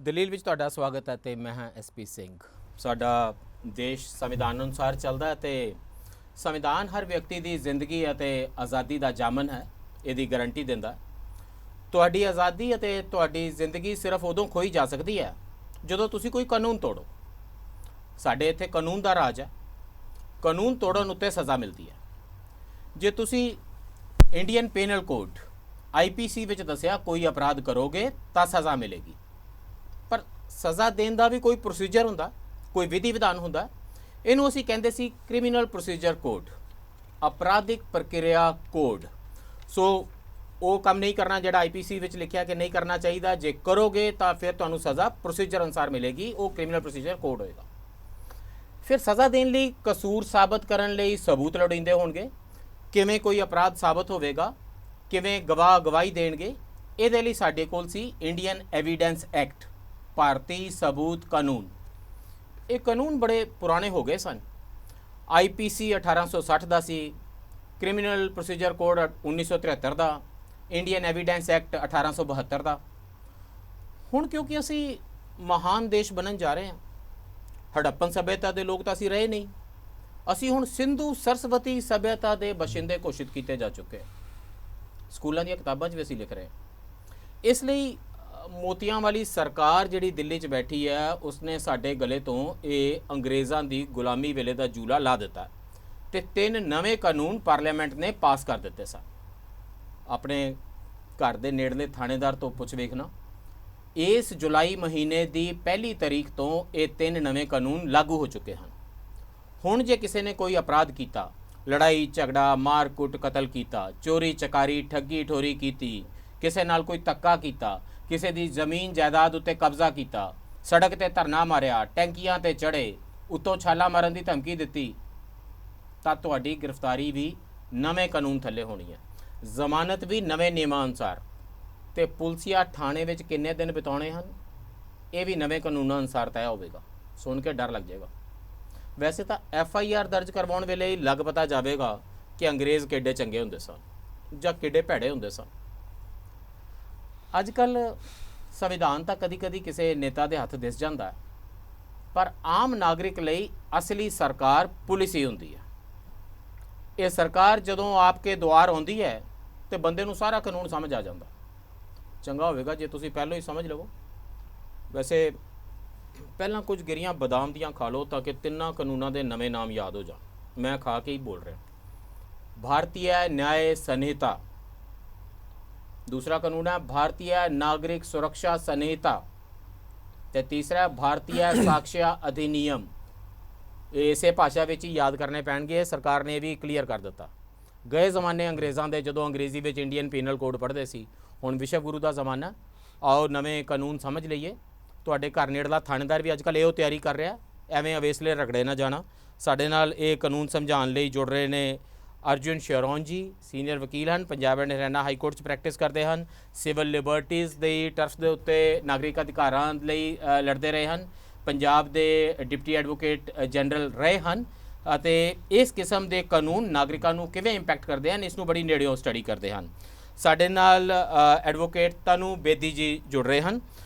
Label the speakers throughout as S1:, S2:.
S1: ਦਲੀਲ ਵਿੱਚ ਤੁਹਾਡਾ ਸਵਾਗਤ ਹੈ ਤੇ ਮੈਂ ਹਾਂ ਐਸਪੀ ਸਿੰਘ। ਸਾਡਾ ਦੇਸ਼ ਸੰਵਿਧਾਨ ਅਨੁਸਾਰ ਚੱਲਦਾ ਹੈ ਤੇ ਸੰਵਿਧਾਨ ਹਰ ਵਿਅਕਤੀ ਦੀ ਜ਼ਿੰਦਗੀ ਅਤੇ ਆਜ਼ਾਦੀ ਦਾ ਜਾਮਨ ਹੈ, ਇਹਦੀ ਗਾਰੰਟੀ ਦਿੰਦਾ। ਤੁਹਾਡੀ ਆਜ਼ਾਦੀ ਅਤੇ ਤੁਹਾਡੀ ਜ਼ਿੰਦਗੀ ਸਿਰਫ ਉਦੋਂ ਖੋਈ ਜਾ ਸਕਦੀ ਹੈ ਜਦੋਂ ਤੁਸੀਂ ਕੋਈ ਕਾਨੂੰਨ ਤੋੜੋ। ਸਾਡੇ ਇੱਥੇ ਕਾਨੂੰਨ ਦਾ ਰਾਜ ਹੈ, ਕਾਨੂੰਨ ਤੋੜਨ ਉੱਤੇ ਸਜ਼ਾ ਮਿਲਦੀ ਹੈ। ਜੇ ਤੁਸੀਂ ਇੰਡੀਅਨ ਪੀਨਲ ਕੋਡ IPC ਵਿੱਚ ਦੱਸਿਆ ਕੋਈ ਅਪਰਾਧ ਕਰੋਗੇ ਤਾਂ ਸਜ਼ਾ ਮਿਲੇਗੀ, ਪਰ ਸਜ਼ਾ ਦੇਣ ਦਾ ਵੀ ਕੋਈ ਪ੍ਰੋਸੀਜਰ ਹੁੰਦਾ, ਕੋਈ ਵਿਧੀ ਵਿਧਾਨ ਹੁੰਦਾ। ਇਹਨੂੰ ਅਸੀਂ ਕਹਿੰਦੇ ਸੀ ਕ੍ਰਿਮੀਨਲ ਪ੍ਰੋਸੀਜਰ ਕੋਡ, ਅਪਰਾਧਿਕ ਪ੍ਰਕਿਰਿਆ ਕੋਡ। ਸੋ ਉਹ ਕੰਮ ਨਹੀਂ ਕਰਨਾ ਜਿਹੜਾ IPC ਵਿੱਚ ਲਿਖਿਆ ਕਿ ਨਹੀਂ ਕਰਨਾ ਚਾਹੀਦਾ। ਜੇ ਕਰੋਗੇ ਤਾਂ ਫਿਰ ਤੁਹਾਨੂੰ ਸਜ਼ਾ ਪ੍ਰੋਸੀਜਰ ਅਨੁਸਾਰ ਮਿਲੇਗੀ, ਉਹ ਕ੍ਰਿਮੀਨਲ ਪ੍ਰੋਸੀਜਰ ਕੋਡ ਹੋਏਗਾ। ਫਿਰ ਸਜ਼ਾ ਦੇਣ ਲਈ ਕਸੂਰ ਸਾਬਤ ਕਰਨ ਲਈ ਸਬੂਤ ਲੋੜੀਂਦੇ ਹੋਣਗੇ। ਕਿਵੇਂ ਕੋਈ ਅਪਰਾਧ ਸਾਬਤ ਹੋਵੇਗਾ, ਕਿਵੇਂ ਗਵਾਹ ਗਵਾਹੀ ਦੇਣਗੇ, ਇਹਦੇ ਲਈ ਸਾਡੇ ਕੋਲ ਸੀ ਇੰਡੀਅਨ ਐਵੀਡੈਂਸ ਐਕਟ, ਭਾਰਤੀ ਸਬੂਤ ਕਾਨੂੰਨ। ਇਹ ਕਾਨੂੰਨ ਬੜੇ ਪੁਰਾਣੇ ਹੋ ਗਏ ਸਨ। IPC 1860 ਦਾ ਸੀ, ਕ੍ਰਿਮੀਨਲ ਪ੍ਰੋਸੀਜਰ ਕੋਡ 1973 ਦਾ, ਇੰਡੀਅਨ ਐਵੀਡੈਂਸ ਐਕਟ 1872 ਦਾ। ਹੁਣ ਕਿਉਂਕਿ ਅਸੀਂ ਮਹਾਨ ਦੇਸ਼ ਬਣਨ ਜਾ ਰਹੇ ਹਾਂ, ਹੜੱਪਨ ਸੱਭਿਅਤਾ ਦੇ ਲੋਕ ਤਾਂ ਅਸੀਂ ਰਹੇ ਨਹੀਂ, ਅਸੀਂ ਹੁਣ ਸਿੰਧੂ ਸਰਸਵਤੀ ਸੱਭਿਅਤਾ ਦੇ ਬਸ਼ਿੰਦੇ ਘੋਸ਼ਿਤ ਕੀਤੇ ਜਾ ਚੁੱਕੇ। ਸਕੂਲਾਂ ਦੀਆਂ ਕਿਤਾਬਾਂ 'ਚ ਵੀ ਅਸੀਂ ਲਿਖ ਰਹੇ। ਇਸ ਲਈ ਮੋਤੀਆਂ ਵਾਲੀ ਸਰਕਾਰ ਜਿਹੜੀ ਦਿੱਲੀ 'ਚ ਬੈਠੀ ਹੈ, ਉਸਨੇ ਸਾਡੇ ਗਲੇ ਤੋਂ ਇਹ ਅੰਗਰੇਜ਼ਾਂ ਦੀ ਗੁਲਾਮੀ ਵੇਲੇ ਦਾ ਜੂਲਾ ਲਾ ਦਿੱਤਾ ਤੇ 3 ਨਵੇਂ ਕਾਨੂੰਨ ਪਾਰਲੀਮੈਂਟ ਨੇ ਪਾਸ ਕਰ ਦਿੱਤੇ ਸਨ। ਆਪਣੇ ਘਰ ਦੇ ਨੇੜਲੇ ਥਾਣੇਦਾਰ ਤੋਂ ਪੁੱਛ ਵੇਖਣਾ, ਇਸ ਜੁਲਾਈ ਮਹੀਨੇ ਦੀ 1 ਤਾਰੀਖ ਤੋਂ ਇਹ 3 ਨਵੇਂ ਕਾਨੂੰਨ ਲਾਗੂ ਹੋ ਚੁੱਕੇ ਹਨ। ਹੁਣ ਜੇ ਕਿਸੇ ਨੇ ਕੋਈ ਅਪਰਾਧ ਕੀਤਾ, ਲੜਾਈ ਝਗੜਾ ਮਾਰ ਕੁੱਟ ਕਤਲ ਕੀਤਾ, ਚੋਰੀ ਚਕਾਰੀ ਠੱਗੀ ਠੋਰੀ ਕੀਤੀ, ਕਿਸੇ ਨਾਲ ਕੋਈ ਧੱਕਾ ਕੀਤਾ, ਕਿਸੇ ਦੀ ਜ਼ਮੀਨ ਜਾਇਦਾਦ ਉੱਤੇ ਕਬਜ਼ਾ ਕੀਤਾ, ਸੜਕ ਤੇ ਧਰਨਾ ਮਾਰਿਆ, ਟੈਂਕੀਆਂ ਤੇ ਚੜ੍ਹੇ, ਉੱਤੋਂ ਛਾਲਾ ਮਾਰਨ ਦੀ ਧਮਕੀ ਦਿੱਤੀ, ਤਾਂ ਤੁਹਾਡੀ ਗ੍ਰਿਫਤਾਰੀ ਵੀ ਨਵੇਂ ਕਾਨੂੰਨ ਥੱਲੇ ਹੋਣੀ ਹੈ, ਜ਼ਮਾਨਤ ਵੀ ਨਵੇਂ ਨਿਯਮਾਂ ਅਨੁਸਾਰ, ਤੇ ਪੁਲਸੀਆ ਥਾਣੇ ਵਿੱਚ ਕਿੰਨੇ ਦਿਨ ਬਿਤਾਉਣੇ ਹਨ ਇਹ ਵੀ ਨਵੇਂ ਕਾਨੂੰਨਾਂ ਅਨੁਸਾਰ ਤੈਅ ਹੋਵੇਗਾ। ਸੁਣ ਕੇ ਡਰ ਲੱਗ ਜਾਏਗਾ। ਵੈਸੇ ਤਾਂ FIR ਦਰਜ ਕਰਵਾਉਣ ਵੇਲੇ ਹੀ ਲੱਗ ਪਤਾ ਜਾਵੇਗਾ ਕਿ ਅੰਗਰੇਜ਼ ਕਿੱਡੇ ਚੰਗੇ ਹੁੰਦੇ ਸਨ ਜਾਂ ਕਿੱਡੇ ਭੈੜੇ ਹੁੰਦੇ ਸਨ। ਅੱਜ ਕੱਲ੍ਹ ਸੰਵਿਧਾਨ ਤਾਂ ਕਦੀ ਕਿਸੇ ਨੇਤਾ ਦੇ ਹੱਥ ਦਿਸ ਜਾਂਦਾ, ਪਰ ਆਮ ਨਾਗਰਿਕ ਲਈ ਅਸਲੀ ਸਰਕਾਰ ਪੁਲਿਸ ਹੀ ਹੁੰਦੀ ਹੈ। ਇਹ ਸਰਕਾਰ ਜਦੋਂ ਆਪਕੇ ਦੁਆਰ ਆਉਂਦੀ ਹੈ ਤੇ ਬੰਦੇ ਨੂੰ ਸਾਰਾ ਕਾਨੂੰਨ ਸਮਝ ਆ ਜਾਂਦਾ। ਚੰਗਾ ਹੋਵੇਗਾ ਜੇ ਤੁਸੀਂ ਪਹਿਲਾਂ ਹੀ ਸਮਝ ਲਵੋ। ਵੈਸੇ ਪਹਿਲਾਂ ਕੁਝ ਗਿਰੀਆਂ ਬਦਾਮ ਦੀਆਂ ਖਾ ਲਓ ਤਾਂ ਕਿ 3 ਕਾਨੂੰਨਾਂ ਦੇ ਨਵੇਂ ਨਾਮ ਯਾਦ ਹੋ ਜਾਣ। ਮੈਂ ਖਾ ਕੇ ਹੀ ਬੋਲ ਰਿਹਾ। ਭਾਰਤੀ ਨਿਆय संहिता, दूसरा कानून है भारतीय नागरिक सुरक्षा संहिता, ਤੇ ਤੀਸਰਾ ਭਾਰਤੀ ਸਾਕਸ਼ਿਆ ਅਧਿਨਿਯਮ। ਇਹ ਇਸੇ ਭਾਸ਼ਾ ਵਿੱਚ ਹੀ ਯਾਦ ਕਰਨੇ ਪੈਣਗੇ। ਸਰਕਾਰ ਨੇ ਵੀ ਕਲੀਅਰ ਕਰ ਦਿੱਤਾ। ਗਏ ਜ਼ਮਾਨੇ ਅੰਗਰੇਜ਼ਾਂ ਦੇ ਜਦੋਂ ਅੰਗਰੇਜ਼ੀ ਵਿੱਚ ਇੰਡੀਅਨ ਪੀਨਲ ਕੋਡ ਪੜ੍ਹਦੇ ਸੀ, ਹੁਣ ਵਿਸ਼ਵ ਗੁਰੂ ਦਾ ਜ਼ਮਾਨਾ। ਆਓ ਨਵੇਂ ਕਾਨੂੰਨ ਸਮਝ ਲਈਏ। ਤੁਹਾਡੇ ਘਰ ਨੇੜਲਾ ਥਾਣੇਦਾਰ ਵੀ ਅੱਜ ਕੱਲ੍ਹ ਇਹੋ ਤਿਆਰੀ ਕਰ ਰਿਹਾ, ਐਵੇਂ ਅਵੇਸਲੇ ਰਗੜੇ ਨਾ ਜਾਣਾ। ਸਾਡੇ ਨਾਲ ਇਹ ਕਾਨੂੰਨ ਸਮਝਾਉਣ ਲਈ ਜੁੜ ਰਹੇ ਨੇ ਅਰਜੁਨ ਸ਼ਰੋਨ ਜੀ, ਸੀਨੀਅਰ ਵਕੀਲ ਹਨ, Punjab and Haryana high court 'ਚ ਪ੍ਰੈਕਟਿਸ ਕਰਦੇ ਹਨ, ਸਿਵਲ ਲਿਬਰਟੀਜ਼ ਦੀ ਟਰਫ ਦੇ ਉੱਤੇ ਨਾਗਰਿਕ ਅਧਿਕਾਰਾਂ ਲਈ ਲੜਦੇ ਰਹੇ ਹਨ, ਪੰਜਾਬ ਦੇ ਡਿਪਟੀ ਐਡਵੋਕੇਟ ਜਨਰਲ ਰਹੇ ਹਨ ਅਤੇ ਇਸ ਕਿਸਮ ਦੇ ਕਾਨੂੰਨ ਨਾਗਰਿਕਾਂ ਨੂੰ ਕਿਵੇਂ ਇੰਪੈਕਟ ਕਰਦੇ ਹਨ ਇਸ ਨੂੰ ਬੜੀ ਨੇੜਿਓਂ ਸਟੱਡੀ ਕਰਦੇ ਹਨ। ਸਾਡੇ ਨਾਲ ਐਡਵੋਕੇਟ ਤਨੂ ਬੇਦੀ ਜੀ ਜੁੜ ਰਹੇ ਹਨ।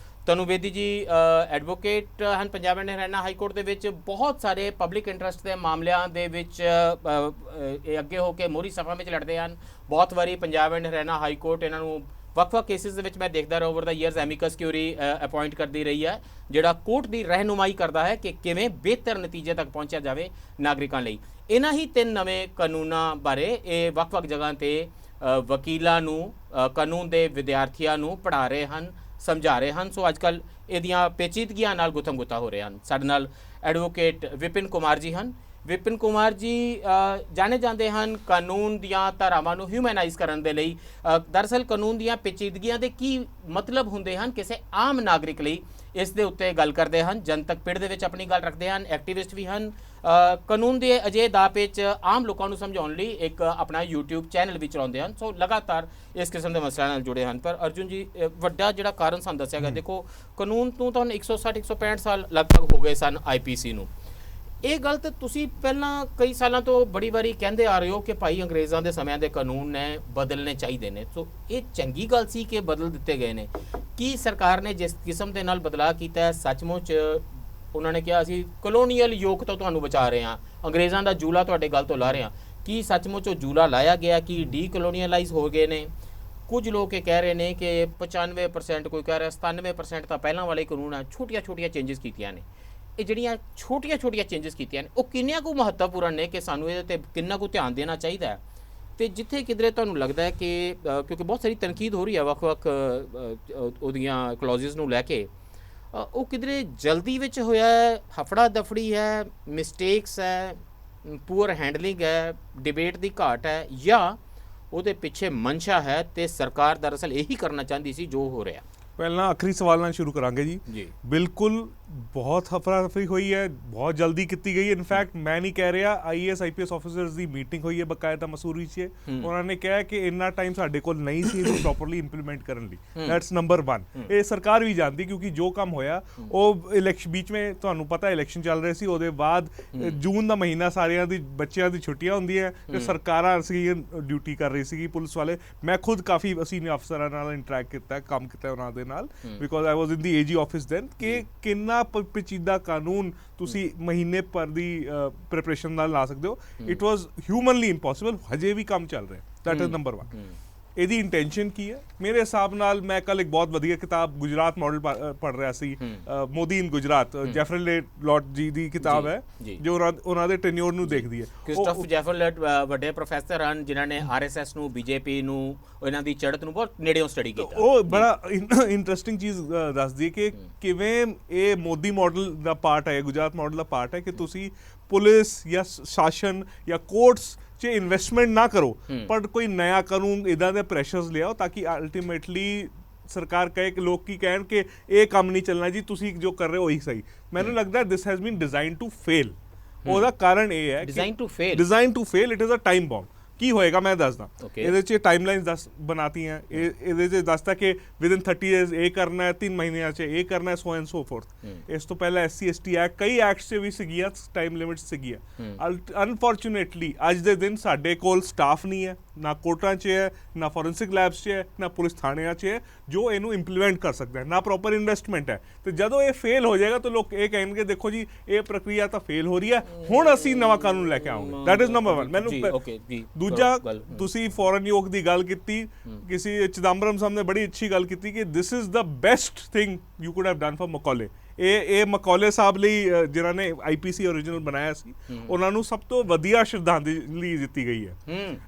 S1: ਤਨੂ ਬੇਦੀ ਜੀ ਐਡਵੋਕੇਟ ਹਨ, Punjab and Haryana high court ਦੇ ਵਿੱਚ ਬਹੁਤ ਸਾਰੇ ਪਬਲਿਕ ਇੰਟਰਸਟ ਦੇ ਮਾਮਲਿਆਂ ਦੇ ਵਿੱਚ ਇਹ ਅੱਗੇ ਹੋ ਕੇ ਮੋਹਰੀ ਸਫਾ ਵਿੱਚ ਲੜਦੇ ਹਨ। ਬਹੁਤ ਵਾਰੀ Punjab and Haryana high court ਇਹਨਾਂ ਨੂੰ ਵੱਖ-ਵੱਖ ਕੇਸਿਸ ਦੇ ਵਿੱਚ ਮੈਂ ਦੇਖਦਾ ਰਿਹਾ ਓਵਰ ਦਾ ਈਅਰਸ ਐਮਿਕਸ ਕਿਊਰੀ ਅਪਾਇੰਟ ਕਰਦੀ ਰਹੀ ਹੈ, ਜਿਹੜਾ ਕੋਰਟ ਦੀ ਰਹਿਨੁਮਾਈ ਕਰਦਾ ਹੈ ਕਿ ਕਿਵੇਂ ਬਿਹਤਰ ਨਤੀਜੇ ਤੱਕ ਪਹੁੰਚਿਆ ਜਾਵੇ ਨਾਗਰਿਕਾਂ ਲਈ। ਇਹਨਾਂ ਹੀ 3 ਨਵੇਂ ਕਾਨੂੰਨਾਂ ਬਾਰੇ ਇਹ ਵੱਖ-ਵੱਖ ਜਗ੍ਹਾ 'ਤੇ ਵਕੀਲਾਂ ਨੂੰ, ਕਾਨੂੰਨ ਦੇ ਵਿਦਿਆਰਥੀਆਂ ਨੂੰ ਪੜ੍ਹਾ ਰਹੇ ਹਨ, ਸਮਝਾ ਰਹੇ ਹਨ। ਸੋ ਅੱਜ ਕੱਲ੍ਹ ਇਹਦੀਆਂ ਪੇਚੀਦਗੀਆਂ ਨਾਲ ਗੁੱਥਮ ਗੁੱਥਾ ਹੋ ਰਹੇ ਹਨ। ਸਾਡੇ ਨਾਲ ਐਡਵੋਕੇਟ ਵਿਪਿਨ ਕੁਮਾਰ ਜੀ ਹਨ। ਵਿਪਿਨ ਕੁਮਾਰ ਜੀ ਜਾਣੇ ਜਾਂਦੇ ਹਨ ਕਾਨੂੰਨ ਦੀਆਂ ਧਾਰਾਵਾਂ ਨੂੰ ਹਿਊਮੈਨਾਈਜ਼ ਕਰਨ ਦੇ ਲਈ। ਦਰਅਸਲ ਕਾਨੂੰਨ ਦੀਆਂ ਪੇਚੀਦਗੀਆਂ ਦੇ ਕੀ ਮਤਲਬ ਹੁੰਦੇ ਹਨ ਕਿਸੇ ਆਮ ਨਾਗਰਿਕ ਲਈ, ਇਸ ਦੇ ਉੱਤੇ ਗੱਲ ਕਰਦੇ ਹਨ। ਜਨਤਕ ਪਿੜ ਦੇ ਵਿੱਚ ਆਪਣੀ ਗੱਲ ਰੱਖਦੇ ਹਨ, ਐਕਟਿਵਿਸਟ ਵੀ ਹਨ। ਕਾਨੂੰਨ ਦੇ ਅਜੇ ਦਾਅਵੇ 'ਚ ਆਮ ਲੋਕਾਂ ਨੂੰ ਸਮਝਾਉਣ ਲਈ ਇੱਕ ਆਪਣਾ YouTube ਚੈਨਲ ਵੀ ਚਲਾਉਂਦੇ ਹਨ। ਸੋ ਲਗਾਤਾਰ ਇਸ ਕਿਸਮ ਦੇ ਮਸਲਿਆਂ ਨਾਲ ਜੁੜੇ ਹਨ। ਪਰ ਅਰਜੁਨ ਜੀ, ਵੱਡਾ ਜਿਹੜਾ ਕਾਰਨ ਸਾਨੂੰ ਦੱਸਿਆ ਗਿਆ, ਦੇਖੋ ਕਾਨੂੰਨ ਨੂੰ ਤਾਂ 160-165 ਸਾਲ ਲਗਭਗ ਹੋ ਗਏ ਸਨ IPC ਨੂੰ। ਇਹ ਗੱਲ ਤੇ ਤੁਸੀਂ ਪਹਿਲਾਂ ਕਈ ਸਾਲਾਂ ਤੋਂ ਬੜੀ ਵਾਰੀ ਕਹਿੰਦੇ ਆ ਰਹੇ ਹੋ ਕਿ ਭਾਈ ਅੰਗਰੇਜ਼ਾਂ ਦੇ ਸਮਿਆਂ ਦੇ ਕਾਨੂੰਨ ਨੇ ਬਦਲਣੇ ਚਾਹੀਦੇ ਨੇ, ਸੋ ਇਹ ਚੰਗੀ ਗੱਲ ਸੀ ਕਿ ਬਦਲ ਦਿੱਤੇ ਗਏ ਨੇ। ਕੀ ਸਰਕਾਰ ਨੇ ਜਿਸ ਕਿਸਮ ਦੇ ਨਾਲ ਬਦਲਾਅ ਕੀਤਾ ਹੈ, ਸੱਚਮੁੱਚ ਉਹਨਾਂ ਨੇ ਕਿਹਾ ਅਸੀਂ ਕਲੋਨੀਅਲ ਯੋਗ ਤੋਂ ਤੁਹਾਨੂੰ ਬਚਾ ਰਹੇ ਹਾਂ, ਅੰਗਰੇਜ਼ਾਂ ਦਾ ਜੂਲਾ ਤੁਹਾਡੇ ਗੱਲ ਤੋਂ ਲਾ ਰਹੇ ਹਾਂ, ਕੀ ਸੱਚਮੁੱਚ ਉਹ ਜੂਲਾ ਲਾਇਆ ਗਿਆ, ਕੀ ਡੀ ਕਲੋਨੀਅਲਾਈਜ਼ ਹੋ ਗਏ ਨੇ? ਕੁਝ ਲੋਕ ਇਹ ਕਹਿ ਰਹੇ ਨੇ ਕਿ 95%, ਕੋਈ ਕਹਿ ਰਿਹਾ 97% ਤਾਂ ਪਹਿਲਾਂ ਵਾਲੇ ਕਾਨੂੰਨ ਆ, ਛੋਟੀਆਂ ਚੇਂਜਸ ਕੀਤੀਆਂ ਨੇ। ਇਹ ਜਿਹੜੀਆਂ ਛੋਟੀਆਂ ਚੇਂਜਸ ਕੀਤੀਆਂ ਨੇ ਉਹ ਕਿੰਨੀਆਂ ਕੁ ਮਹੱਤਵਪੂਰਨ ਨੇ ਕਿ ਸਾਨੂੰ ਇਹਦੇ ਤੇ ਕਿੰਨਾ ਕੁ ਧਿਆਨ ਦੇਣਾ ਚਾਹੀਦਾ ਹੈ? ਤੇ ਜਿੱਥੇ ਕਿਧਰੇ ਤੁਹਾਨੂੰ ਲੱਗਦਾ ਹੈ ਕਿ ਕਿਉਂਕਿ ਬਹੁਤ ਸਾਰੀ ਤਨਕੀਦ ਹੋ ਰਹੀ ਹੈ ਵੱਖ-ਵੱਖ ਉਹਦੀਆਂ ਕਲੌਜ਼ਸ ਨੂੰ ਲੈ ਕੇ, ਉਹ ਕਿਧਰੇ ਜਲਦੀ ਵਿੱਚ ਹੋਇਆ ਹੈ, ਹਫੜਾ ਦਫੜੀ ਹੈ, ਮਿਸਟੇਕਸ ਹੈ, ਪੂਅਰ ਹੈਂਡਲਿੰਗ ਹੈ, ਡਿਬੇਟ ਦੀ ਘਾਟ ਹੈ, ਜਾਂ ਉਹਦੇ ਪਿੱਛੇ ਮਨਸ਼ਾ ਹੈ ਤੇ ਸਰਕਾਰ ਦਰਅਸਲ ਇਹੀ ਕਰਨਾ ਚਾਹੁੰਦੀ ਸੀ ਜੋ ਹੋ ਰਿਹਾ?
S2: ਪਹਿਲਾਂ ਆਖਰੀ ਸਵਾਲ ਨਾਲ ਸ਼ੁਰੂ ਕਰਾਂਗੇ ਜੀ। ਬਿਲਕੁਲ ਬਹੁਤ ਹਫੜਾ ਦਫੜੀ ਹੋਈ ਹੈ, ਬਹੁਤ ਜਲਦੀ ਕੀਤੀ ਗਈ। ਇਨਫੈਕਟ ਮੈਂ ਨਹੀਂ ਕਹਿ ਰਿਹਾ, IAS IPS ਆਫੀਸਰਸ ਦੀ ਮੀਟਿੰਗ ਹੋਈ ਹੈ ਬਕਾਇਦਾ ਮਸੂਰੀ 'ਚ, ਉਹਨਾਂ ਨੇ ਕਿਹਾ ਕਿ ਇੰਨਾ ਟਾਈਮ ਸਾਡੇ ਕੋਲ ਨਹੀਂ ਸੀ ਇਹਨੂੰ ਪ੍ਰੋਪਰਲੀ ਇੰਪਲੀਮੈਂਟ ਕਰਨ ਲਈ। That's number 1। ਇਹ ਸਰਕਾਰ ਵੀ ਜਾਣਦੀ, ਕਿਉਂਕਿ ਜੋ ਕੰਮ ਹੋਇਆ ਉਹ ਇਲੈਕਸ਼ਨ ਵਿੱਚ में ਤੁਹਾਨੂੰ ਪਤਾ ਇਲੈਕਸ਼ਨ ਚੱਲ ਰਹੇ ਸੀ, ਉਹਦੇ ਬਾਅਦ ਜੂਨ ਦਾ ਮਹੀਨਾ ਸਾਰਿਆਂ ਦੀ ਬੱਚਿਆਂ ਦੀ ਛੁੱਟੀਆਂ ਹੁੰਦੀਆਂ ਤੇ ਸਰਕਾਰਾਂ ਸੀਗੀਆਂ ਡਿਊਟੀ ਕਰ ਰਹੀ ਸੀਗੀ, ਪੁਲਿਸ ਵਾਲੇ। ਮੈਂ ਖੁਦ ਕਾਫੀ ਸੀਨੀਅਰ ਅਫਸਰਾਂ ਨਾਲ ਇੰਟਰੈਕਟ ਕੀਤਾ, ਕੰਮ ਕੀਤਾ ਉਹਨਾਂ ਦੇ ਨਾਲ, because I was in the AG office then, ਕਿ ਕਿੰਨਾ ਪੇਚੀਦਾ ਕਾਨੂੰਨ ਤੁਸੀਂ ਮਹੀਨੇ ਪਰ ਦੀ ਪ੍ਰੈਪਰੇਸ਼ਨ ਨਾਲ ਲਾ ਸਕਦੇ ਹੋ। ਇਟ ਵਾਜ਼ ਹਿਊਮਨਲੀ ਇੰਪੋਸੀਬਲ, ਹਜੇ ਵੀ ਕੰਮ ਚੱਲ ਰਿਹਾ। That is number 1। ਇਹਦੀ ਇੰਟੈਂਸ਼ਨ ਕੀ ਹੈ? ਮੇਰੇ ਹਿਸਾਬ ਨਾਲ, ਮੈਂ ਕੱਲ ਇੱਕ ਬਹੁਤ ਵਧੀਆ ਕਿਤਾਬ ਗੁਜਰਾਤ ਮਾਡਲ ਪੜ੍ਹ ਰਿਹਾ ਸੀ, ਮੋਦੀ ਇਨ ਗੁਜਰਾਤ, ਜੈਫਰਲੇ ਲੌਟ ਜੀ ਦੀ ਕਿਤਾਬ ਹੈ, ਜੋ ਉਹਨਾਂ ਦੇ ਟੈਨਿਓਰ ਨੂੰ ਦੇਖਦੀ ਹੈ।
S1: ਕ੍ਰਿਸਟੋਫ ਜੈਫਰਲਟ ਵੱਡੇ ਪ੍ਰੋਫੈਸਰ ਹਨ ਜਿਨ੍ਹਾਂ ਨੇ RSS ਨੂੰ, BJP ਨੂੰ, ਇਹਨਾਂ ਦੀ ਚੜ੍ਹਤ ਨੂੰ ਬਹੁਤ ਨੇੜਿਓਂ ਸਟੱਡੀ ਕੀਤਾ।
S2: ਉਹ ਬੜਾ ਇੰਟਰਸਟਿੰਗ ਚੀਜ਼ ਦੱਸਦੀ ਹੈ ਕਿ ਕਿਵੇਂ ਇਹ ਮੋਦੀ ਮਾਡਲ ਦਾ ਪਾਰਟ ਹੈ, ਗੁਜਰਾਤ ਮਾਡਲ ਦਾ ਪਾਰਟ ਹੈ ਕਿ ਤੁਸੀਂ ਪੁਲਿਸ ਜਾਂ ਸ਼ਾਸਨ ਜਾਂ ਕੋਰਟਸ 'ਚ ਇਨਵੈਸਟਮੈਂਟ ਨਾ ਕਰੋ, ਪਰ ਕੋਈ ਨया ਕਾਨੂੰਨ ਇੱਦਾਂ ਦੇ ਪ੍ਰੈਸ਼ਰਸ ਲਿਆਓ ਤਾਂ ਕਿ ਅਲਟੀਮੇਟਲੀ ਸਰਕਾਰ ਕਹੇ ਕਿ ਲੋਕ ਕੀ ਕਹਿਣ ਕਿ ਇਹ ਕੰਮ ਨਹੀਂ ਚੱਲਣਾ ਜੀ, ਤੁਸੀਂ ਜੋ ਕਰ ਰਹੇ ਹੋ ਉਹੀ ਸਹੀ। ਮੈਨੂੰ ਲੱਗਦਾ this has been design to fail. ਉਹਦਾ ਕਾਰਨ ਇਹ ਹੈ
S1: design
S2: to fail, it is a time bomb. ਕੀ ਹੋਏਗਾ ਮੈਂ ਦੱਸਦਾ। ਇਹਦੇ 'ਚ ਟਾਈਮਲਾਈਨਸ ਬਣਾਤੀਆਂ, ਇਹਦੇ 'ਚ ਦੱਸਦਾ ਕਿ ਵਿਦਿਨ 30 ਡੇਜ਼ ਇਹ ਕਰਨਾ ਹੈ, 3 ਮਹੀਨਿਆਂ 'ਚ ਇਹ ਕਰਨਾ ਹੈ, ਸੋ ਐਂਡ ਸੋ ਫੋਰਥ। ਇਸ ਤੋਂ ਪਹਿਲਾਂ SC ST ਐਕਟ, ਕਈ ਐਕਟਸ 'ਚ ਵੀ ਸੀਗੀਆਂ ਟਾਈਮ ਲਿਮਿਟਸ ਸੀਗੀਆਂ। ਅਨਫੋਰਚੂਨੇਟਲੀ ਅੱਜ ਦੇ ਦਿਨ ਸਾਡੇ ਕੋਲ ਸਟਾਫ ਨਹੀਂ ਹੈ, ਨਾ ਕੋਰਟਾਂ 'ਚ ਹੈ, ਨਾ ਫੋਰੈਂਸਿਕ ਲੈਬਸ 'ਚ ਹੈ, ਨਾ ਪੁਲਿਸ ਥਾਣਿਆਂ 'ਚ ਹੈ ਜੋ ਇਹਨੂੰ ਇੰਪਲੀਮੈਂਟ ਕਰ ਸਕਦਾ ਹੈ, ਨਾ ਪ੍ਰੋਪਰ ਇਨਵੈਸਟਮੈਂਟ ਹੈ। ਤੇ ਜਦੋਂ ਇਹ ਫੇਲ ਹੋ ਜਾਏਗਾ ਤਾਂ ਲੋਕ ਇਹ ਕਹਿਣਗੇ ਦੇਖੋ ਜੀ ਇਹ ਪ੍ਰਕਿਰਿਆ ਤਾਂ ਫੇਲ ਹੋ ਰਹੀ ਹੈ, ਹੁਣ ਅਸੀਂ ਨਵਾਂ ਕਾਨੂੰਨ ਲੈ ਕੇ ਆਉਂਗੇ। That is number 1। ਮੈਨੂੰ ਦੂਜਾ, ਤੁਸੀਂ ਫੋਰਨ ਯੋਗ ਦੀ ਗੱਲ ਕੀਤੀ, ਕਿਸੇ ਚਿਦੰਬਰਮ ਸਾਹਿਬ ਨੇ ਬੜੀ ਅੱਛੀ ਗੱਲ ਕੀਤੀ ਕਿ this is the best thing you could have done for Macaulay. ਇਹ ਮਕੌਲੇ ਸਾਹਿਬ ਲਈ ਜਿਨ੍ਹਾਂ ਨੇ IPC ਓਰੀਜਨਲ ਬਣਾਇਆ ਸੀ, ਉਹਨਾਂ ਨੂੰ ਸਭ ਤੋਂ ਵਧੀਆ ਸ਼ਰਧਾਂਜਲੀ ਦਿੱਤੀ ਗਈ ਹੈ।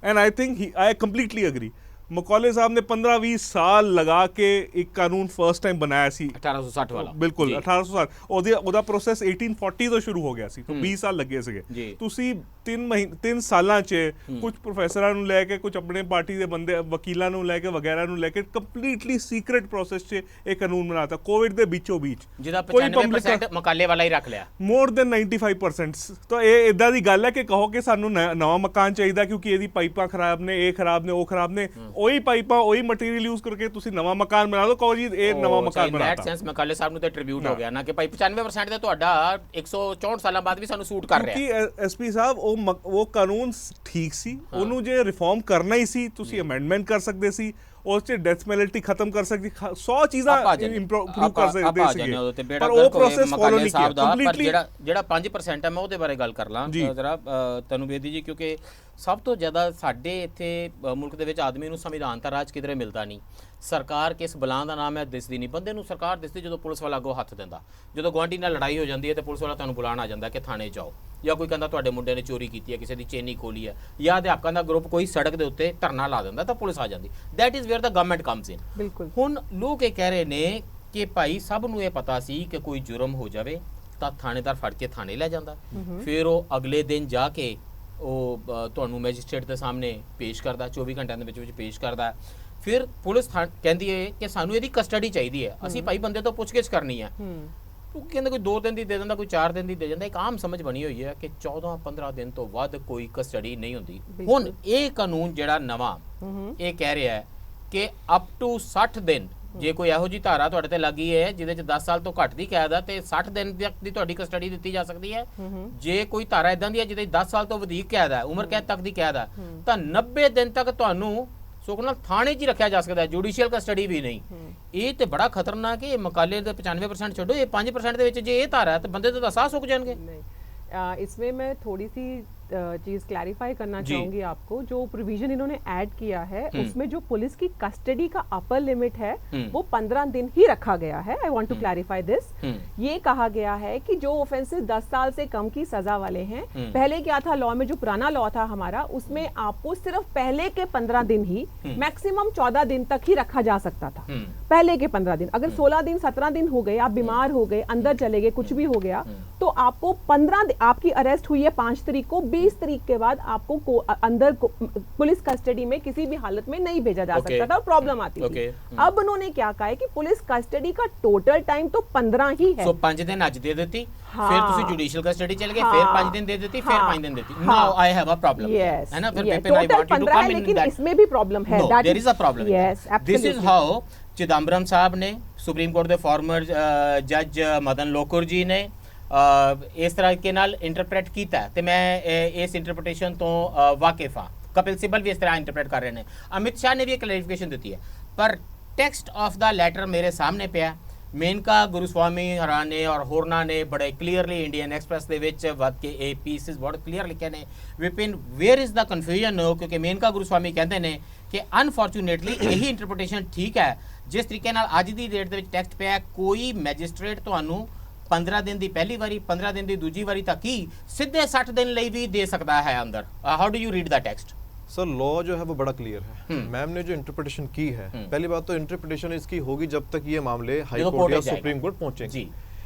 S2: And I think I completely agree. Macaulay ਸਾਹਿਬ ਨੇ 15-20 ਸਾਲ ਲਗਾ ਕੇ ਇੱਕ ਕਾਨੂੰਨ ਫਰਸਟ ਟਾਈਮ ਬਣਾਇਆ ਸੀ,
S1: 1860 ਵਾਲਾ।
S2: ਬਿਲਕੁਲ 1860। ਉਹਦਾ ਪ੍ਰੋਸੈਸ 1840 ਤੋਂ ਸ਼ੁਰੂ ਹੋ ਗਿਆ ਸੀ, ਤਾਂ 20 ਸਾਲ ਲੱਗੇ ਸੀਗੇ। ਤੁਸੀਂ 3 ਸਾਲਾਂ 'ਚ ਕੁਝ ਪ੍ਰੋਫੈਸਰਾਂ ਨੂੰ ਲੈ ਕੇ, ਕੁਝ ਆਪਣੇ ਪਾਰਟੀ ਦੇ ਬੰਦੇ ਵਕੀਲਾਂ ਨੂੰ ਲੈ ਕੇ ਵਗੈਰਾ ਨੂੰ ਲੈ ਕੇ ਕੰਪਲੀਟਲੀ ਸੀਕ੍ਰੇਟ ਪ੍ਰੋਸੈਸ 'ਚ ਇਹ ਕਾਨੂੰਨ ਬਣਾਤਾ ਕੋਵਿਡ ਦੇ ਵਿੱਚੋਂ ਵਿੱਚ,
S1: ਜਿਹਦਾ 95% ਮਕਾਲੇ ਵਾਲਾ ਹੀ ਰੱਖ ਲਿਆ,
S2: ਮੋਰ ਦੈਨ 95%। ਤਾਂ ਇਹ ਇਦਾਂ ਦੀ ਗੱਲ ਹੈ ਕਿ ਕਹੋ ਕਿ ਸਾਨੂੰ ਨਵਾਂ ਮਕਾਨ ਚਾਹੀਦਾ ਕਿਉਂਕਿ ਇਹਦੀ ਪਾਈਪਾਂ ਖਰਾਬ ਨੇ, ਇਹ ਖਰਾਬ ਨੇ, ਉਹ ਖਰਾਬ ਨੇ, ਉਹੀ ਪਾਈਪਾਂ ਉਹੀ ਮਟੀਰੀਅਲ ਯੂਜ਼ ਕਰਕੇ ਤੁਸੀਂ ਨਵਾਂ ਮਕਾਨ ਬਣਾ ਲਓ, ਕਹੋ ਜੀ ਇਹ ਨਵਾਂ ਮਕਾਨ ਬਣਾਤਾ।
S1: ਇਨ ਦੈਟ ਸੈਂਸ ਮਕਾਲੇ ਸਾਹਿਬ ਨੂੰ ਤਾਂ ਟ੍ਰਿਬਿਊਟ ਹੋ ਗਿਆ ਨਾ ਕਿ ਭਾਈ 95% ਦਾ ਤੁਹਾਡਾ 164 ਸਾਲਾਂ ਬਾਅਦ ਵੀ ਸਾਨੂੰ ਸੂਟ ਕਰ ਰਿਹਾ।
S2: ਕਿਉਂਕਿ SP ਸਾਹਿਬ ਉਹ ਕਾਨੂੰਨ ਠੀਕ ਸੀ, ਉਹਨੂੰ ਜੇ ਰਿਫਾਰਮ ਕਰਨਾ ਹੀ ਸੀ ਤੁਸੀਂ ਅਮੈਂਡਮੈਂਟ ਕਰ ਸਕਦੇ ਸੀ, ਉਸ 'ਚ ਡੈਥ ਪੈਨਲਟੀ ਖਤਮ ਕਰ ਸਕਦੀ, 100 ਚੀਜ਼ਾਂ ਇੰਪਰੂਵ ਕਰ ਸਕਦੇ ਸੀਗੇ, ਪਰ ਉਹ ਪ੍ਰੋਸੈਸ ਫੋਲੋ ਨਹੀਂ ਕੀਤਾ ਕੰਪਲੀਟਲੀ।
S1: ਜਿਹੜਾ 5% ਹੈ ਮੈਂ ਉਹਦੇ ਬਾਰੇ ਗੱਲ ਕਰ ਲਾਂ ਜ਼ਰਾ ਤਨੂੰ ਬੇਦੀ ਜੀ, ਕਿਉਂਕਿ ਸਭ ਤੋਂ ਜ਼ਿਆਦਾ ਸਾਡੇ ਇੱਥੇ ਮੁਲਕ ਦੇ ਵਿੱਚ ਆਦਮੀ ਨੂੰ ਸੰਵਿਧਾਨ ਦਾ ਰਾਜ ਕਿਧਰੇ ਮਿਲਦਾ ਨਹੀਂ। ਸਰਕਾਰ ਕਿਸ ਬਲਾਂ ਦਾ ਨਾਮ ਹੈ ਦਿਸਦੀ ਨਹੀਂ, ਬੰਦੇ ਨੂੰ ਸਰਕਾਰ ਦਿਸਦੀ ਜਦੋਂ ਪੁਲਿਸ ਵਾਲਾ ਅੱਗੋਂ ਹੱਥ ਦਿੰਦਾ, ਜਦੋਂ ਗੁਆਂਢੀ ਨਾਲ ਲੜਾਈ ਹੋ ਜਾਂਦੀ ਹੈ ਤੇ ਪੁਲਿਸ ਵਾਲਾ ਤੁਹਾਨੂੰ ਬੁਲਾਉਣ ਆ ਜਾਂਦਾ ਕਿ ਥਾਣੇ ਜਾਓ, ਜਾਂ ਕੋਈ ਕਹਿੰਦਾ ਤੁਹਾਡੇ ਮੁੰਡੇ ਨੇ ਚੋਰੀ ਕੀਤੀ ਹੈ, ਕਿਸੇ ਦੀ ਚੇਨੀ ਖੋਲੀ ਹੈ, ਜਾਂ ਅਧਿਆਪਕਾਂ ਦਾ ਗਰੁੱਪ ਕੋਈ ਸੜਕ ਦੇ ਉੱਤੇ ਧਰਨਾ ਲਾ ਦਿੰਦਾ ਤਾਂ ਪੁਲਿਸ ਆ ਜਾਂਦੀ। That is where the government comes in. ਬਿਲਕੁਲ। ਹੁਣ ਲੋਕ ਇਹ ਕਹਿ ਰਹੇ ਨੇ ਕਿ ਭਾਈ ਸਭ ਨੂੰ ਇਹ ਪਤਾ ਸੀ ਕਿ ਕੋਈ ਜੁਰਮ ਹੋ ਜਾਵੇ ਤਾਂ ਥਾਣੇਦਾਰ ਫੜ ਕੇ ਥਾਣੇ ਲੈ ਜਾਂਦਾ, ਫਿਰ ਉਹ ਅਗਲੇ ਦਿਨ ਜਾ ਕੇ ਉਹ ਤੁਹਾਨੂੰ ਮੈਜਿਸਟ੍ਰੇਟ ਦੇ ਸਾਹਮਣੇ ਪੇਸ਼ ਕਰਦਾ, 24 ਘੰਟਿਆਂ ਦੇ ਵਿੱਚ ਪੇਸ਼ ਕਰਦਾ। ਫਿਰ ਪੁਲਿਸ ਕਹਿੰਦੀ ਹੈ ਕਿ ਸਾਨੂੰ ਇਹਦੀ ਕਸਟਡੀ ਚਾਹੀਦੀ ਹੈ, ਅਸੀਂ ਭਾਈ ਬੰਦੇ ਤੋਂ ਪੁੱਛਗਿੱਛ ਕਰਨੀ ਹੈ। ਉਹ ਕਹਿੰਦੇ ਕੋਈ 2 ਦਿਨ ਦੀ ਦੇ ਦਿੰਦਾ, ਕੋਈ 4 ਦਿਨ ਦੀ ਦੇ ਜਾਂਦਾ। ਇੱਕ ਆਮ ਸਮਝ ਬਣੀ ਹੋਈ ਹੈ ਕਿ 14-15 ਦਿਨ ਤੋਂ ਵੱਧ ਕੋਈ ਕਸਟਡੀ ਨਹੀਂ ਹੁੰਦੀ। ਹੁਣ ਇਹ ਕਾਨੂੰਨ ਜਿਹੜਾ ਨਵਾਂ ਇਹ ਕਹਿ ਰਿਹਾ ਹੈ ਕਿ ਅਪ ਟੂ 60 ਦਿਨ ਜੇ ਕੋਈ ਇਹੋ ਜੀ ਧਾਰਾ ਤੁਹਾਡੇ ਤੇ ਲੱਗੀ ਹੈ ਜਿਹਦੇ ਚ 10 ਸਾਲ ਤੋਂ ਘੱਟ ਦੀ ਕੈਦ ਹੈ ਤੇ 60 ਦਿਨ ਤੱਕ ਦੀ ਤੁਹਾਡੀ ਕਸਟਡੀ ਦਿੱਤੀ ਜਾ ਸਕਦੀ ਹੈ। ਜੇ ਕੋਈ ਧਾਰਾ ਇਦਾਂ ਦੀ ਹੈ ਜਿਹਦੇ 10 ਸਾਲ ਤੋਂ ਵਧੇਕ ਕੈਦ ਹੈ, ਉਮਰ ਕੈਦ ਤੱਕ ਦੀ ਕੈਦ ਹੈ, ਤਾਂ 90 ਦਿਨ ਤੱਕ ਤੁਹਾਨੂੰ ਸੁਖ ਨਾਲ ਥਾਣੇ 'ਚ ਹੀ ਰੱਖਿਆ ਜਾ ਸਕਦਾ ਹੈ, ਜੁਡੀਸ਼ੀਅਲ ਕਸਟਡੀ ਵੀ ਨਹੀਂ। ਇਹ ਤੇ ਬੜਾ ਖਤਰਨਾਕ ਹੈ। ਇਹ ਮਕਾਲੇ ਦੇ 95% ਛੱਡੋ, ਇਹ 5% ਦੇ ਵਿੱਚ ਜੇ ਇਹ ਧਾਰਾ ਹੈ ਤਾਂ ਬੰਦੇ ਤਾਂ ਸਾਹ ਸੁੱਕ ਜਾਣਗੇ।
S3: इसमें मैं थोड़ी सी चीज़ क्लैरिफाई करना चाहूँगी आपको। जो प्रोविजन इन्होंने ऐड किया है उसमें जो पुलिस की कस्टडी का अपर लिमिट है वो 15 दिन ही रखा गया है। I want to clarify this. ये कहा गया है कि जो ऑफेंसेस 10 साल से कम की सजा वाले हैं, पहले क्या था लॉ में, जो पुराना लॉ था हमारा, उसमें आपको सिर्फ पहले के 15 दिन ही, मैक्सिमम 14 दिन तक ही रखा जा सकता था। पहले के 15 दिन, अगर 16 दिन 17 दिन हो गए, आप बीमार हो गए, अंदर चले गए, कुछ भी हो गया, तो आपको 15 आपकी अरेस्ट हुई है 5 तारीख को, 20 तारीख के बाद आपको अंदर पुलिस कस्टडी में किसी भी हालत में नहीं भेजा जा सकता था और प्रॉब्लम आती थी। अब उन्होंने क्या कहा है कि पुलिस कस्टडी का टोटल टाइम तो 15 ही है।
S1: 5 दिन आज दे देती, फिर तुसी जुडिशियल कस्टडी चले गए, फिर 5 दिन दे देती, फिर 5 दिन देती। Now I have a problem, है ना? फिर paper I want you to come in,
S3: लेकिन इसमें भी प्रॉब्लम है।
S1: There is a problem.
S3: Yes,
S1: this is how Chidambaram साहब ने, सुप्रीम कोर्ट ਦੇ ਫਾਰਮਰ ਜੱਜ ਮਦਨ ਲੋਕੁਰ ਜੀ ਨੇ ਇਸ ਤਰ੍ਹਾਂ ਕੇ ਨਾਲ ਇੰਟਰਪ੍ਰੀਟ ਕੀਤਾ ਤੇ ਮੈਂ ਇਸ ਇੰਟਰਪ੍ਰੀਟੇਸ਼ਨ ਤੋਂ ਵਾਕਿਫ ਹਾਂ। ਕਪਿਲ ਸਿੱਬਲ ਵੀ ਇਸ ਤਰ੍ਹਾਂ ਇੰਟਰਪ੍ਰੀਟ ਕਰ ਰਹੇ ਨੇ, ਅਮਿਤ ਸ਼ਾਹ ਨੇ ਵੀ ਇੱਕ ਕਲੈਰੀਫਿਕੇਸ਼ਨ ਦਿੱਤੀ ਹੈ, ਪਰ ਟੈਕਸਟ ਆਫ ਦਾ ਲੈਟਰ ਮੇਰੇ ਸਾਹਮਣੇ ਪਿਆ। ਮੇਨਕਾ ਗੁਰੂਸਵਾਮੀ ਹਰਾਂ ਨੇ ਔਰ ਹੋਰਨਾਂ ਨੇ ਬੜੇ ਕਲੀਅਰਲੀ ਇੰਡੀਅਨ ਐਕਸਪ੍ਰੈਸ ਦੇ ਵਿੱਚ ਵੱਧ ਕੇ ਇਹ ਪੀਸਿਸ ਬਹੁਤ ਕਲੀਅਰ ਲਿਖੇ ਨੇ। Vipin, where is the confusion? ਕਿਉਂਕਿ ਮੇਨਕਾ ਗੁਰੂਸਵਾਮੀ ਕਹਿੰਦੇ ਨੇ ਕਿ ਅਨਫੋਰਚੂਨੇਟਲੀ ਇਹੀ ਇੰਟਰਪ੍ਰੀਟੇਸ਼ਨ ਠੀਕ ਹੈ ਜਿਸ ਤਰੀਕੇ ਨਾਲ ਅੱਜ ਦੀ ਡੇਟ ਦੇ ਵਿੱਚ ਟੈਕਸਟ ਪਿਆ। ਕੋਈ ਮੈਜਿਸਟ੍ਰੇਟ ਤੁਹਾਨੂੰ 15 दिन ਦੀ ਪਹਿਲੀ ਵਾਰੀ, 15 दिन ਦੀ ਦੂਜੀ ਵਾਰੀ ਤੱਕ ਹੀ ਸਿੱਧੇ 60 दिन ਲਈ ਵੀ ਦੇ ਸਕਦਾ ਹੈ ਅੰਦਰ। How do you read the text?
S4: Sir, law जो है वो बड़ा क्लियर है। मैम ने जो इंटरप्रिटेशन की है, पहली बात तो इंटरप्रिटेशन इसकी होगी जब तक ये मामले हाई कोर्ट या सुप्रीम कोर्ट पहुंचेंगे।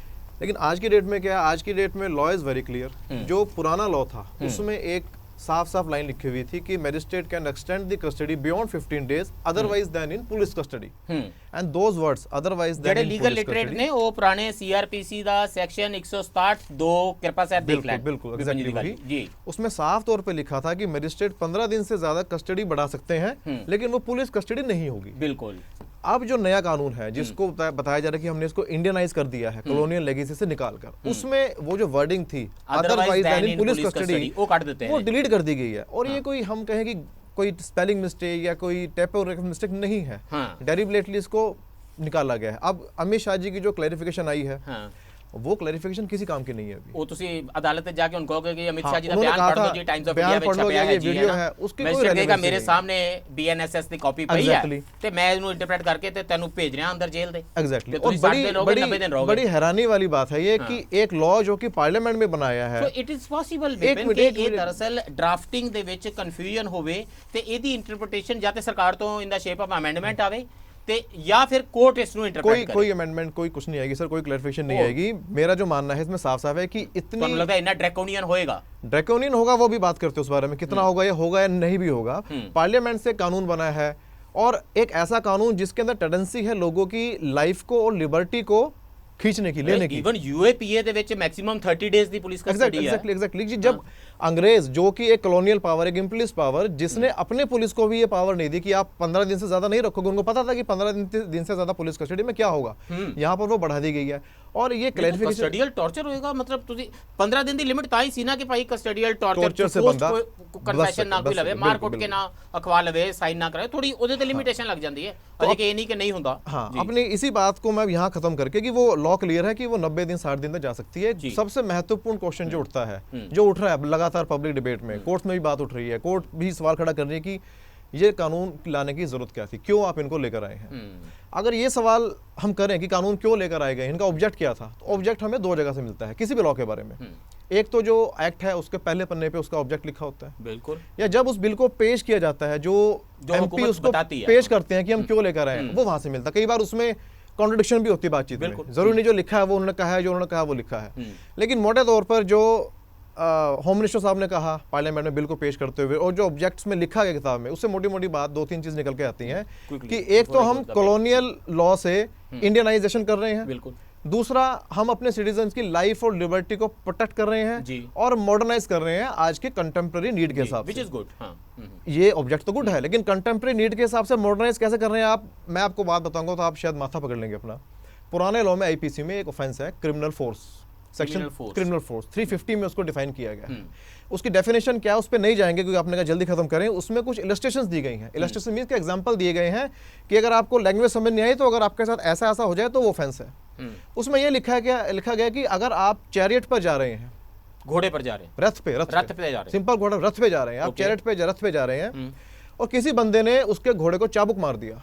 S4: लेकिन आज की डेट में क्या है, आज की डेट में लॉ इज वेरी क्लियर। जो पुराना लॉ था उसमें एक साफ साफ लाइन लिखी हुई थी कि magistrate can extend the custody beyond 15 days otherwise then in police custody. And those words otherwise then
S1: ਜਿਹੜੇ ਲੀਗਲ ਲਿਟरेट ਨੇ ਉਹ ਪੁਰਾਣੇ सीआरपीसी ਦਾ सेक्शन 167 2 कृपा से देख लें।
S4: बिल्कुल एग्जैक्टली जी। उसमें साफ तौर पे लिखा था कि मैजिस्ट्रेट 15 दिन से ज्यादा कस्टडी बढ़ा सकते हैं, लेकिन वो पुलिस कस्टडी नहीं होगी।
S1: बिल्कुल।
S4: अब जो नया कानून है जिसको बताया जा रहा है कि हमने इसको इंडियनाइज कर दिया है कॉलोनियल लेगेसी से निकालकर, उसमें वो जो वर्डिंग थी otherwise then in police custody वो काट देते हैं, वो डिलीट कर दी गई है। और ये कोई हम कहें कि कोई स्पेलिंग मिस्टेक या कोई टाइपोग्राफिक मिस्टेक नहीं है, डेलिबरेटली इसको निकाला गया है। अब अमित शाह जी की जो क्लैरिफिकेशन आई है वो क्लैरिफिकेशन किसी काम की नहीं है अभी।
S1: वो ਤੁਸੀਂ अदालत में जाके उनको कहोगे कि अमित शाह जी का बयान पढ़ दो जी, टाइम्स ऑफ इंडिया में छपया है जी, वीडियो है, उसकी कोई रेलेवेंस नहीं। मेरे सामने बीएनएसएस ਦੀ ਕਾਪੀ ਪਈ ਹੈ ਤੇ ਮੈਂ ਇਹਨੂੰ ਇੰਟਰਪ੍ਰੀਟ ਕਰਕੇ ਤੇ ਤੈਨੂੰ ਭੇਜ ਰਿਹਾ ਅੰਦਰ ਜੇਲ੍ਹ ਦੇ।
S4: एग्जैक्टली। और बड़ी हैरानी वाली बात है ये कि एक लॉ जो कि पार्लियामेंट में बनाया है,
S1: so it is possible Vipin कि ਇਹ ਦਰਅਸਲ ਡਰਾਫਟਿੰਗ ਦੇ ਵਿੱਚ ਕਨਫਿਊਜ਼ਨ ਹੋਵੇ ਤੇ ਇਹਦੀ ਇੰਟਰਪ੍ਰੀਟੇਸ਼ਨ ਜਾਂ ਤੇ ਸਰਕਾਰ ਤੋਂ ਇਨ ਦਾ ਸ਼ੇਪ ਆਫ ਅਮੈਂਡਮੈਂਟ ਆਵੇ या फिर कोर्ट इसको इंटरप्रेट करे।
S4: कोई अमेंडमेंट कोई कुछ नहीं आएगी सर, कोई क्लैरिफिकेशन नहीं आएगी। मेरा जो मानना है इसमें साफ साफ है कि इतनी,
S1: तो लगता है इतना ड्रैकोनियन होएगा।
S4: ड्रैकोनियन होगा वो भी बात करते हैं उस बारे में, कितना होगा या नहीं भी होगा। पार्लियामेंट से कानून बना है और एक ऐसा कानून जिसके अंदर टेंडेंसी है लोगों की लाइफ को और लिबर्टी को खींचने की, लेने की।
S1: इवन यूएपीए ਦੇ ਵਿੱਚ ਮੈਕਸਿਮਮ 30 डेज ਦੀ ਪੁਲਿਸ ਕਸਟਡੀ ਹੈ।
S4: एग्जैक्टली जी। जब अंग्रेज जो कि एक कॉलोनियल पावर, एक इम्पलिस पावर, जिसने अपने पुलिस को भी ये पावर नहीं दी कि आप 15 दिन से ज्यादा नहीं रखोगे, उनको पता था कि 15 दिन से ज्यादा पुलिस कस्टडी में क्या होगा, यहाँ पर वो बढ़ा दी गई है। और ये क्लैरिफिकेशन
S1: कस्टडियल टॉर्चर होएगा, मतलब ਤੁਸੀਂ 15 दिन ਦੀ ਲਿਮਿਟ ਤਾਂ ਹੀ ਸੀ ਨਾ ਕਿ ਭਾਈ ਕਸਟਡੀਅਲ
S4: टॉर्चर से बंदा
S1: ਕਨਫੈਸ਼ਨ ਨਾ ਕੋਈ ਲਵੇ, ਮਾਰ ਕੁੱਟ ਕੇ ਨਾ ਅਖਵਾ ਲਵੇ, ਸਾਈਨ ਨਾ ਕਰੇ, ਥੋੜੀ ਉਹਦੇ ਤੇ ਲਿਮਿਟੇਸ਼ਨ ਲੱਗ ਜਾਂਦੀ ਹੈ। ਅਜੇ ਕਿ ਇਹ ਨਹੀਂ ਕਿ ਨਹੀਂ ਹੁੰਦਾ।
S4: हाँ, अपनी इसी बात को मैं यहाँ खत्म करके कि वो लॉ क्लियर है कि वो 90 दिन 60 दिन तक जा सकती है। सबसे महत्वपूर्ण क्वेश्चन जो उठता है, जो उठ रहा है लगातार पब्लिक डिबेट में, कोर्ट में भी बात उठ रही है, कोर्ट भी सवाल खड़ा कर रही है कि ये कानून लाने की जरूरत क्या थी, क्यों आप इनको लेकर आए हैं। अगर ये सवाल हम करें कि कानून क्यों लेकर आए गए, इनका ऑब्जेक्ट क्या था, तो ऑब्जेक्ट हमें 2 जगह से मिलता है किसी भी लॉ के बारे में। एक तो जो एक्ट है उसके पहले पन्ने पे उसका ऑब्जेक्ट लिखा होता है, बिल्कुल, या जब उस बिल को पेश किया जाता है, जो एमपी उसको पेश करते हैं कि हम क्यों लेकर आए हैं, वो वहां से मिलता है। कई बार उसमें कॉन्ट्रडिक्शन भी होती है बातचीत में, जरूरी नहीं जो लिखा है वो उन्होंने कहा है, जो उन्होंने कहा वो लिखा है। लेकिन मोटे तौर पर जो होम मिनिस्टर साहब ने कहा पार्लियामेंट में बिल को पेश करते हुए, और जो ऑब्जेक्ट्स में लिखा गया किताब में, उससे मोटी मोटी बात 2-3 चीज निकल के आती हैं कि एक तो हम कॉलोनियल लॉ से इंडियनाइजेशन कर रहे हैं, दूसरा, हम अपने सिटीजन्स की लाइफ और लिबर्टी को प्रोटेक्ट कर रहे हैं और मॉडर्नाइज कर रहे हैं आज के कंटेम्प्रेरी नीड के हिसाब से,
S1: व्हिच इज गुड। हाँ,
S4: ये ऑब्जेक्ट तो गुड है, लेकिन कंटेम्प्रेरी नीड के हिसाब से मॉडर्नाइज कैसे कर रहे हैं आप, मैं आपको बात बताऊंगा तो आप शायद माथा पकड़ लेंगे अपना। पुराने लॉ में आईपीसी में एक ऑफेंस है criminal force, section criminal force 350 में उसको डिफाइन किया गया है। उसकी डेफिनेशन क्या है उस पर नहीं जाएंगे क्योंकि आपने कहा जल्दी खत्म करें। उसमें कुछ इलस्ट्रेशंस दी गई हैं। इलस्ट्रेशन मींस के एग्जांपल दिए गए हैं कि अगर आपको लैंग्वेज समझ नहीं आई तो अगर आपके साथ ऐसा ऐसा हो जाए तो वो ऑफेंस है। उसमें ये लिखा गया कि अगर आप चैरियट पर जा रहे हैं,
S1: घोड़े पर जा रहे हैं,
S4: रथ पे जा रहे हैं, सिंपल घोड़ा रथ पे जा रहे हैं, आप चैरियट पे रथ पे जा रहे हैं और किसी बंदे ने उसके घोड़े को चाबुक मार दिया,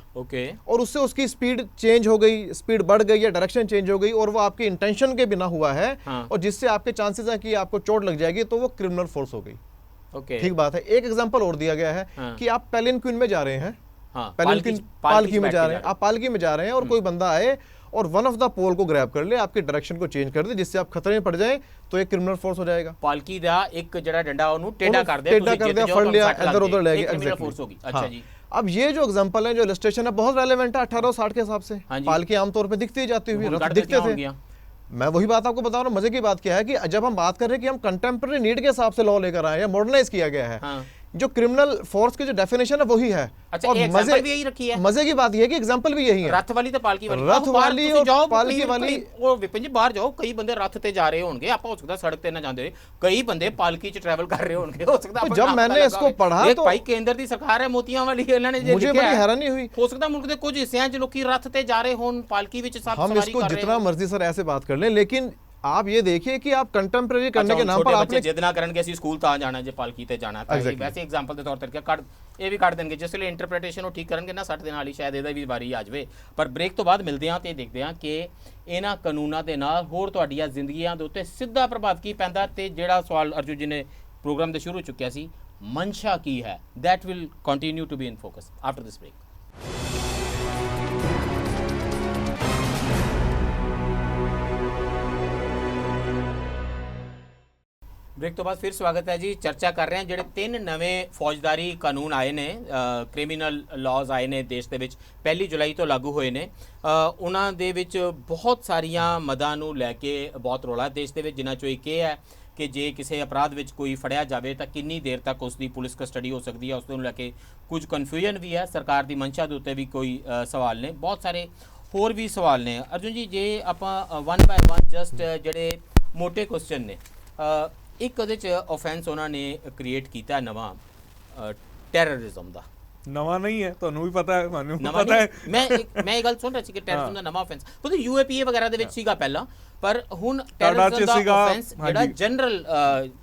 S4: और उससे उसकी स्पीड चेंज हो गई, स्पीड बढ़ गई या डायरेक्शन चेंज हो गई और वो आपके इंटेंशन के बिना हुआ है, और जिससे आपके चांसेस हैं कि आपको चोट लग जाएगी, तो वो क्रिमिनल फोर्स हो गई। ठीक बात है। एक एग्जांपल और दिया गया है कि आप पैलिनक्विन में जा रहे हैं, पालकी में जा रहे हैं, आप पालकी में जा रहे हैं और कोई बंदा आए और वन ऑफ द पोल को ग्रैब कर ले, आपकी डायरेक्शन को चेंज कर दे, जिससे आप खतरे में पड़ जाएं, तो एक क्रिमिनल फोर्स हो जाएगा।
S1: पालकी दा एक जड़ा डंडा ओनू टेढ़ा कर दे,
S4: फड़ लिया, इधर उधर ले गया,
S1: क्रिमिनल फोर्स होगी। अच्छा जी।
S4: अब ये जो एग्जांपल है, जो इलस्ट्रेशन है, बहुत रेलेवेंट है 1860 के हिसाब से। पालकी आमतौर पे दिखती जाती हुई, रथ दिखते थे। मैं वही बात आपको बता रहा हूँ। मजे की बात क्या है कि जब हम बात कर रहे हैं कि हम कंटेम्प्रेरी नीड के हिसाब से लॉ लेकर आए हैं, मॉडर्नाइज किया गया है, जो क्रिमिनल फोर्स की जो डेफिनेशन है वही है।
S1: अच्छा, और मजे भी यही रखी है।
S4: मजे की बात यह है कि एग्जांपल भी यही है।
S1: रथ वाली तो पालकी वाली,
S4: रथ वाली और पालकी वाली।
S1: ਉਹ ਵਿਪਨ ਜੀ ਬਾਹਰ ਜਾਓ, ਕਈ ਬੰਦੇ ਰੱਥ ਤੇ ਜਾ ਰਹੇ ਹੋਣਗੇ, ਆਪਾਂ ਹੋ ਸਕਦਾ ਸੜਕ ਤੇ ਨਾ ਜਾਂਦੇ, ਕਈ ਬੰਦੇ ਪਾਲਕੀ ਚ ट्रैवल कर रहे होंगे, हो सकता है।
S4: जब मैंने इसको पढ़ा तो
S1: ਭਾਈ ਕੇਂਦਰ ਦੀ ਸਰਕਾਰ ਹੈ ਮੋਤੀਆਂ ਵਾਲੀ, ਇਹਨਾਂ ਨੇ
S4: मुझे बड़ी हैरानी हुई।
S1: हो सकता मुल्क ਦੇ ਕੁਝ ਹਿੱਸਿਆਂ ਚ ਲੋਕੀ ਰੱਥ ਤੇ ਜਾ ਰਹੇ ਹੋਣ, ਪਾਲਕੀ ਵਿੱਚ ਸਭ
S4: हम इसको जितना मर्जी सर ऐसे बात कर लें, लेकिन आप ये देखिए कि आप कंटेम्प्रेरी करने के नाम पर आपने
S1: जिद ना करनगे ਅਸੀਂ ਸਕੂਲ ਤਾਂ ਜਾਣਾ ਜੇ ਪਾਲਕੀ ਤੇ ਜਾਣਾ ਤਾਂ ਵੈਸੇ ਐਗਜ਼ਾਮਪਲ ਦੇ ਤੌਰ ਤੇ ਕੱਢ ਇਹ ਵੀ ਕੱਢ ਦੇਣਗੇ, ਜਿਸ ਲਈ ਇੰਟਰਪ੍ਰੀਟੇਸ਼ਨ ਉਹ ਠੀਕ ਕਰਨਗੇ ਨਾ ਸੱਟ ਦੇ ਨਾਲ ਹੀ ਸ਼ਾਇਦ ਇਹਦਾ ਵੀ ਵਾਰੀ ਆ ਜਾਵੇ। ਪਰ ਬ੍ਰੇਕ ਤੋਂ ਬਾਅਦ ਮਿਲਦੇ ਹਾਂ ਤੇ ਦੇਖਦੇ ਹਾਂ ਕਿ ਇਹਨਾਂ ਕਾਨੂੰਨਾਂ ਦੇ ਨਾਲ ਹੋਰ ਤੁਹਾਡੀਆਂ ਜ਼ਿੰਦਗੀਆਂ ਦੇ ਉੱਤੇ ਸਿੱਧਾ ਪ੍ਰਭਾਵ ਕੀ ਪੈਂਦਾ, ਤੇ ਜਿਹੜਾ ਸਵਾਲ ਅਰਜੁਨ ਜੀ ਨੇ ਪ੍ਰੋਗਰਾਮ ਦੇ ਸ਼ੁਰੂ ਚੁੱਕਿਆ ਸੀ, ਮਨਸ਼ਾ ਕੀ ਹੈ, that will continue to be in focus after this break। Break तो बाद फिर स्वागत है जी। चर्चा कर रहे हैं ਜਿਹੜੇ 3 ਨਵੇਂ ਫੌਜਦਾਰੀ ਕਾਨੂੰਨ ਆਏ ਨੇ, ਕ੍ਰਿਮੀਨਲ ਲਾਜ਼ ਆਏ ਨੇ ਦੇਸ਼ ਦੇ ਵਿੱਚ, 1 ਜੁਲਾਈ ਤੋਂ ਲਾਗੂ ਹੋਏ ਨੇ। ਉਹਨਾਂ ਦੇ ਵਿੱਚ ਬਹੁਤ ਸਾਰੀਆਂ ਮਦਾਂ ਨੂੰ ਲੈ ਕੇ ਬਹੁਤ ਰੌਲਾ ਦੇਸ਼ ਦੇ ਵਿੱਚ, ਜਿਨ੍ਹਾਂ ਚੋਂ ਇੱਕ ਇਹ ਹੈ ਕਿ ਜੇ ਕਿਸੇ ਅਪਰਾਧ ਵਿੱਚ ਕੋਈ ਫੜਿਆ ਜਾਵੇ ਤਾਂ ਕਿੰਨੀ ਦੇਰ ਤੱਕ ਉਸ ਦੀ ਪੁਲਿਸ ਕਸਟਡੀ ਹੋ ਸਕਦੀ ਹੈ, ਉਸ ਨੂੰ ਲੈ ਕੇ ਕੁਝ ਕਨਫਿਊਜ਼ਨ ਵੀ ਹੈ। ਸਰਕਾਰ ਦੀ ਮਨਸ਼ਾ ਦੇ ਉੱਤੇ ਵੀ ਕੋਈ ਸਵਾਲ ਨੇ, ਬਹੁਤ ਸਾਰੇ ਹੋਰ ਵੀ ਸਵਾਲ ਨੇ। ਅਰਜੁਨ ਜੀ, ਜੇ ਆਪਾਂ 1 ਬਾਏ 1 ਜਸਟ ਜਿਹੜੇ ਮੋਟੇ ਕੁਐਸਚਨ ਨੇ, ਇੱਕ ਉਹਦੇ 'ਚ ਆਫੈਂਸ ਉਹਨਾਂ ਨੇ ਕ੍ਰੀਏਟ ਕੀਤਾ ਨਵਾਂ, ਟੈਰਰਿਜ਼ਮ ਦਾ।
S2: ਨਵਾਂ ਨਹੀਂ ਹੈ, ਤੁਹਾਨੂੰ ਵੀ ਪਤਾ ਹੈ, ਮੈਨੂੰ ਵੀ ਪਤਾ ਹੈ।
S1: ਮੈਂ ਇਹ ਗੱਲ ਸੁਣ ਰਿਹਾ ਸੀ ਕਿ ਟੈਰਰਿਜ਼ਮ ਦਾ ਨਵਾਂ ਆਫੈਂਸ ਉਹਦੇ ਯੂਏਪੀਏ ਵਗੈਰਾ ਦੇ ਵਿੱਚ ਸੀਗਾ ਪਹਿਲਾਂ, ਪਰ ਹੁਣ ਟੈਰਰਿਜ਼ਮ ਦਾ ਆਫੈਂਸ ਜਿਹੜਾ ਜਨਰਲ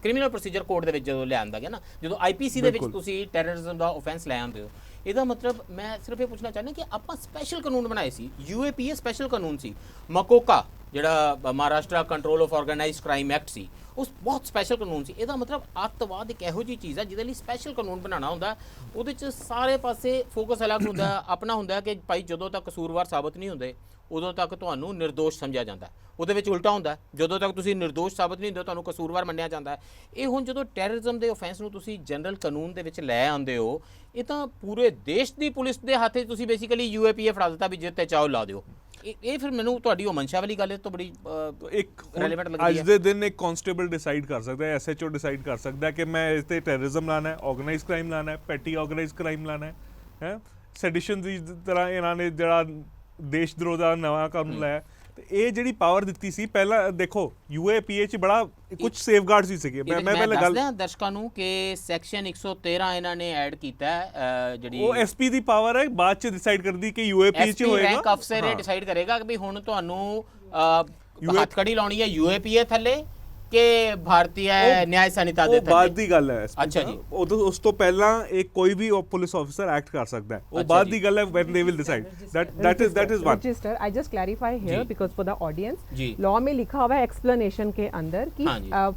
S1: ਕ੍ਰਿਮੀਨਲ ਪ੍ਰੋਸੀਜਰ ਕੋਡ ਦੇ ਵਿੱਚ ਜਦੋਂ ਲਿਆਂਦਾ ਗਿਆ ਨਾ, ਜਦੋਂ ਆਈਪੀਸੀ ਦੇ ਵਿੱਚ ਤੁਸੀਂ ਟੈਰਰਿਜ਼ਮ ਦਾ ਆਫੈਂਸ ਲੈ ਆਉਂਦੇ ਹੋ, ਇਹਦਾ ਮਤਲਬ ਮੈਂ ਸਿਰਫ ਇਹ ਪੁੱਛਣਾ ਚਾਹੁੰਦਾ ਕਿ ਆਪਾਂ ਸਪੈਸ਼ਲ ਕਾਨੂੰਨ ਬਣਾਏ ਸੀ, ਯੂਏਪੀਏ ਸਪੈਸ਼ਲ ਕਾਨੂੰਨ ਸੀ, ਮਕੋਕਾ ਜਿਹੜਾ Maharashtra control of organised crime act ਸੀ, ਉਸ ਬਹੁਤ ਸਪੈਸ਼ਲ ਕਾਨੂੰਨ ਸੀ। ਇਹਦਾ ਮਤਲਬ ਅੱਤਵਾਦ ਇੱਕ ਇਹੋ ਜਿਹੀ ਚੀਜ਼ ਹੈ ਜਿਹਦੇ ਲਈ ਸਪੈਸ਼ਲ ਕਾਨੂੰਨ ਬਣਾਉਣਾ ਹੁੰਦਾ, ਉਹਦੇ 'ਚ ਸਾਰੇ ਪਾਸੇ ਫੋਕਸ ਅਲੱਗ ਹੁੰਦਾ, ਆਪਣਾ ਹੁੰਦਾ ਕਿ ਭਾਈ ਜਦੋਂ ਤੱਕ ਕਸੂਰਵਾਰ ਸਾਬਤ ਨਹੀਂ ਹੁੰਦੇ ਉਦੋਂ ਤੱਕ ਤੁਹਾਨੂੰ ਨਿਰਦੋਸ਼ ਸਮਝਿਆ ਜਾਂਦਾ। ਉਹਦੇ ਵਿੱਚ ਉਲਟਾ ਹੁੰਦਾ, ਜਦੋਂ ਤੱਕ ਤੁਸੀਂ ਨਿਰਦੋਸ਼ ਸਾਬਤ ਨਹੀਂ ਹੁੰਦੇ ਤੁਹਾਨੂੰ ਕਸੂਰਵਾਰ ਮੰਨਿਆ ਜਾਂਦਾ। ਇਹ ਹੁਣ ਜਦੋਂ ਟੈਰਰਿਜ਼ਮ ਦੇ ਆਫੈਂਸ ਨੂੰ ਤੁਸੀਂ ਜਨਰਲ ਕਾਨੂੰਨ ਦੇ ਵਿੱਚ ਲੈ ਆਉਂਦੇ ਹੋ, ਇਹ ਤਾਂ ਪੂਰੇ ਦੇਸ਼ ਦੀ ਪੁਲਿਸ ਦੇ ਹੱਥ 'ਚ ਤੁਸੀਂ ਬੇਸਿਕਲੀ ਯੂਏਪੀਏ ਫੜਾ ਦਿੱਤਾ ਵੀ ਜਿੱਤੇ ਚਾਹੋ ਲਾ ਦਿਓ। ਇਹ ਫਿਰ ਮੈਨੂੰ ਤੁਹਾਡੀ ਉਹ ਮਨਸ਼ਾ ਵਾਲੀ ਗੱਲ ਇਹ ਤੋਂ ਬੜੀ
S2: ਇੱਕ
S1: ਰੈਲੇਵੈਂਟ ਲੱਗਦੀ ਹੈ।
S2: ਅੱਜ ਦੇ ਦਿਨ ਇੱਕ ਕਾਂਸਟੇਬਲ ਡਿਸਾਈਡ ਕਰ ਸਕਦਾ ਹੈ, ਐਸਐਚਓ ਡਿਸਾਈਡ ਕਰ ਸਕਦਾ ਹੈ ਕਿ ਮੈਂ ਇਸ ਤੇ ਟੈਰਰਿਜ਼ਮ ਲਾਣਾ ਹੈ, ਆਰਗੇਨਾਈਜ਼ਡ ਕ੍ਰਾਈਮ ਲਾਣਾ ਹੈ, ਪੈਟੀ ਆਰਗੇਨਾਈਜ਼ਡ ਕ੍ਰਾਈਮ ਲਾਣਾ ਹੈ, ਸੈਡੀਸ਼ਨ ਦੀ ਤਰ੍ਹਾਂ ਇਹਨਾਂ ਨੇ ਜਿਹੜਾ ਦੇਸ਼ ਦਰੋਹ ਦਾ ਨਵਾਂ ਕਾਨੂੰਨ ਲਾਇਆ। ਤੇ ਇਹ ਜਿਹੜੀ ਪਾਵਰ ਦਿੱਤੀ ਸੀ ਪਹਿਲਾਂ, ਦੇਖੋ ਯੂਏਪੀਏ 'ਚ ਬੜਾ ਕੁਝ ਸੇਫਗਾਰਡਸ ਵੀ ਸੀਗੇ। ਮੈਂ ਪਹਿਲਾਂ ਗੱਲ
S1: ਦਰਸ਼ਕਾਂ ਨੂੰ ਕਿ ਸੈਕਸ਼ਨ 113 ਇਹਨਾਂ ਨੇ ਐਡ ਕੀਤਾ ਹੈ, ਜਿਹੜੀ
S2: ਉਹ ਐਸਪੀ ਦੀ ਪਾਵਰ ਹੈ, ਬਾਅਦ 'ਚ ਡਿਸਾਈਡ ਕਰਦੀ ਕਿ ਯੂਏਪੀਏ 'ਚ ਹੋਏਗਾ।
S1: ਰੈਂਕ ਅਫਸਰ ਇਹ ਡਿਸਾਈਡ ਕਰੇਗਾ ਕਿ ਵੀ ਹੁਣ ਤੁਹਾਨੂੰ ਹੱਥਕੜੀ ਲਾਉਣੀ ਹੈ ਯੂਏਪੀਏ ਥੱਲੇ ਕਿ ਭਾਰਤੀ ਨਿਆਂ ਸੰਹਿਤਾ ਦੇ
S2: ਥੱਲੇ। ਬਾਅਦ ਦੀ ਗੱਲ ਹੈ।
S1: ਅੱਛਾ ਜੀ,
S2: ਉਸ ਤੋਂ ਪਹਿਲਾਂ ਇੱਕ ਕੋਈ ਵੀ ਪੁਲਿਸ ਆਫੀਸਰ ਐਕਟ ਕਰ ਸਕਦਾ ਹੈ, ਉਹ ਬਾਅਦ ਦੀ ਗੱਲ ਹੈ when they will decide that is one
S3: register। I just clarify here because for the audience, law में लिखा हुआ है explanation के अंदर कि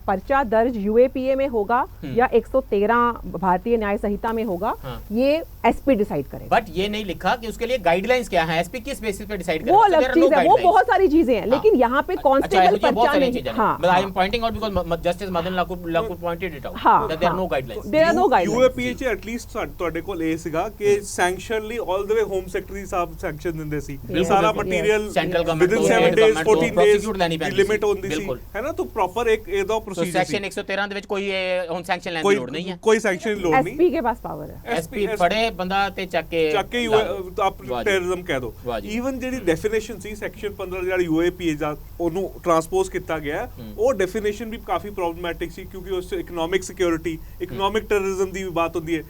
S3: पर्चा दर्ज यूएपीए में होगा या 113 भारतीय न्याय संहिता में होगा, ये एसपी डिसाइड करेगा।
S1: बट ये नहीं लिखा कि उसके लिए गाइडलाइंस क्या है, एसपी किस बेसिस पे डिसाइड करेगा।
S3: वो अलग चीज है, वो बहुत सारी चीजें हैं, लेकिन यहाँ पे कांस्टेबल पर्चा नहीं।
S1: I am pointing out because Justice Madan Lakur pointed it out
S3: हाँ,
S1: that there are no guidelines.
S3: There are no guidelines.
S2: UAPA ਚ ਐਟਲੀਸਟ ਤੁਹਾਡੇ ਕੋਲ ਇਹ ਸੀਗਾ ਕਿ ਸੈਂਕਸ਼ਨਲੀ ਆਲ ਦ ਵੇ ਹੋਮ ਸੈਕਟਰੀ ਸਾਹਿਬ ਸੈਂਕਸ਼ਨ ਦਿੰਦੇ ਸੀ ਸਾਰਾ ਮਟੀਰੀਅਲ
S1: Central government
S2: ਵਿਦਿਨ
S1: ਤੋਂ,
S2: 7
S1: state
S2: days
S1: government ਤੋਂ
S2: 14 days
S1: prosecute ਲੈਣੀ ਪੈਂਦੀ
S2: ਲਿਮਿਟ
S1: ਸੀ।
S2: ਹੁੰਦੀ ਸੀ
S1: ਬਿਲਕੁਲ।
S2: ਹੈ ਨਾ, ਤਾਂ ਪ੍ਰੋਪਰ ਇੱਕ ਇਹਦਾ
S1: So
S2: ਪ੍ਰੋਸੀਜਰ ਸੀ,
S1: section 113 ਦੇ ਵਿੱਚ ਕੋਈ ਹੁਣ ਸੈਂਕਸ਼ਨ ਲੈਣ ਦੀ ਲੋੜ ਨਹੀਂ ਹੈ।
S2: ਕੋਈ ਸੈਂਕਸ਼ਨ ਦੀ ਲੋੜ ਨਹੀਂ।
S3: एसपी के पास पावर है।
S1: SP ਫੜੇ ਬੰਦਾ ਤੇ ਚੱਕ ਕੇ
S2: ਆਪ ਟੈਰਰਿਜ਼ਮ ਕਹਿ ਦੋ।
S1: ਵਾਹ ਜੀ।
S2: ਈਵਨ ਜਿਹੜੀ ਡੈਫੀਨੇਸ਼ਨ ਸੀ ਸੈਕਸ਼ਨ 15 ਜਿਹੜਾ UAPA ਦਾ ਉਹਨੂੰ ਟਰਾਂਸਪੋਜ਼ ਕੀਤਾ ਗਿਆ, ਉਹ ਡੈਫੀਨੇਸ਼ਨ ਵੀ ਕਾਫੀ ਪ੍ਰੋਬਲਮੈਟਿਕ ਸੀ ਕਿਉਂਕਿ ਉਸ 'ਚ ਇਕਨੋਮਿਕ ਸਿਕਿਉਰਿਟੀ, ਇਕਨੋਮਿਕ ਟੈਰਰਿਜ਼ਮ ਦੀ ਵੀ ਬਾਤ ਹੁੰਦੀ ਹੈ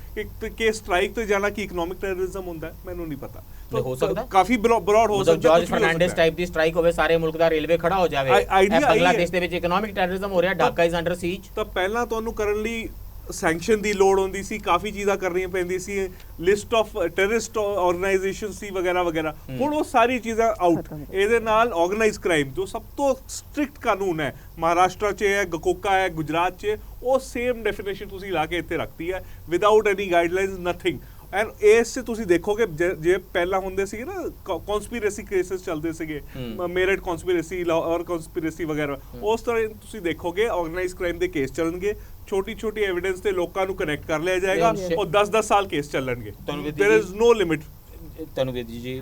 S2: ਕਿ ਸਟ੍ਰਾਈਕ ਤੇ ਜਾਣਾ ਕੀ ਇਕਨੋਮਿਕ ਟੈਰਰਿਜ਼ਮ ਹੁੰਦਾ, ਮੈਨੂੰ ਨਹੀਂ ਪਤਾ।
S1: ਹੋ ਸਕਦਾ
S2: ਕਾਫੀ ਬਰੋਡ ਹੋ ਸਕਦਾ,
S1: ਜਾਰਜ ਫਰਨਾਂਡੇਸ ਟਾਈਪ ਦੀ ਸਟ੍ਰਾਈਕ ਹੋਵੇ, ਸਾਰੇ ਮੁਲਕ ਦਾ ਰੇਲਵੇ ਖੜਾ ਹੋ ਜਾਵੇ। ਬੰਗਲਾਦੇਸ਼ ਦੇ ਵਿੱਚ ਇਕਨੋਮਿਕ ਟੈਰਰਿਜ਼ਮ ਹੋ ਰਿਹਾ, ਢਾਕਾ ਇਜ਼ ਅੰਡਰ ਸੀਜ।
S2: ਤਾਂ ਪਹਿਲਾਂ ਤੁਹਾਨੂੰ ਕਰਨ ਲਈ ਸੈਂਕਸ਼ਨ ਦੀ ਲੋੜ ਹੁੰਦੀ ਸੀ, ਕਾਫੀ ਚੀਜ਼ਾਂ ਕਰਨੀਆਂ ਪੈਂਦੀ ਸੀ, ਲਿਸਟ ਆਫ ਟੈਰਰਿਸਟ ਆਰਗੇਨਾਈਜੇਸ਼ਨ ਸੀ ਵਗੈਰਾ ਵਗੈਰਾ। ਹੁਣ ਉਹ ਸਾਰੀ ਚੀਜ਼ਾਂ ਆਊਟ। ਇਹਦੇ ਨਾਲ ਆਰਗੇਨਾਈਜ਼ ਕ੍ਰਾਈਮ ਜੋ ਸਭ ਤੋਂ ਸਟ੍ਰਿਕਟ ਕਾਨੂੰਨ ਹੈ, ਮਹਾਰਾਸ਼ਟਰ 'ਚ ਹੈ, ਗਕੋਕਾ ਹੈ, ਗੁਜਰਾਤ 'ਚ, ਉਹ ਸੇਮ ਡੈਫੀਨੇਸ਼ਨ ਤੁਸੀਂ ਲਾ ਕੇ ਇੱਥੇ ਰੱਖਤੀ ਹੈ without any guidelines, nothing. And ਇਸ 'ਚ ਤੁਸੀਂ ਦੇਖੋਗੇ ਜੇ ਪਹਿਲਾਂ ਹੁੰਦੇ ਸੀਗੇ ਨਾ ਕਨਸਪੀਰੇਸੀ ਕੇਸਿਸ ਚੱਲਦੇ ਸੀਗੇ, ਮੇਰਟ ਕਨਸਪੀਰੇਸੀ, ਲਾਹੌਰ ਕਨਸਪੀਰੇਸੀ ਵਗੈਰਾ, ਉਸ ਤਰ੍ਹਾਂ ਤੁਸੀਂ ਦੇਖੋਗੇ ਆਰਗੇਨਾਈਜ਼ ਕ੍ਰਾਈਮ ਦੇ ਕੇਸ ਚੱਲਣਗੇ, ਛੋਟੀ ਛੋਟੀ ਐਵੀਡੈਂਸ ਤੇ ਲੋਕਾਂ ਨੂੰ ਕਨੈਕਟ ਕਰ ਲਿਆ ਜਾਏਗਾ, ਉਹ 10-10 ਸਾਲ ਕੇਸ ਚੱਲਣਗੇ। ਦੇयर इज नो ਲਿਮਿਟ।
S1: ਤਨਵੀਰ ਜੀ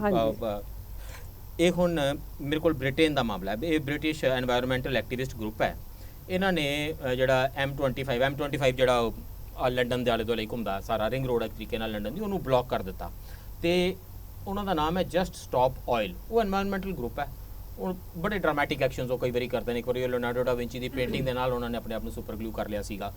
S1: ਇਹ ਹੁਣ ਮੇਰੇ ਕੋਲ ਬ੍ਰਿਟੇਨ ਦਾ ਮਾਮਲਾ ਹੈ। ਇਹ ਬ੍ਰਿਟਿਸ਼ এনवायरमेंटल ਐਕਟਿਵਿਸਟ ਗਰੁੱਪ ਹੈ। ਇਹਨਾਂ ਨੇ ਜਿਹੜਾ M25 ਜਿਹੜਾ ਲੰਡਨ ਦੇ ਆਲੇ ਦੁਆਲੇ ਘੁੰਮਦਾ ਸਾਰਾ ਰਿੰਗ ਰੋਡ ਇੱਕ ਤਰੀਕੇ ਨਾਲ ਲੰਡਨ ਦੀ, ਉਹਨੂੰ ਬਲੌਕ ਕਰ ਦਿੱਤਾ ਤੇ ਉਹਨਾਂ ਦਾ ਨਾਮ ਹੈ ਜਸਟ ਸਟਾਪ ਆਇਲ। ਉਹ এনवायरमेंटल ਗਰੁੱਪ ਹੈ। ਉਹ ਬੜੇ ਡਰਾਮੈਟਿਕ ਐਕਸ਼ਨਸ ਉਹ ਕਈ ਵਾਰੀ ਕਰਦੇ ਨੇ। ਇੱਕ ਵਾਰੀ ਲਿਓਨਾਰਡੋ ਡਾ ਵਿੰਚੀ ਦੀ ਪੇਂਟਿੰਗ ਦੇ ਨਾਲ ਉਹਨਾਂ ਨੇ ਆਪਣੇ ਆਪ ਨੂੰ ਸੁਪਰ ਗਲੂ ਕਰ ਲਿਆ ਸੀਗਾ।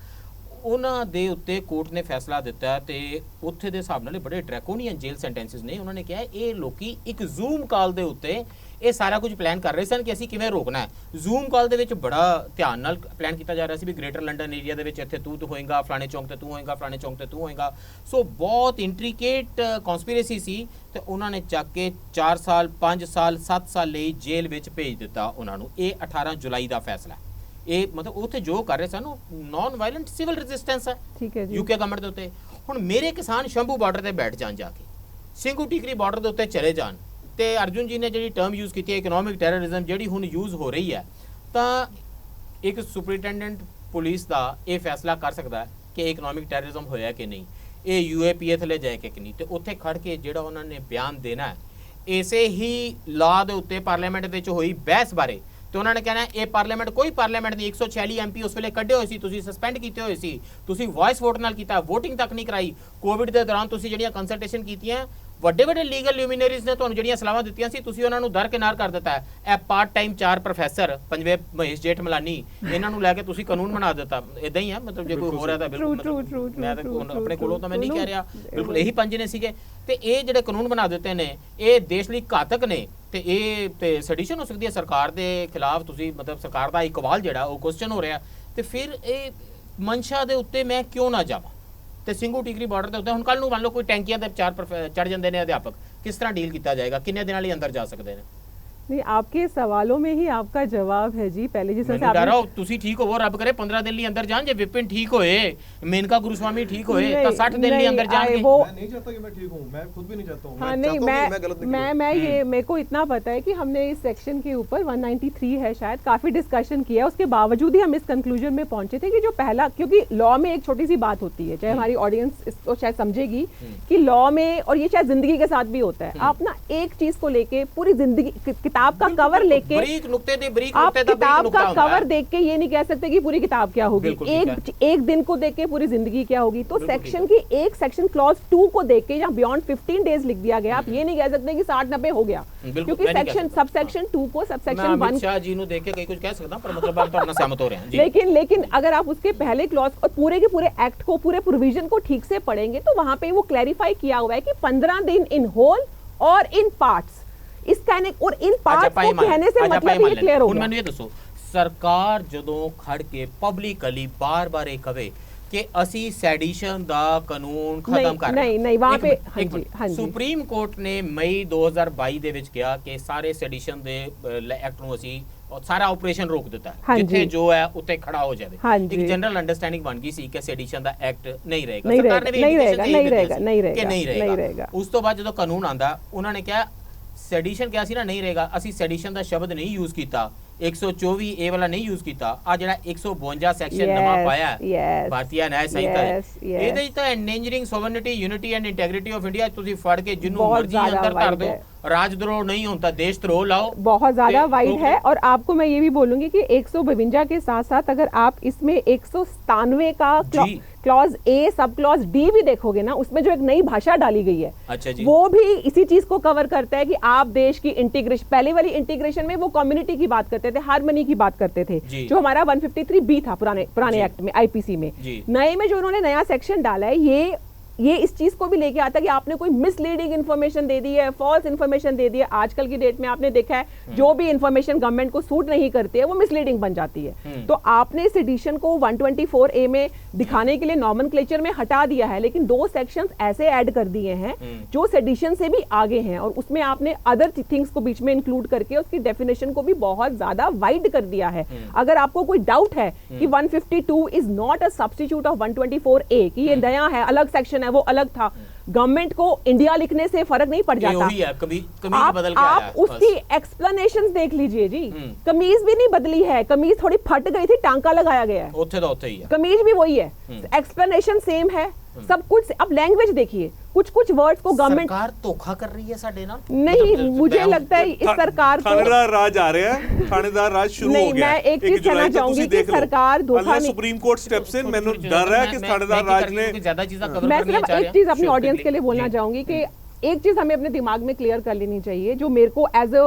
S1: ਉਹਨਾਂ ਦੇ ਉੱਤੇ ਕੋਰਟ ਨੇ ਫੈਸਲਾ ਦਿੱਤਾ ਤੇ ਉੱਥੇ ਦੇ ਹਿਸਾਬ ਨਾਲ ਇਹ ਬੜੇ ਡਰੈਕੋਨੀਅਨ ਜੇਲ੍ਹ ਸੈਂਟੈਂਸਸ ਨੇ। ਉਹਨਾਂ ਨੇ ਕਿਹਾ ਇਹ ਲੋਕੀ ਇੱਕ ਜ਼ੂਮ ਕਾਲ ਦੇ ਉੱਤੇ ਇਹ ਸਾਰਾ ਕੁਝ ਪਲਾਨ ਕਰ ਰਹੇ ਸਨ ਕਿ ਅਸੀਂ ਕਿਵੇਂ ਰੋਕਣਾ ਹੈ। ਜ਼ੂਮ ਕਾਲ ਦੇ ਵਿੱਚ ਬੜਾ ਧਿਆਨ ਨਾਲ ਪਲਾਨ ਕੀਤਾ ਜਾ ਰਿਹਾ ਸੀ ਵੀ ਗ੍ਰੇਟਰ ਲੰਡਨ ਏਰੀਆ ਦੇ ਵਿੱਚ ਇੱਥੇ ਤੂੰ ਹੋਏਗਾ, ਫਲਾਣੇ ਚੌਂਕ ਤੇ ਤੂੰ ਹੋਏਗਾ, ਫਲਾਣੇ ਚੌਂਕ ਤੇ ਤੂੰ ਹੋਏਗਾ। ਸੋ ਬਹੁਤ ਇੰਟਰੀਕੇਟ ਕਨਸਪੀਰੇਸੀ ਸੀ ਤੇ ਉਹਨਾਂ ਨੇ ਚੱਕ ਕੇ 4 ਸਾਲ 5 ਸਾਲ 7 ਸਾਲ ਲਈ ਜੇਲ੍ਹ ਵਿੱਚ ਭੇਜ ਦਿੱਤਾ ਉਹਨਾਂ ਨੂੰ। ਇਹ 18 ਜੁਲਾਈ ਦਾ ਫੈਸਲਾ। ਇਹ ਮਤਲਬ ਉੱਥੇ ਜੋ ਕਰ ਰਹੇ ਸਨ ਉਹ ਨਾਨ ਵਾਇਲੈਂਟ ਸਿਵਲ ਰੈਜ਼ਿਸਟੈਂਸ ਹੈ,
S3: ਠੀਕ ਹੈ ਜੀ,
S1: ਯੂਕੇ ਗਵਰਨਮੈਂਟ ਦੇ ਉੱਤੇ। ਹੁਣ ਮੇਰੇ ਕਿਸਾਨ ਸ਼ੰਭੂ ਬਾਰਡਰ ਤੇ ਬੈਠ ਜਾਣ, ਜਾ ਕੇ ਸਿੰਘੂ ਟਿਕਰੀ ਬਾਰਡਰ ਦੇ ਉੱਤੇ ਚਲੇ ਜਾਣ, ਤੇ ਅਰਜੁਨ ਜੀ ਨੇ ਜਿਹੜੀ ਟਰਮ ਯੂਜ਼ ਕੀਤੀ ਹੈ ਇਕਨੋਮਿਕ ਟੈਰਰਿਜ਼ਮ, ਜਿਹੜੀ ਹੁਣ ਯੂਜ਼ ਹੋ ਰਹੀ ਹੈ, ਤਾਂ ਇੱਕ ਸੁਪਰਿੰਟੈਂਡੈਂਟ ਪੁਲਿਸ ਦਾ ਇਹ ਫੈਸਲਾ ਕਰ ਸਕਦਾ ਹੈ ਕਿ ਇਹ ਇਕਨੋਮਿਕ ਟੈਰਰਿਜ਼ਮ ਹੋਇਆ ਕਿ ਨਹੀਂ, ਇਹ UAPA ਥੱਲੇ ਜਾਏ ਕਿ ਨਹੀਂ। ਤੇ ਉੱਥੇ ਖੜ ਕੇ ਜਿਹੜਾ ਉਹਨਾਂ ਨੇ ਬਿਆਨ ਦੇਣਾ ਹੈ ਇਸੇ ਹੀ ਲਾਅ ਦੇ ਉੱਤੇ ਪਾਰਲੀਮੈਂਟ ਵਿੱਚ ਹੋਈ ਬਹਿਸ ਬਾਰੇ, ਤੇ ਉਹਨਾਂ ਨੇ ਕਹਿਣਾ ਇਹ ਪਾਰਲੀਮੈਂਟ ਕੋਈ ਪਾਰਲੀਮੈਂਟ ਨਹੀਂ, 146 MP ਉਸ ਵੇਲੇ ਕੱਢੇ ਹੋਏ ਸੀ, ਤੁਸੀਂ ਸਸਪੈਂਡ ਕੀਤੇ ਹੋਏ ਸੀ, ਤੁਸੀਂ ਵੌਇਸ ਵੋਟ ਨਾਲ ਕੀਤਾ, ਵੋਟਿੰਗ ਤੱਕ ਨਹੀਂ ਕਰਾਈ। ਕੋਵਿਡ ਦੇ ਦੌਰਾਨ ਤੁਸੀਂ ਜਿਹੜੀਆਂ ਕੰਸਲਟੇਸ਼ਨ ਕੀਤੀਆਂ, ਵੱਡੇ ਵੱਡੇ ਲੀਗਲ ਲਿਊਮੀਨਰੀਜ਼ ਨੇ ਤੁਹਾਨੂੰ ਜਿਹੜੀਆਂ ਸਲਾਹਾਂ ਦਿੱਤੀਆਂ ਸੀ, ਤੁਸੀਂ ਉਹਨਾਂ ਨੂੰ ਦਰਕਿਨਾਰ ਕਰ ਦਿੱਤਾ ਹੈ। ਇਹ ਪਾਰਟ ਟਾਈਮ 4 ਪ੍ਰੋਫੈਸਰ ਪੰਜਵੇਂ ਮਹੇਸ਼ ਜੇਠ ਮਲਾਨੀ, ਇਹਨਾਂ ਨੂੰ ਲੈ ਕੇ ਤੁਸੀਂ ਕਾਨੂੰਨ ਬਣਾ ਦਿੱਤਾ। ਇਦਾਂ ਹੀ ਹੈ, ਮਤਲਬ ਜੇ ਕੋਈ ਹੋ ਰਿਹਾ ਤਾਂ ਬਿਲਕੁਲ ਮੈਂ ਤਾਂ ਆਪਣੇ ਕੋਲੋਂ ਤਾਂ ਮੈਂ ਨਹੀਂ ਕਹਿ ਰਿਹਾ, ਬਿਲਕੁਲ ਇਹੀ ਪੰਜ ਨੇ ਸੀਗੇ। ਤੇ ਇਹ ਜਿਹੜੇ ਕਾਨੂੰਨ ਬਣਾ ਦਿੱਤੇ ਨੇ ਇਹ ਦੇਸ਼ ਲਈ ਘਾਤਕ ਨੇ, ਤੇ ਇਹ ਤੇ ਸੈਡੀਸ਼ਨ ਹੋ ਸਕਦੀ ਹੈ ਸਰਕਾਰ ਦੇ ਖਿਲਾਫ। ਤੁਸੀਂ ਮਤਲਬ ਸਰਕਾਰ ਦਾ ਇਕਬਾਲ ਜਿਹੜਾ ਉਹ ਕੁਐਸਚਨ ਹੋ ਰਿਹਾ, ਤੇ ਫਿਰ ਇਹ ਮਨਸ਼ਾ ਦੇ ਉੱਤੇ ਮੈਂ ਕਿਉਂ ਨਾ ਜਾਵਾਂ। ਤੇ ਸਿੰਘੂ ਟਿਕਰੀ ਬਾਰਡਰ ਦੇ ਉੱਤੇ ਹੁਣ ਕੱਲ ਨੂੰ ਮੰਨ ਲਓ ਕੋਈ ਟੈਂਕੀਆਂ ਦੇ 4 ਚੜ ਜਾਂਦੇ ਨੇ ਅਧਿਆਪਕ, ਕਿਸ ਤਰ੍ਹਾਂ ਡੀਲ ਕੀਤਾ ਜਾਏਗਾ, ਕਿੰਨੇ ਦਿਨਾਂ ਲਈ ਅੰਦਰ ਜਾ ਸਕਦੇ ਨੇ?
S3: नहीं, आपके सवालों में ही आपका जवाब है जी। पहले जिस तरह से
S1: डरा ਤੁਸੀਂ ਠੀਕ ਹੋਵੋ, ਰੱਬ ਕਰੇ 15 ਦਿਨ ਲਈ ਅੰਦਰ ਜਾਣ। ਜੇ ਵਿਪਿਨ ਠੀਕ ਹੋਏ, ਮੇਨਕਾ ਗੁਰੂਸਵਾਮੀ ਠੀਕ ਹੋਏ ਤਾਂ 60 ਦਿਨ ਲਈ ਅੰਦਰ ਜਾਣਗੇ।
S4: मैं नहीं चाहता कि मैं ठीक हूं, मैं खुद भी नहीं चाहता हूं।
S3: हाँ,
S4: मैं
S3: नहीं,
S4: चाहता हूं कि मैं गलत निकलूं।
S3: मैं ये मेरे को इतना पता है कि हमने इस सेक्शन के ऊपर 193 है शायद, काफी डिस्कशन किया, उसके बावजूद ही हम इस कंक्लूजन में पहुंचे थे कि जो पहला, क्योंकि लॉ में एक छोटी सी बात होती है, चाहे हमारी ऑडियंस इसको शायद समझेगी कि लॉ में, और ये शायद जिंदगी के साथ भी होता है, आप ना एक चीज को लेके पूरी जिंदगी किताब का कवर
S1: बरीक नुक्ते दे बरीक
S3: आप
S1: नुक्ते दा
S3: किताब
S1: बरीक
S3: का
S1: नुक्ता
S3: कवर देख के ये नहीं कह सकते कि पूरी किताब क्या होगी, एक दिन को देख के पूरी जिंदगी क्या होगी। तो सेक्शन की एक सेक्शन क्लॉज 2 को देख के, जहाँ बियॉन्ड 15 डेज लिख दिया गया, आप ये नहीं कह सकते कि 60-90 हो गया, क्योंकि सेक्शन सब सेक्शन 2 को सब सेक्शन 1
S1: अमित शाह जी नु देख के कहीं कुछ कह सकता, पर मतलब आप अपना सहमत हो रहे हैं जी।
S3: लेकिन अगर आप उसके पहले क्लॉज और पूरे के पूरे एक्ट को, पूरे प्रोविजन को ठीक से पढ़ेंगे तो वहां पे वो क्लैरिफाई किया हुआ है कि 15 दिन इन होल और इन पार्ट्स, इस कहने और इन पार्ट्स को कहने से मतलब ये क्लियर हो गया।
S1: ਮੈਨੂੰ ਇਹ ਦੱਸੋ, ਸਰਕਾਰ ਜਦੋਂ ਖੜ ਕੇ ਪਬਲਿਕਲੀ ਬਾਰ-ਬਾਰ ਇਹ ਕਵੇ ਕਿ ਅਸੀਂ ਸੈਡੀਸ਼ਨ ਦਾ ਕਾਨੂੰਨ ਖਤਮ ਕਰ ਰਹੇ,
S3: नहीं वहां पे हाँ जी
S1: ਸੁਪਰੀਮ ਕੋਰਟ ਨੇ ਮਈ 2022 ਦੇ ਵਿੱਚ ਕਿਹਾ ਕਿ ਸਾਰੇ ਸੈਡੀਸ਼ਨ ਦੇ ਐਕਟ ਨੂੰ ਅਸੀਂ ਸਾਰਾ ਆਪਰੇਸ਼ਨ ਰੋਕ ਦਿੱਤਾ, ਜਿੱਥੇ ਜੋ ਹੈ ਉੱਤੇ ਖੜਾ ਹੋ ਜਾਵੇ। ਇੱਕ ਜਨਰਲ ਅੰਡਰਸਟੈਂਡਿੰਗ ਬਣ ਗਈ ਸੀ ਕਿ ਸੈਡੀਸ਼ਨ ਦਾ ਐਕਟ ਨਹੀਂ ਰਹੇਗਾ, ਸਰਕਾਰ ਨੇ ਵੀ
S3: नहीं रहेगा।
S1: ਉਸ ਤੋਂ ਬਾਅਦ ਜਦੋਂ ਕਾਨੂੰਨ ਆਂਦਾ, ਉਹਨਾਂ ਨੇ ਕਿਹਾ ਸੈਡੀਸ਼ਨ ਕਿਹਾ ਸੀ ਨਾ ਨਹੀਂ ਰਹੇਗਾ, ਅਸੀਂ ਸੈਡੀਸ਼ਨ ਦਾ ਸ਼ਬਦ ਨਹੀਂ ਯੂਜ਼ ਕੀਤਾ, 124 ਇਹ ਵਾਲਾ ਨਹੀਂ ਯੂਜ਼ ਕੀਤਾ, ਆ ਜਿਹੜਾ 152 ਸੈਕਸ਼ਨ ਨਵਾਂ ਪਾਇਆ ਭਾਰਤੀ ਨਿਆਂ ਸੰਹਿਤਾ ਇਹਦੇ ਵਿੱਚ ਤਾਂ endangering sovereignty unity and integrity of India ਤੁਸੀਂ ਫੜ ਕੇ ਜਿੰਨੂੰ ਮਰਜ਼ੀ अंदर धर दो, राजद्रोह नहीं होता, देशद्रोह लाओ,
S3: बहुत ज्यादा वाइड है। और आपको मैं ये भी बोलूंगी कि 152 के साथ साथ अगर आप इसमें 197 का clause A sub clause D भी देखोगे ना, उसमें जो एक नई भाषा डाली गई है,
S1: अच्छा जी,
S3: वो भी इसी चीज को कवर करता है कि आप देश की इंटीग्रेशन, पहले वाली इंटीग्रेशन में वो कम्युनिटी की बात करते थे, हार्मनी की बात करते थे, जो हमारा 153 बी था पुराने एक्ट में, आईपीसी में। नए में जो उन्होंने नया सेक्शन डाला है, ये इस चीज को भी लेके आता है कि आपने कोई मिसलीडिंग इन्फॉर्मेशन दे दी है, फॉल्स इन्फॉर्मेशन दे दी है। आजकल की डेट में आपने देखा है जो भी इन्फॉर्मेशन गवर्नमेंट को सूट नहीं करती है वो मिसलीडिंग बन जाती है। तो आपने सेडिशन को 124A में दिखाने के लिए नॉमेनक्लेचर में हटा दिया है, लेकिन 2 सेक्शंस ऐसे ऐड कर दिए हैं जो सेडिशन से भी आगे हैं, और उसमें आपने अदर थिंग्स को बीच में इंक्लूड करके उसकी डेफिनेशन को भी बहुत ज्यादा वाइड कर दिया है। अगर आपको कोई डाउट है कि 152 is not a substitute of 124A, कि ये नया है, अलग सेक्शन है, वो अलग था, गवर्नमेंट को इंडिया लिखने से फर्क नहीं पड़ जाता। आप उसकी एक्सप्लेनेशंस देख लीजिए जी, कमीज भी नहीं बदली है, कमीज थोड़ी फट गई थी, टांका लगाया गया है, कमीज भी वही है, एक्सप्लेनेशन सेम है, सब कुछ। अब लैंग्वेज देखिए, कुछ वर्ड्स को गवर्नमेंट
S1: सरकार धोखा कर रही है साडे ना,
S3: नहीं मुझे लगता है इस सरकार को
S2: थानेदार राज आ रहा है, थानेदार राज शुरू हो गया।
S3: मैं एक चीज कहना चाहूंगी कि सरकार धोखा नहीं,
S2: सुप्रीम कोर्ट स्टेप्स इन, मैंने डर है कि थानेदार राज ने
S1: ज्यादा चीजें कवर
S3: मैं सिर्फ एक चीज अपनी ऑडियंस के लिए बोलना चाहूंगी कि एक चीज हमें अपने दिमाग में क्लियर कर लेनी चाहिए, जो मेरे को as a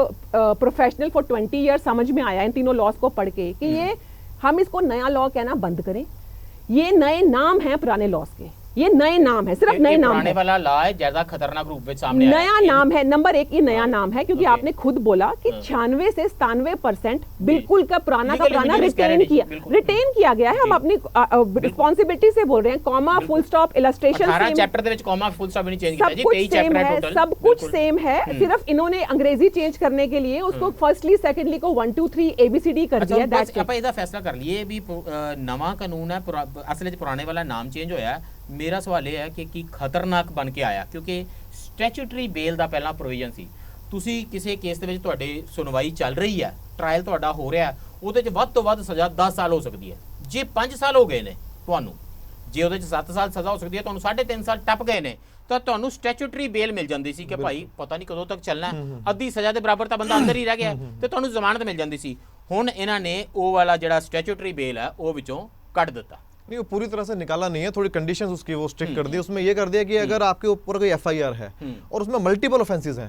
S3: professional for 20 years समझ में आया इन तीनों लॉज को पढ़ के, कि ये हम इसको नया लॉ कहना बंद करें। ये नए नाम हैं पुराने लॉज के, ये नए नाम है, सिर्फ नए नाम है,
S1: वाला लॉ है ज्यादा खतरनाक रूप में सामने आया
S3: नया नाम है। नंबर 1 ये नया नाम है, क्योंकि आपने खुद बोला कि 96 से 97% बिल्कुल का पुराना रिटेन किया गया है। हम अपनी रिस्पांसिबिलिटी से बोल रहे हैं, comma full stop illustration same,
S1: chapter they which comma full stop नहीं चेंज किया जी,
S3: 23 चैप्टर है टोटल, सब कुछ सेम है, सिर्फ इन्होंने अंग्रेजी चेंज करने के लिए उसको फर्स्टली सेकंडली को 1 2 3 ABCD कर दिया।
S1: दैट्स ਆਪਾਂ ਇਹਦਾ ਫੈਸਲਾ ਕਰ ਲਈਏ ਵੀ ਨਵਾਂ ਕਾਨੂੰਨ ਹੈ, ਅਸਲ ਵਿੱਚ ਪੁਰਾਣੇ ਵਾਲਾ ਨਾਮ ਚੇਂਜ ਹੋਇਆ। ਮੇਰਾ ਸਵਾਲ ਇਹ ਹੈ ਕਿ ਕੀ ਖਤਰਨਾਕ ਬਣ ਕੇ ਆਇਆ, ਕਿਉਂਕਿ ਸਟੈਚੂਟਰੀ ਬੇਲ ਦਾ ਪਹਿਲਾਂ ਪ੍ਰੋਵੀਜ਼ਨ ਸੀ। ਤੁਸੀਂ ਕਿਸੇ ਕੇਸ ਦੇ ਵਿੱਚ ਤੁਹਾਡੇ ਸੁਣਵਾਈ ਚੱਲ ਰਹੀ ਹੈ, ਟ੍ਰਾਇਲ ਤੁਹਾਡਾ ਹੋ ਰਿਹਾ, ਉਹਦੇ 'ਚ ਵੱਧ ਤੋਂ ਵੱਧ ਸਜ਼ਾ 10 ਸਾਲ ਹੋ ਸਕਦੀ ਹੈ। ਜੇ 5 ਸਾਲ ਹੋ ਗਏ ਨੇ ਤੁਹਾਨੂੰ, ਜੇ ਉਹਦੇ 'ਚ 7 ਸਾਲ ਸਜ਼ਾ ਹੋ ਸਕਦੀ ਹੈ, ਤੁਹਾਨੂੰ 3.5 ਸਾਲ ਟੱਪ ਗਏ ਨੇ, ਤਾਂ ਤੁਹਾਨੂੰ ਸਟੈਚੂਟਰੀ ਬੇਲ ਮਿਲ ਜਾਂਦੀ ਸੀ ਕਿ ਭਾਈ ਪਤਾ ਨਹੀਂ ਕਦੋਂ ਤੱਕ ਚੱਲਣਾ, ਅੱਧੀ ਸਜ਼ਾ ਦੇ ਬਰਾਬਰ ਤਾਂ ਬੰਦਾ ਅੰਦਰ ਹੀ ਰਹਿ ਗਿਆ, ਤੇ ਤੁਹਾਨੂੰ ਜ਼ਮਾਨਤ ਮਿਲ ਜਾਂਦੀ ਸੀ। ਹੁਣ ਇਹਨਾਂ ਨੇ ਉਹ ਵਾਲਾ ਜਿਹੜਾ ਸਟੈਚੂਟਰੀ ਬੇਲ ਹੈ ਉਹ ਵਿੱਚੋਂ ਕੱਢ ਦਿੱਤਾ।
S4: नहीं, वो पूरी तरह से निकाला नहीं है, थोड़ी कंडीशंस उसकी वो स्ट्रिक्ट कर दी। उसमें ये कर दिया कि अगर आपके ऊपर कोई FIR है और उसमें मल्टीपल ऑफेंसेस हैं,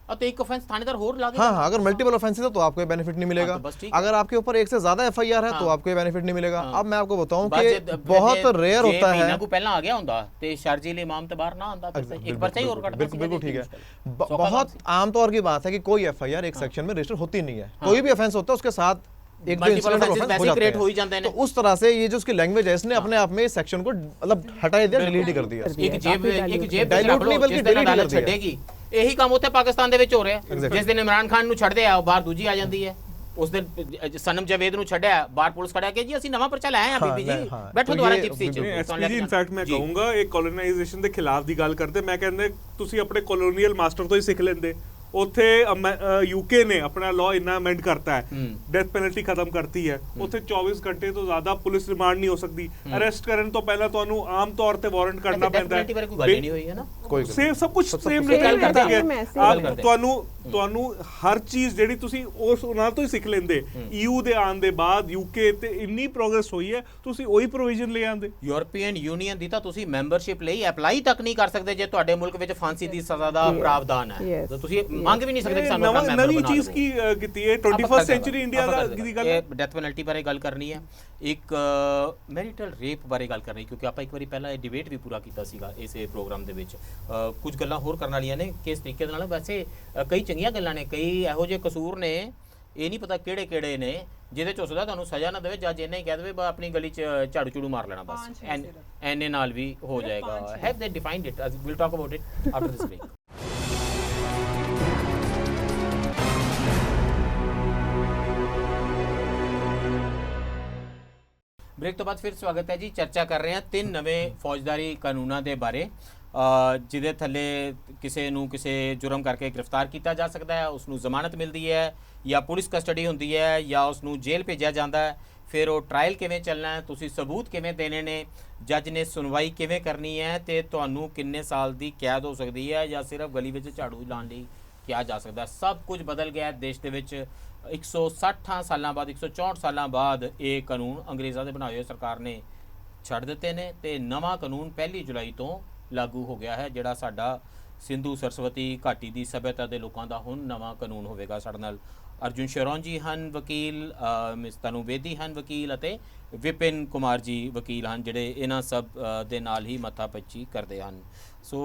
S1: तो एक ऑफेंस थानेदार और ला
S4: हाँ, अगर मल्टीपल ऑफेंसेस है तो आपको बेनिफिट नहीं मिलेगा। अगर आपके ऊपर एक से ज्यादा FIR है तो आपको बेनिफिट नहीं मिलेगा। अब मैं आपको बताऊं कि बहुत रेयर होता है,
S1: पहला आ गया होता ते शर्जील इमाम ते बाहर ना आंदा, एक पर्चा ही और कट,
S4: बिल्कुल ठीक है। बहुत आम तौर की बात है कि कोई FIR एक सेक्शन में रजिस्टर होती नहीं है, कोई भी ऑफेंस होता है उसके साथ एक दो इंसिडेंट हो जाते हैं। तो उस तरह से ये जो उसकी लैंग्वेज है, इसने अपने आप में इस सेक्शन को मतलब हटा दिया, डिलीट ही कर दिया।
S1: एक जेब डाइल्यूट नहीं बल्कि डिलीट कर छड़ेगी। यही काम उत्थे पाकिस्तान ਦੇ ਵਿੱਚ ਹੋ ਰਿਹਾ ਹੈ। ਜਿਸ ਦਿਨ ਇਮਰਾਨ ਖਾਨ ਨੂੰ ਛੱਡਦੇ ਆ, ਬਾਹਰ ਦੂਜੀ ਆ ਜਾਂਦੀ ਹੈ। ਉਸ ਦਿਨ ਸਨਮ ਜਵੇਦ ਨੂੰ ਛੱਡਿਆ, ਬਾਹਰ ਪੁਲਿਸ ਖੜਾ ਕੇ ਜੀ ਅਸੀਂ ਨਵਾਂ ਪਰਚਾ ਲਾਇਆ ਆ ਬੀਬੀ ਜੀ, ਬੈਠੋ ਦੁਬਾਰਾ ਜਿਪਸੀ ਚ।
S2: ਐਸਪੀਜੀ ਇਨਫੈਕਟ ਮੈਂ ਕਹੂੰਗਾ ਇਹ ਕੋਲੋਨਾਈਜੇਸ਼ਨ ਦੇ ਖਿਲਾਫ ਦੀ ਗੱਲ ਕਰਦੇ, ਮੈਂ ਕਹਿੰਦਾ ਤੁਸੀਂ ਆਪਣੇ ਕੋਲੋਨੀਅਲ ਮਾਸਟਰ ਤੋਂ ਹੀ ਸਿੱਖ ਲੈਂਦੇ। ਉੱਥੇ यूके ने अपना लॉ इन्ना अमेंड करता है, डेथ पेनल्टी खत्म करती है, ਉੱਥੇ 24 ਘੰਟੇ ਤੋਂ ਜ਼ਿਆਦਾ ਪੁਲਿਸ ਰਿਮਾਂਡ ਨਹੀਂ ਹੋ ਸਕਦੀ। ਅਰੈਸਟ ਕਰਨ ਤੋਂ ਪਹਿਲਾਂ ਤੁਹਾਨੂੰ ਆਮ ਤੌਰ ਤੇ ਵਾਰੰਟ ਕਰਨਾ ਪੈਂਦਾ ਹੈ।
S1: ਕੋਈ ਗੱਲ ਨਹੀਂ ਹੋਈ ਹੈ ਨਾ,
S2: ਕੋਈ ਸੇਮ ਸਭ ਕੁਝ ਸੇਮ ਗੱਲ ਕਰਦੇ ਹੈ। ਤੁਹਾਨੂੰ ਹਰ ਚੀਜ਼ ਜਿਹੜੀ ਤੁਸੀਂ ਉਸ ਉਹਨਾਂ ਤੋਂ ਹੀ ਸਿੱਖ ਲੈਂਦੇ। EU ਦੇ ਆਉਣ ਦੇ ਬਾਅਦ UK ਤੇ ਇੰਨੀ ਪ੍ਰੋਗਰੈਸ ਹੋਈ ਹੈ, ਤੁਸੀਂ ਉਹੀ ਪ੍ਰੋਵੀਜ਼ਨ ਲੈ ਆਂਦੇ।
S1: ਯੂਰਪੀਅਨ ਯੂਨੀਅਨ ਦੀ ਤਾਂ ਤੁਸੀਂ ਮੈਂਬਰਸ਼ਿਪ ਲਈ ਅਪਲਾਈ ਤੱਕ ਨਹੀਂ ਕਰ ਸਕਦੇ ਜੇ ਤੁਹਾਡੇ ਮੁਲਕ ਵਿੱਚ ਫਾਂਸੀ ਦੀ ਸਜ਼ਾ ਦਾ ਪ੍ਰਾਵਧਾਨ ਹੈ। ਤਾਂ ਤੁਸੀਂ ਮੰਗ ਵੀ ਨਹੀਂ ਸਕਦੇ ਕਿ ਸਾਨੂੰ ਆਪਣਾ ਮੈਂਬਰ ਬਣਾ ਲਓ। ਨਵੀਂ ਚੀਜ਼
S2: ਕੀ ਕੀਤੀ ਹੈ 21st ਸੈਂਚੁਰੀ ਇੰਡੀਆ ਦੀ ਗੱਲ,
S1: ਡੈਥ ਪੈਨਲਟੀ ਬਾਰੇ ਗੱਲ ਕਰਨੀ ਹੈ, ਇੱਕ ਮੈਰਿਟਲ ਰੇਪ ਬਾਰੇ ਗੱਲ ਕਰਨੀ, ਕਿਉਂਕਿ ਆਪਾਂ ਇੱਕ ਵਾਰੀ ਪਹਿਲਾਂ ਇਹ ਡਿਬੇਟ ਵੀ ਪੂਰਾ ਕੀਤਾ ਸੀਗਾ ਇਸੇ ਪ੍ਰੋਗਰਾਮ ਦੇ ਵਿੱਚ। ਕੁਝ ਗੱਲਾਂ ਹੋਰ ਕਰਨ ਵਾਲੀਆਂ ਨੇ ਕਿਸ ਤਰੀਕੇ ਦੇ ਨਾਲ, ਵੈਸੇ ਕਈ ਚੰਗੀਆਂ ਗੱਲਾਂ ਨੇ, ਕਈ ਇਹੋ ਜਿਹੇ ਕਸੂਰ ਨੇ, ਇਹ ਨਹੀਂ ਪਤਾ ਕਿਹੜੇ ਕਿਹੜੇ ਨੇ ਜਿਹਦੇ ਚ ਹੋ ਸਕਦਾ ਤੁਹਾਨੂੰ ਸਜ਼ਾ ਨਾ ਦੇਵੇ, ਜੱਜ ਇੰਨਾ ਹੀ ਕਹਿ ਦੇਵੇ ਬਾ ਆਪਣੀ ਗਲੀ ਚ ਝਾੜੂ ਝੂੜੂ ਮਾਰ ਲੈਣਾ ਬਸ, ਐਨੇ ਨਾਲ ਵੀ ਹੋ ਜਾਏਗਾ। Have they defined it, we'll talk about it after this break. Break ਤੋਂ ਬਾਅਦ ਫਿਰ ਸਵਾਗਤ ਹੈ ਜੀ। ਚਰਚਾ ਕਰ ਰਹੇ ਹਾਂ 3 ਨਵੇਂ ਫੌਜਦਾਰੀ ਕਾਨੂੰਨਾਂ ਦੇ ਬਾਰੇ। ਜਿਹਦੇ ਥੱਲੇ ਕਿਸੇ ਨੂੰ ਕਿਸੇ ਜੁਰਮ ਕਰਕੇ ਗ੍ਰਿਫਤਾਰ ਕੀਤਾ ਜਾ ਸਕਦਾ ਹੈ, ਉਸ ਨੂੰ ਜ਼ਮਾਨਤ ਮਿਲਦੀ ਹੈ ਜਾਂ ਪੁਲਿਸ ਕਸਟਡੀ ਹੁੰਦੀ ਹੈ ਜਾਂ ਉਸ ਨੂੰ ਜੇਲ੍ਹ ਭੇਜਿਆ ਜਾਂਦਾ ਹੈ। ਫਿਰ ਉਹ ਟਰਾਇਲ ਕਿਵੇਂ ਚੱਲਣਾ ਹੈ, ਤੁਸੀਂ ਸਬੂਤ ਕਿਵੇਂ ਦੇਣੇ ਨੇ, ਜੱਜ ਨੇ ਸੁਣਵਾਈ ਕਿਵੇਂ ਕਰਨੀ ਹੈ, ਤੇ ਤੁਹਾਨੂੰ ਕਿੰਨੇ ਸਾਲ ਦੀ ਕੈਦ ਹੋ ਸਕਦੀ ਹੈ ਜਾਂ ਸਿਰਫ ਗਲੀ ਵਿੱਚ ਝਾੜੂ ਲਾਉਣ ਲਈ ਕਿਹਾ ਜਾ ਸਕਦਾ। ਸਭ ਕੁਝ ਬਦਲ ਗਿਆ ਦੇਸ਼ ਦੇ ਵਿੱਚ। 160 ਸਾਲਾਂ ਬਾਅਦ 164 ਸਾਲਾਂ ਬਾਅਦ ਇਹ ਕਾਨੂੰਨ ਅੰਗਰੇਜ਼ਾਂ ਦੇ ਬਣਾਏ ਹੋਏ ਸਰਕਾਰ ਨੇ ਛੱਡ ਦਿੱਤੇ ਨੇ ਤੇ ਨਵਾਂ ਕਾਨੂੰਨ 1 ਜੁਲਾਈ ਤੋਂ ਲਾਗੂ ਹੋ ਗਿਆ ਹੈ, ਜਿਹੜਾ ਸਾਡਾ ਸਿੰਧੂ ਸਰਸਵਤੀ ਘਾਟੀ ਦੀ ਸਭਿਅਤਾ ਦੇ ਲੋਕਾਂ ਦਾ ਹੁਣ ਨਵਾਂ ਕਾਨੂੰਨ ਹੋਵੇਗਾ। ਸਾਡੇ ਨਾਲ ਅਰਜੁਨ ਸ਼ਰੋਨ ਜੀ ਹਨ ਵਕੀਲ, ਮਿਸ ਤਨੂ ਬੇਦੀ ਹਨ ਵਕੀਲ ਅਤੇ ਵਿਪਿਨ ਕੁਮਾਰ ਜੀ ਵਕੀਲ ਹਨ, ਜਿਹੜੇ ਇਹਨਾਂ ਸਭ ਦੇ ਨਾਲ ਹੀ ਮੱਥਾਪੱਚੀ ਕਰਦੇ ਹਨ। ਸੋ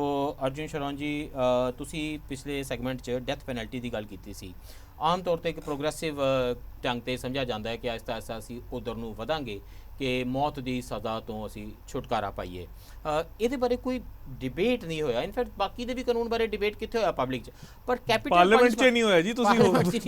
S1: ਅਰਜੁਨ ਸ਼ਰੋਨ ਜੀ, ਤੁਸੀਂ ਪਿਛਲੇ ਸੈਗਮੈਂਟ 'ਚ ਡੈਥ ਪੈਨਲਟੀ ਦੀ ਗੱਲ ਕੀਤੀ ਸੀ। ਆਮ ਤੌਰ 'ਤੇ ਇੱਕ ਪ੍ਰੋਗਰੈਸਿਵ ਢੰਗ 'ਤੇ ਸਮਝਿਆ ਜਾਂਦਾ ਹੈ ਕਿ ਆਹਿਸਤਾ ਆਹਿਸਤਾ ਅਸੀਂ ਉੱਧਰ ਨੂੰ ਵਧਾਂਗੇ ਕਿ ਮੌਤ ਦੀ ਸਜ਼ਾ ਤੋਂ ਅਸੀਂ ਛੁਟਕਾਰਾ ਪਾਈਏ। ਇਹਦੇ ਬਾਰੇ ਕੋਈ ਡਿਬੇਟ ਨਹੀਂ ਹੋਇਆ। ਇਨਫੈਕਟ ਬਾਕੀ ਦੇ ਵੀ ਕਾਨੂੰਨ ਬਾਰੇ ਡਿਬੇਟ ਕਿੱਥੇ ਹੋਇਆ ਪਬਲਿਕ 'ਚ, ਪਰ ਕੈਪੀਟਲ
S2: ਪਾਰਲੀਮੈਂਟ 'ਚ ਨਹੀਂ ਹੋਇਆ ਜੀ। ਤੁਸੀਂ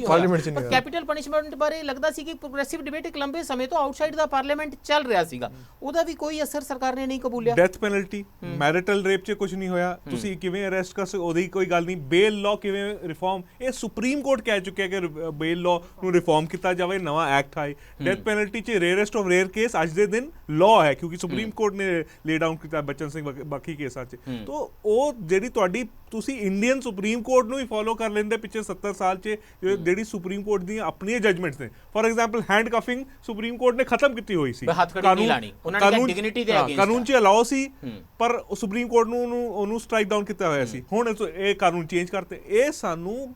S4: ਪਾਰਲੀਮੈਂਟ 'ਚ ਨਹੀਂ ਹੋਇਆ।
S1: ਕੈਪੀਟਲ ਪਨਿਸ਼ਮੈਂਟ ਬਾਰੇ ਲੱਗਦਾ ਸੀ ਕਿ ਪ੍ਰੋਗਰੈਸਿਵ ਡਿਬੇਟ ਇੱਕ ਲੰਬੇ ਸਮੇਂ ਤੋਂ ਆਊਟਸਾਈਡ ਦਾ ਪਾਰਲੀਮੈਂਟ ਚੱਲ ਰਿਹਾ ਸੀਗਾ, ਉਹਦਾ ਵੀ ਕੋਈ ਅਸਰ ਸਰਕਾਰ ਨੇ ਨਹੀਂ ਕਬੂਲਿਆ।
S2: ਡੈਥ ਪੈਨਲਟੀ, ਮੈਰਿਟਲ ਰੇਪ 'ਚ ਕੁਝ ਨਹੀਂ ਹੋਇਆ, ਤੁਸੀਂ ਕਿਵੇਂ ਅਰੈਸਟ ਕਰ ਸਕਦੇ, ਉਹਦੀ ਕੋਈ ਗੱਲ ਨਹੀਂ। ਬੇਲ ਲਾਅ ਕਿਵੇਂ ਰਿਫਾਰਮ, ਇਹ ਸੁਪਰੀਮ ਕੋਰਟ ਕਹਿ ਚੁੱਕਿਆ ਕਿ ਬੇਲ ਲਾਅ ਨੂੰ ਰਿਫਾਰਮ ਕੀਤਾ ਜਾਵੇ, ਨਵਾਂ ਐਕਟ ਆਏ। ਡੈਥ ਪੈਨਲਟੀ 'ਚ ਰੇਅਰੈਸਟ ਆਫ ਰੇਅਰ ਕੇਸ ਅੱਜ ਦੇ ਦਿਨ ਲਾਅ ਹੈ, ਕਿਉਂਕਿ ਸੁਪਰੀਮ ਕੋਰਟ ਨੇ ਲੇ ਡਾਊਨ ਕੀਤਾ ਬਚਨ ਸਿੰਘ ਬਾਕੀ ਕੇਸਾਂ 'ਚ। ਤਾਂ ਉਹ ਜਿਹੜੀ ਤੁਹਾਡੀ, ਤੁਸੀਂ ਇੰਡੀਅਨ ਸੁਪਰੀਮ ਕੋਰਟ ਨੂੰ ਹੀ ਫੋਲੋ ਕਰ ਲੈਂਦੇ ਪਿਛਲੇ 70 ਸਾਲ 'ਚ, ਜਿਹੜੀ ਸੁਪਰੀਮ ਕੋਰਟ ਦੀਆਂ ਆਪਣੀਆਂ ਜਜਮੈਂਟਸ ਨੇ। ਫॉर ਐਗਜ਼ਾਮਪਲ ਹੈਂਡਕਫਿੰਗ ਸੁਪਰੀਮ ਕੋਰਟ ਨੇ ਖਤਮ ਕੀਤੀ ਹੋਈ ਸੀ, ਕਾਨੂੰਨ 'ਚ ਅਲਾਓ ਸੀ, ਪਰ ਸੁਪਰੀਮ ਕੋਰਟ ਨੂੰ ਉਹਨੂੰ ਸਟ੍ਰਾਈਕ ਡਾਊਨ ਕੀਤਾ ਹੋਇਆ ਸੀ। ਹੁਣ ਇਹ ਕਾਨੂੰਨ ਚੇਂਜ ਕਰਤੇ। ਇਹ ਸਾਨੂੰ,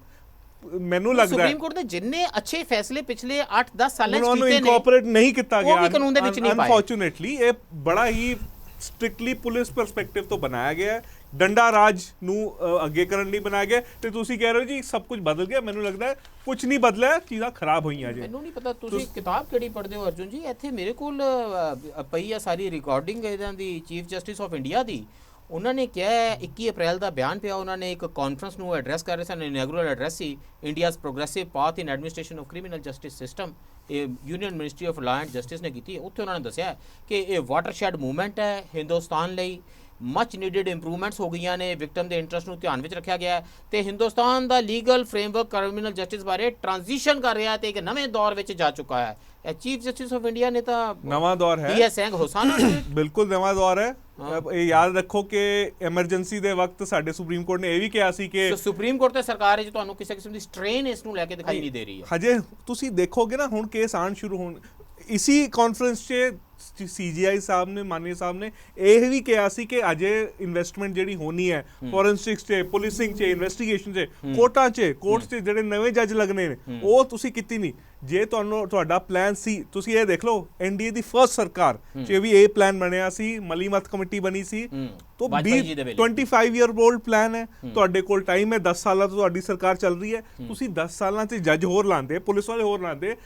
S2: ਮੈਨੂੰ ਲੱਗਦਾ
S1: ਸੁਪਰੀਮ ਕੋਰਟ ਦੇ ਜਿੰਨੇ ਅੱਛੇ ਫੈਸਲੇ ਪਿਛਲੇ 8-10 ਸਾਲਾਂ 'ਚ ਕੀਤੇ ਨੇ,
S2: ਉਹਨੂੰ ਇਨਕੋਰਪੋਰੇਟ ਨਹੀਂ ਕੀਤਾ ਗਿਆ।
S1: ਉਹ ਵੀ ਕਾਨੂੰਨ ਦੇ ਵਿੱਚ ਨਹੀਂ ਪਾਏ।
S2: ਅਨਫੋਰਚੂਨੇਟਲੀ ਇਹ ਬੜਾ ਹੀ ਸਟ੍ਰਿਕਟਲੀ ਪੁਲਿਸ ਪਰਸਪੈਕਟਿਵ ਤੋਂ ਬਣਾਇਆ ਗਿਆ, ਡੰਡਾ ਰਾਜ ਨੂੰ ਅੱਗੇ ਕਰਨ ਲਈ ਬਣਾਇਆ ਗਿਆ। ਤੇ ਤੁਸੀਂ ਕਹਿ ਰਹੇ ਹੋ ਜੀ ਸਭ ਕੁਝ ਬਦਲ ਗਿਆ, ਮੈਨੂੰ ਲੱਗਦਾ ਹੈ ਕੁਝ ਨਹੀਂ ਬਦਲਿਆ, ਚੀਜ਼ਾਂ ਖਰਾਬ ਹੋਈਆਂ ਜੀ।
S1: ਮੈਨੂੰ ਨਹੀਂ ਪਤਾ ਤੁਸੀਂ ਕਿਤਾਬ ਕਿਹੜੀ ਪੜ੍ਹਦੇ ਹੋ ਅਰਜੁਨ ਜੀ। ਇੱਥੇ ਮੇਰੇ ਕੋਲ ਪਈ ਆ ਸਾਰੀ ਰਿਕਾਰਡਿੰਗ ਇਹਨਾਂ ਦੀ ਚੀਫ ਜਸਟਿਸ ਆਫ ਇੰਡੀਆ ਦੀ। ਉਹਨਾਂ ਨੇ ਕਿਹਾ 21 ਅਪ੍ਰੈਲ ਦਾ ਬਿਆਨ ਪਿਆ, ਉਹਨਾਂ ਨੇ ਇੱਕ ਕਾਨਫਰੰਸ ਨੂੰ ਐਡਰੈਸ ਕਰ ਰਹੇ ਸਨ, ਇਨੈਗੂਰਲ ਐਡਰੈਸ ਸੀ, India's progressive path in administration of criminal justice system, ਇਹ union ministry of law and justice ਨੇ ਕੀਤੀ। ਉੱਥੇ ਉਹਨਾਂ ਨੇ ਦੱਸਿਆ ਕਿ ਇਹ ਵਾਟਰਸ਼ੈਡ ਮੂਵਮੈਂਟ ਹੈ ਹਿੰਦੁਸਤਾਨ ਲਈ, ਮਚ ਨੀਡਡ ਇੰਪਰੂਵਮੈਂਟਸ ਹੋ ਗਈਆਂ ਨੇ, ਵਿਕਟਮ ਦੇ ਇੰਟਰਸਟ ਨੂੰ ਧਿਆਨ ਵਿੱਚ ਰੱਖਿਆ ਗਿਆ ਤੇ ਹਿੰਦੁਸਤਾਨ ਦਾ ਲੀਗਲ ਫਰੇਮਵਰਕ ਕ੍ਰਿਮੀਨਲ ਜਸਟਿਸ ਬਾਰੇ ਟ੍ਰਾਂਜੀਸ਼ਨ ਕਰ ਰਿਹਾ ਤੇ ਇੱਕ ਨਵੇਂ ਦੌਰ ਵਿੱਚ ਜਾ ਚੁੱਕਾ ਹੈ। ਇਹ ਚੀਫ ਜਸਟਿਸ ਆਫ ਇੰਡੀਆ ਨੇ ਤਾਂ
S2: ਨਵਾਂ ਦੌਰ ਹੈ,
S1: ਡੀ.ਐਸ. ਸਿੰਘ ਹੁਸੈਨ
S2: ਬਿਲਕੁਲ ਨਵਾਂ ਦੌਰ ਹੈ। ਇਹ ਯਾਦ ਰੱਖੋ ਕਿ ਐਮਰਜੈਂਸੀ ਦੇ ਵਕਤ ਸਾਡੇ ਸੁਪਰੀਮ ਕੋਰਟ ਨੇ ਇਹ ਵੀ ਕਿਹਾ ਸੀ ਕਿ
S1: ਸੁਪਰੀਮ ਕੋਰਟ ਤੇ ਸਰਕਾਰ ਵਿੱਚ ਤੁਹਾਨੂੰ ਕਿਸੇ ਕਿਸਮ ਦੀ ਸਟ੍ਰੇਨ ਇਸ ਨੂੰ ਲੈ ਕੇ ਦਿਖਾਈ ਨਹੀਂ ਦੇ ਰਹੀ ਹੈ।
S2: ਹਜੇ ਤੁਸੀਂ ਦੇਖੋਗੇ ਨਾ, ਹੁਣ ਕੇਸ ਆਉਣ ਸ਼ੁਰੂ ਹੋਣ। ਇਸੀ ਕਾਨਫਰੰਸ 'ਚ CGI ਸਾਹਿਬ ਨੇ, ਮਾਨनीय ਸਾਹਿਬ ਨੇ ਇਹ ਵੀ ਕਿਹਾ ਸੀ ਕਿ ਅਜੇ ਇਨਵੈਸਟਮੈਂਟ ਜਿਹੜੀ ਹੋਣੀ ਹੈ ਫੋਰੈਂਸਿਕਸ 'ਚ, ਪੁਲਿਸਿੰਗ 'ਚ, ਇਨਵੈਸਟੀਗੇਸ਼ਨ 'ਚ, ਕੋਰਟਾਂ 'ਚ, ਕੋਰਟਸ 'ਚ ਜਿਹੜੇ ਨਵੇਂ ਜੱਜ ਲੱਗਣੇ ਨੇ ਉਹ ਤੁਸੀਂ ਕੀਤੀ ਨਹੀਂ। ਜੇ ਤੁਹਾਡਾ ਪਲਾਨ ਸੀ, ਤੁਸੀਂ ਇਹ ਦੇਖ ਲਓ NDA ਦੀ ਫਰਸਟ ਸਰਕਾਰ 'ਚ ਵੀ ਇਹ ਪਲਾਨ ਬਣਿਆ ਸੀ, ਮਲੀਮਤ ਕਮੇਟੀ ਬਣੀ ਸੀ, ਤਾਂ 25 ਈਅਰ 올ਡ ਪਲਾਨ ਹੈ। ਤੁਹਾਡੇ ਕੋਲ ਟਾਈਮ ਹੈ, 10 ਸਾਲਾਂ ਤੋਂ ਤੁਹਾਡੀ ਸਰਕਾਰ ਚੱਲ ਰਹੀ ਹੈ, ਤੁਸੀਂ 10 ਸਾਲਾਂ 'ਚ ਜੱਜ ਹੋਰ ਲਾਉਂਦੇ, ਪੁਲਿਸ ਵਾਲੇ ਹੋਰ ਲਾਉਂਦੇ,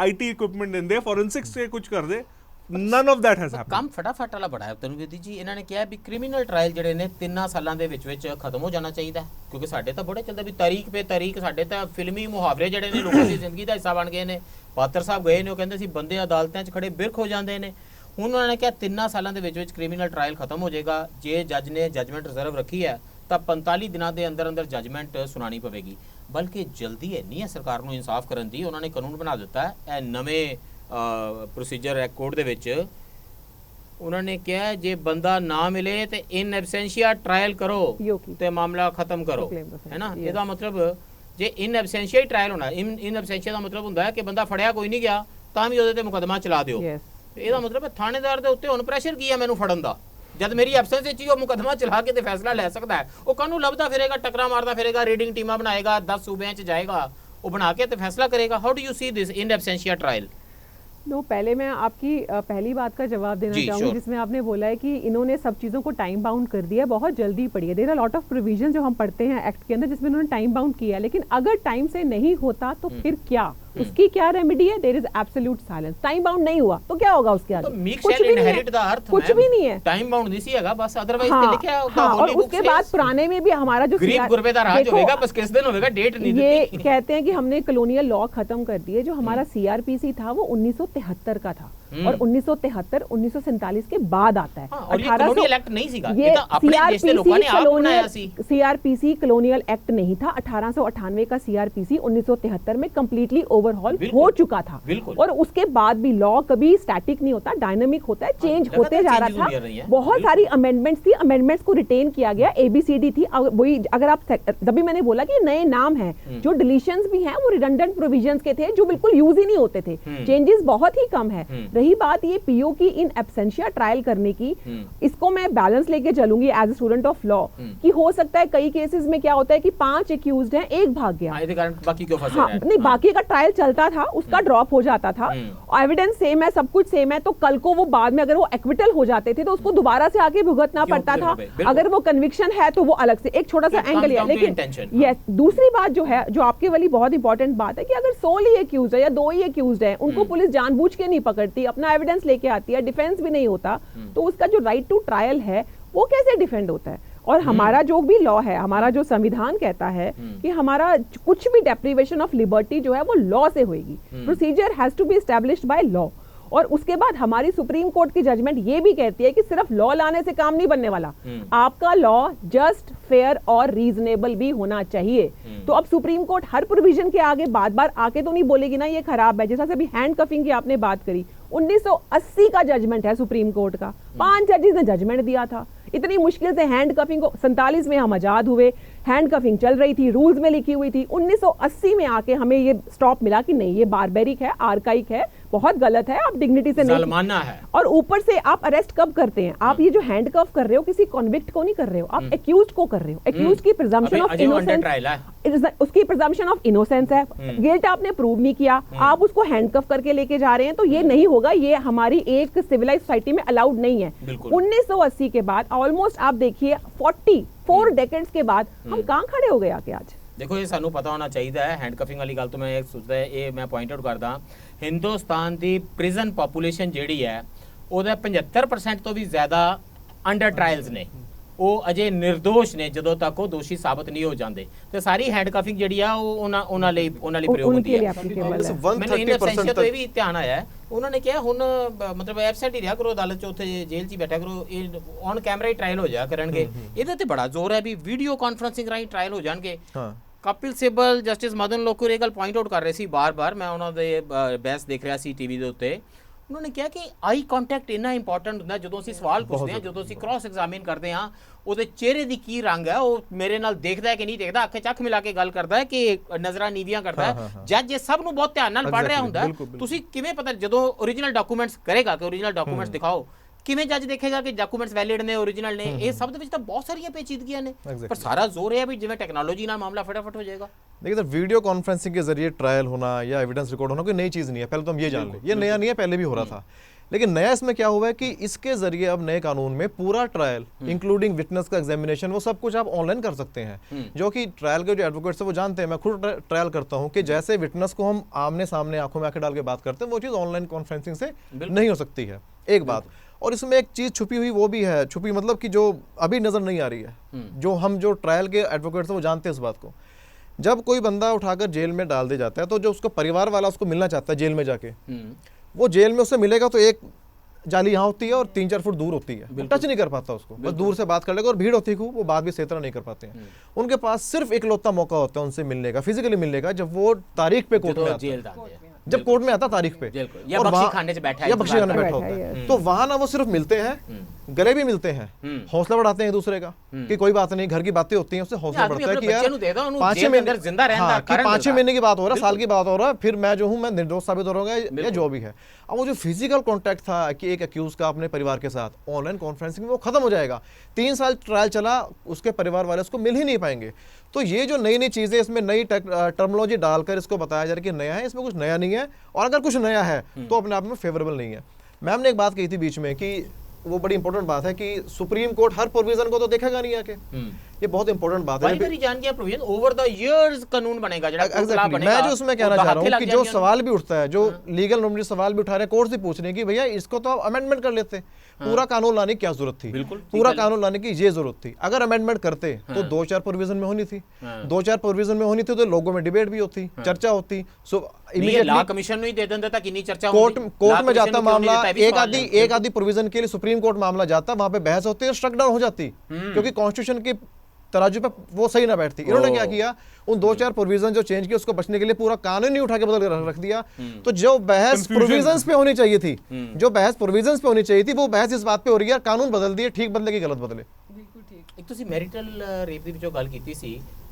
S2: IT ਇਕਵਿਪਮੈਂਟ ਦਿੰਦੇ, ਫੋਰੈਂਸਿਕਸ 'ਚ ਕੁਝ ਕਰਦੇ। None of that has happened.
S1: ਕੰਮ ਫਟਾਫਟ ਵਾਲਾ ਬੜਾ ਹੈ ਤਨੂ ਬੇਦੀ ਜੀ। ਇਹਨਾਂ ਨੇ ਕਿਹਾ ਵੀ ਕ੍ਰਿਮੀਨਲ ਟ੍ਰਾਇਲ ਜਿਹੜੇ ਨੇ 3 ਸਾਲਾਂ ਦੇ ਵਿੱਚ ਖਤਮ ਹੋ ਜਾਣਾ ਚਾਹੀਦਾ, ਕਿਉਂਕਿ ਸਾਡੇ ਤਾਂ ਬੜਾ ਚੱਲਦਾ ਵੀ ਤਾਰੀਖ ਪੇ ਤਾਰੀਖ, ਸਾਡੇ ਤਾਂ ਫਿਲਮੀ ਮੁਹਾਵਰੇ ਜਿਹੜੇ ਨੇ ਲੋਕਾਂ ਦੀ ਜ਼ਿੰਦਗੀ ਦਾ ਹਿੱਸਾ ਬਣ ਗਏ ਨੇ। ਪਾਤਰ ਸਾਹਿਬ ਗਏ ਨੇ, ਉਹ ਕਹਿੰਦੇ ਸੀ ਬੰਦੇ ਅਦਾਲਤਾਂ 'ਚ ਖੜੇ ਬਿਰਖ ਹੋ ਜਾਂਦੇ ਨੇ। ਹੁਣ ਉਹਨਾਂ ਨੇ ਕਿਹਾ 3 ਸਾਲਾਂ ਦੇ ਵਿੱਚ ਕ੍ਰਿਮੀਨਲ ਟ੍ਰਾਇਲ ਖਤਮ ਹੋ ਜਾਏਗਾ। ਜੇ ਜੱਜ ਨੇ ਜਜਮੈਂਟ ਰਿਜ਼ਰਵ ਰੱਖੀ ਹੈ ਤਾਂ 45 ਦਿਨਾਂ ਦੇ ਅੰਦਰ ਅੰਦਰ ਜਜਮੈਂਟ ਸੁਣਾਣੀ ਪਵੇਗੀ। ਬਲਕਿ ਜਲਦੀ ਇੰਨੀ ਹੈ ਸਰਕਾਰ ਨੂੰ ਇਨਸਾਫ ਕਰਨ ਦੀ, ਉਹਨਾਂ ਨੇ ਕਾਨੂੰਨ ਬਣਾ ਦਿੱਤਾ ਹੈ। ਇਹ ਨਵੇਂ ਪ੍ਰੋਸੀਜਰ ਐਕਟ ਕੋਡ ਦੇ ਵਿੱਚ ਉਹਨਾਂ ਨੇ ਕਿਹਾ ਜੇ ਬੰਦਾ ਨਾ ਮਿਲੇ ਤੇ ਇਨ ਐਬਸੈਂਸ਼ੀਆ ਟ੍ਰਾਇਲ ਕਰੋ ਤੇ ਮਾਮਲਾ ਖਤਮ ਕਰੋ, ਹੈ ਨਾ। ਇਹਦਾ ਮਤਲਬ ਜੇ ਇਨ ਐਬਸੈਂਸ਼ੀਆ ਹੀ ਟ੍ਰਾਇਲ ਹੋਣਾ, ਇਨ ਐਬਸੈਂਸ਼ੀਆ ਦਾ ਮਤਲਬ ਹੁੰਦਾ ਹੈ ਕਿ ਬੰਦਾ ਫੜਿਆ ਕੋਈ ਨਹੀਂ ਗਿਆ ਤਾਂ ਵੀ ਉਹਦੇ ਤੇ ਮੁਕੱਦਮਾ ਚਲਾ ਦਿਓ। ਇਹਦਾ ਮਤਲਬ ਹੈ ਥਾਣੇਦਾਰ ਦੇ ਉੱਤੇ ਹੁਣ ਪ੍ਰੈਸ਼ਰ ਕੀ ਹੈ ਮੈਨੂੰ ਫੜਨ ਦਾ, ਜਦ ਮੇਰੀ ਐਬਸੈਂਸ ਵਿੱਚ ਹੀ ਉਹ ਮੁਕੱਦਮਾ ਚਲਾ ਕੇ ਤੇ ਫੈਸਲਾ ਲੈ ਸਕਦਾ ਹੈ। ਉਹ ਕਾਹਨੂੰ ਲੱਭਦਾ ਫਿਰੇਗਾ, ਟੱਕਰਾ ਮਾਰਦਾ ਫਿਰੇਗਾ, ਰੀਡਿੰਗ ਟੀਮਾਂ ਬਣਾਏਗਾ, 10 सूबਿਆਂ 'ਚ ਜਾਏਗਾ, ਉਹ ਬਣਾ ਕੇ ਤੇ ਫੈਸਲਾ करेगा। How do you see this in absentia trial?
S3: No, पहले मैं आपकी पहली बात का जवाब देना चाहूँगी जिसमें आपने बोला है कि इन्होंने सब चीज़ों को टाइम बाउंड कर दिया, बहुत जल्दी पड़ी है। There are lot of provision जो हम पढ़ते हैं एक्ट के अंदर जिसमें उन्होंने टाइम बाउंड किया है, लेकिन अगर टाइम से नहीं होता तो फिर क्या उसकी क्या रेमेडी है? There is absolute silence. Time bound नहीं हुआ तो क्या होगा उसके आगे? कुछ भी नहीं है, कुछ भी नहीं है,
S1: टाइम बाउंड नहीं सीगा बस, अदरवाइज
S3: हाँ,
S1: लिखा होगा।
S3: हाँ, और उसके बाद पुराने में भी हमारा जो
S1: गरीब गुरबेदा राज होगा, बस किस दिन होगा, डेट नहीं
S3: ये
S1: देती।
S3: कहते हैं कि हमने कॉलोनियल लॉ खत्म कर दिए। जो हमारा सीआरपीसी था वो 1973 का था, और 1973 1947 के बाद आता है।
S1: और ये कॉलोनियल एक्ट नहीं सीगा,
S3: ये
S1: तो अपने देश के लोगों ने आप बनाया सी।
S3: सीआरपीसी कॉलोनियल एक्ट नहीं था। 1898 का सीआरपीसी 1973 में कंप्लीटली ओवरहॉल हो चुका था, और उसके बाद भी लॉ कभी स्टैटिक नहीं होता, डायनामिक होता है, चेंज होते जा रहा था। बहुत सारी अमेंडमेंट्स थी, अमेंडमेंट्स को रिटेन किया गया, एबीसीडी थी। वही अगर आप तभी मैंने बोला कि नए नाम हैं, जो डिलीशंस भी हैं वो रिडंडेंट प्रोविजंस के थे, जो बिल्कुल यूज ही नहीं होते थे। चेंजेस बहुत ही कम है। रही बात ये पीओ की इन एब्सेंशिया ट्रायल करने की, इसको मैं बैलेंस लेके चलूंगी as a student of law, कि हो सकता है कई केसेस में क्या होता है कि 5 एक्यूज्ड हैं, एक भाग गया,
S1: बाकी क्यों फंसे हैं?
S3: नहीं, बाकी का ट्रायल चलता था, उसका ड्रॉप हो जाता था, एविडेंस सेम है, सब कुछ सेम है, तो कल को वो बाद में अगर वो एक्विटल हो जाते थे तो उसको दोबारा से आके भुगतना पड़ता था। अगर वो कन्विक्शन है तो वो अलग से एक छोटा सा एंगल है। लेकिन यस, दूसरी बात जो है, जो आपके वाली बहुत इंपॉर्टेंट बात है, कि अगर 16 ही एक्यूज है या 2 ही एक्यूज है, उनको पुलिस जानबूझ के नहीं पकड़ती, अपना एविडेंस लेके आती है, डिफेंस भी नहीं होता, तो उसका जो राइट टू ट्रायल है वो कैसे डिफेंड होता है? और हमारा जो भी लॉ है, हमारा जो संविधान कहता है कि हमारा कुछ भी डेप्रीवेशन ऑफ लिबर्टी जो है वो लॉ से होगी। Procedure has to be established by law. और उसके बाद हमारी सुप्रीम कोर्ट की जजमेंट ये भी कहती है कि सिर्फ लॉ लाने से काम नहीं बनने वाला, आपका लॉ जस्ट, फेयर और रीजनेबल भी होना चाहिए। तो अब सुप्रीम कोर्ट हर प्रोविजन के आगे बार बार आके तो नहीं बोलेगी ना ये खराब है। जैसा अभी हैंड कफिंग की आपने बात करी, 1980 का जजमेंट है सुप्रीम कोर्ट का, 5 जजेस ने जजमेंट दिया था। इतनी मुश्किल से हैंड कफिंग को 47 में हम आजाद हुए, हैंड कफिंग चल रही थी, रूल्स में लिखी हुई थी। 1980 में आके हमें ये स्टॉप मिला कि नहीं, ये बारबेरिक है, आर्काइक है, बहुत गलत है, आप डिग्निटी से नहीं
S1: है।
S3: और ऊपर से आप अरेस्ट कब करते हैं? आप ये जो हैंड कफ कर रहे हो किसी कॉन्विक्ट को नहीं कर रहे हो, आप एक्यूज्ड को कर रहे हो। एक्यूज्ड की प्रिजम्पशन ऑफ इनोसेंस, उसकी प्रिजम्पशन ऑफ इनोसेंस है, गिल्ट आपने प्रूव नहीं किया, आप उसको हैंडकफ करके लेके जा रहे हैं, तो ये नहीं होगा, ये हमारी एक सिविलाइज सोसाइटी में अलाउड नहीं है। 1980 के बाद ऑलमोस्ट आप देखिए 44 डेकेड्स के बाद हम कहां खड़े हो गए आके आज?
S1: देखो ये सानू पता होना चाहिए है। हैंडकफिंग वाली गल तो मैं एक सोचदा है, ये मैं पॉइंट आउट करदा, हिंदुस्तान दी प्रिजन पॉपुलेशन ਜਿਹੜੀ है ਉਹਦਾ 75% ਤੋਂ ਵੀ ਜ਼ਿਆਦਾ ਅੰਡਰ ਟ੍ਰਾਇਲਸ ਨੇ, ਉਹ ਅਜੇ ਨਿਰਦੋਸ਼ ਨੇ ਜਦੋਂ ਤੱਕ ਉਹ ਦੋਸ਼ੀ ਸਾਬਤ ਨਹੀਂ ਹੋ ਜਾਂਦੇ, ਤੇ ਸਾਰੀ ਹੈਂਡਕਫਿੰਗ ਜਿਹੜੀ ਆ ਉਹ ਉਹਨਾਂ ਲਈ ਪ੍ਰਯੋਗ ਹੁੰਦੀ ਹੈ। ਮੈਨੂੰ ਇਹਨਾਂ ਸੈਂਸ਼ਨ ਤੋਂ ਇਹ ਵੀ ਧਿਆਨ ਆਇਆ ਹੈ, ਉਹਨਾਂ ਨੇ ਕਿਹਾ ਹੁਣ ਮਤਲਬ ਐਬਸੈਂਟ ਹੀ ਰਿਹਾ ਕਰੋ ਅਦਾਲਤ 'ਚ, ਉੱਥੇ ਜੇਲ੍ਹ 'ਚ ਹੀ ਬੈਠਾ ਕਰੋ, ਇਹ ਔਨ ਕੈਮਰਾ ਹੀ ਟ੍ਰਾਇਲ ਹੋ ਜਾਇਆ ਕਰਨਗੇ। ਇਹਦੇ ਤੇ ਬੜਾ ਜ਼ੋਰ ਹੈ ਵੀ ਵੀਡੀਓ ਕਾਨਫਰੰਸਿੰਗ ਰਾਹੀਂ ਟ੍ਰਾਇਲ ਹੋ ਜਾਣਗੇ। ਕਪਿਲ ਸਿੱਬਲ, ਜਸਟਿਸ ਮਦਨ ਲੋਕੁਰ ਇਹ ਗੱਲ ਪੁਆਇੰਟ ਆਊਟ ਕਰ ਰਹੇ ਸੀ ਬਾਰ-ਬਾਰ, ਮੈਂ ਉਹਨਾਂ ਦੇ ਬਹਿਸ ਦੇਖ ਰਿਹਾ ਸੀ ਟੀਵੀ ਦੇ ਉੱਤੇ। ਉਹਨਾਂ ਨੇ ਕਿਹਾ ਕਿ ਆਈ ਕੰਟੈਕਟ ਇੰਨਾ ਇੰਪੋਰਟੈਂਟ ਹੁੰਦਾ, ਜਦੋਂ ਅਸੀਂ ਸਵਾਲ ਪੁੱਛਦੇ ਹਾਂ, ਜਦੋਂ ਅਸੀਂ ਕ੍ਰਾਸ ਐਗਜ਼ਾਮਿਨ ਕਰਦੇ ਹਾਂ, ਉਹਦੇ ਚਿਹਰੇ ਦੀ ਕੀ ਰੰਗ ਹੈ, ਉਹ ਮੇਰੇ ਨਾਲ ਦੇਖਦਾ ਹੈ ਕਿ ਨਹੀਂ ਦੇਖਦਾ, ਅੱਖ 'ਚ ਅੱਖ ਮਿਲਾ ਕੇ ਗੱਲ ਕਰਦਾ ਹੈ ਕਿ ਨਜ਼ਰਾਂ ਨੀਵੀਆਂ ਕਰਦਾ ਹੈ। ਜੱਜ ਇਹ ਸਭ ਨੂੰ ਬਹੁਤ ਧਿਆਨ ਨਾਲ ਪੜ੍ਹ ਰਿਹਾ ਹੁੰਦਾ। ਤੁਸੀਂ ਕਿਵੇਂ ਪਤਾ, ਜਦੋਂ ਓਰੀਜਨਲ ਡਾਕੂਮੈਂਟਸ ਕਰੇਗਾ ਕਿ ਓਰੀਜਨਲ ਡਾਕੂਮੈਂਟਸ ਦਿਖਾਓ, ਕਿਵੇਂ ਜੱਜ ਦੇਖੇਗਾ ਕਿ ਡਾਕੂਮੈਂਟਸ ਵੈਲਿਡ ਨੇ, ਓਰੀਜਨਲ ਨੇ? ਇਹ ਸਭ ਦੇ ਵਿੱਚ ਤਾਂ ਬਹੁਤ ਸਾਰੀਆਂ ਪੇਚੀਦਗੀਆਂ ਨੇ, ਪਰ ਸਾਰਾ ਜ਼ੋਰ ਹੈ ਵੀ ਜਿਵੇਂ ਟੈਕਨੋਲੋਜੀ ਨਾਲ ਮਾमला फटाफट हो जाएगा।
S4: देखिए सर, वीडियो कॉन्फ्रेंसिंग के जरिए ट्रायल होना या एविडेंस रिकॉर्ड होना कोई नई चीज़ नहीं है, पहले तो हम ये जान लें, ये नया नहीं है, पहले भी हो रहा था। लेकिन नया इसमें क्या हुआ है कि इसके जरिए अब नए कानून में पूरा ट्रायल इंक्लूडिंग विटनेस का एग्जामिनेशन, वो सब कुछ आप ऑनलाइन कर सकते हैं, जो कि ट्रायल के जो एडवोकेट्स हैं वो जानते हैं। मैं खुद ट्रायल करता हूं कि जैसे विटनेस को हम आमने सामने आंखों में आंखें डाल के बात करते हैं, वो चीज़ ऑनलाइन कॉन्फ्रेंसिंग से नहीं हो सकती है। एक बात, और इसमें एक चीज़ छुपी हुई वो भी है, छुपी मतलब कि जो अभी नज़र नहीं आ रही है, जो हम जो ट्रायल के एडवोकेट्स हैं वो जानते हैं इस बात को। जब कोई बंदा उठाकर जेल में डाल दिया जाता है, तो जो उसका परिवार वाला उसको मिलना चाहता है जेल में जाके, वो जेल में उससे मिलेगा तो एक जाली यहाँ होती है और 3-4 फुट दूर होती है, वो टच नहीं कर पाता उसको, बस दूर से बात कर लेगा, और भीड़ होती है वो बात भी सही तरह नहीं कर पाते हैं। उनके पास सिर्फ इकलौता मौका होता है उनसे मिलने का, फिजिकली मिलने का, जब वो तारीख पे कोर्ट में आता है, जब कोर्ट में आता तारीख पे,
S1: या बख्शी खाने से बैठा है,
S4: या बख्शी खाने बैठा होता है, तो वहां ना वो सिर्फ मिलते हैं, गले भी मिलते हैं, हौसला बढ़ाते हैं एक दूसरे का कि कोई बात नहीं, घर की बातें होती हैं, उससे हौसला बढ़ता है कि यार 5-6 महीने की बात हो रहा है, साल की बात हो रहा है, फिर मैं जो हूँ मैं निर्दोष साबित हो रहा हूँ या जो भी है। अब वो जो फिजिकल कॉन्टैक्ट था कि एक एक्यूज का अपने परिवार के साथ, ऑनलाइन कॉन्फ्रेंसिंग में वो खत्म हो जाएगा। 3 साल ट्रायल चला, उसके परिवार वाले उसको मिल ही नहीं पाएंगे। तो ये जो नई नई चीज़ें, इसमें नई टर्मिनोलॉजी डालकर इसको बताया जा रहा है कि नया है, इसमें कुछ नया नहीं है, और अगर कुछ नया है तो अपने आप में फेवरेबल नहीं है। मैम ने एक बात कही थी बीच में कि वो बड़ी इंपॉर्टेंट बात है कि सुप्रीम कोर्ट हर प्रोविजन को तो देखेगा नहीं आके, ये बहुत इंपॉर्टेंट बात है।
S1: बारी जान गया प्रोविजन ओवर द इयर्स कानून बनेगा जड़ा खिलाफ बनेगा।
S4: मैं जो उसमें कहना चाह रहा हूँ कि जो सवाल भी उठता है, जो लीगल नॉर्मली सवाल भी उठा रहे हैं, कोर्ट से पूछ रहे हैं कि भैया इसको तो आप अमेंडमेंट कर लेते, पूरा कानून लाने की क्या जरूरत थी, पूरा कानून लाने की ये जरूरत थी। अगर अमेंडमेंट करते तो 2-4 प्रोविजन में होनी थी, 2-4 प्रोविजन में होनी थी तो लोगों में डिबेट भी होती, चर्चा होती। सो इमीडिएटली
S1: लॉ कमीशन में ही दे देता कि नहीं चर्चा
S4: कोर्ट में जाता मामला, एक आधी प्रोविजन के लिए सुप्रीम कोर्ट मामला जाता, वहां पे बहस होती है, स्ट्रक डाउन हो जाती, क्योंकि कॉन्स्टिट्यूशन की तराजू पे वो सही ना बैठती। इन्होंने क्या किया, उन 2-4 प्रोविजन जो चेंज किए उसको बचने के लिए पूरा कानून ही उठा के बदल के रख दिया। तो जो बहस प्रोविजंस पे होनी चाहिए थी, जो बहस प्रोविजंस पे होनी चाहिए थी, वो बहस इस बात पे हो रही है कानून बदल दिए, ठीक बदले की गलत बदले।
S3: बिल्कुल ठीक।
S1: एक ਤੁਸੀਂ ਮੈਰੀਟਲ ਰੇਪ ਦੀ ਵਿੱਚੋਂ ਗੱਲ ਕੀਤੀ ਸੀ,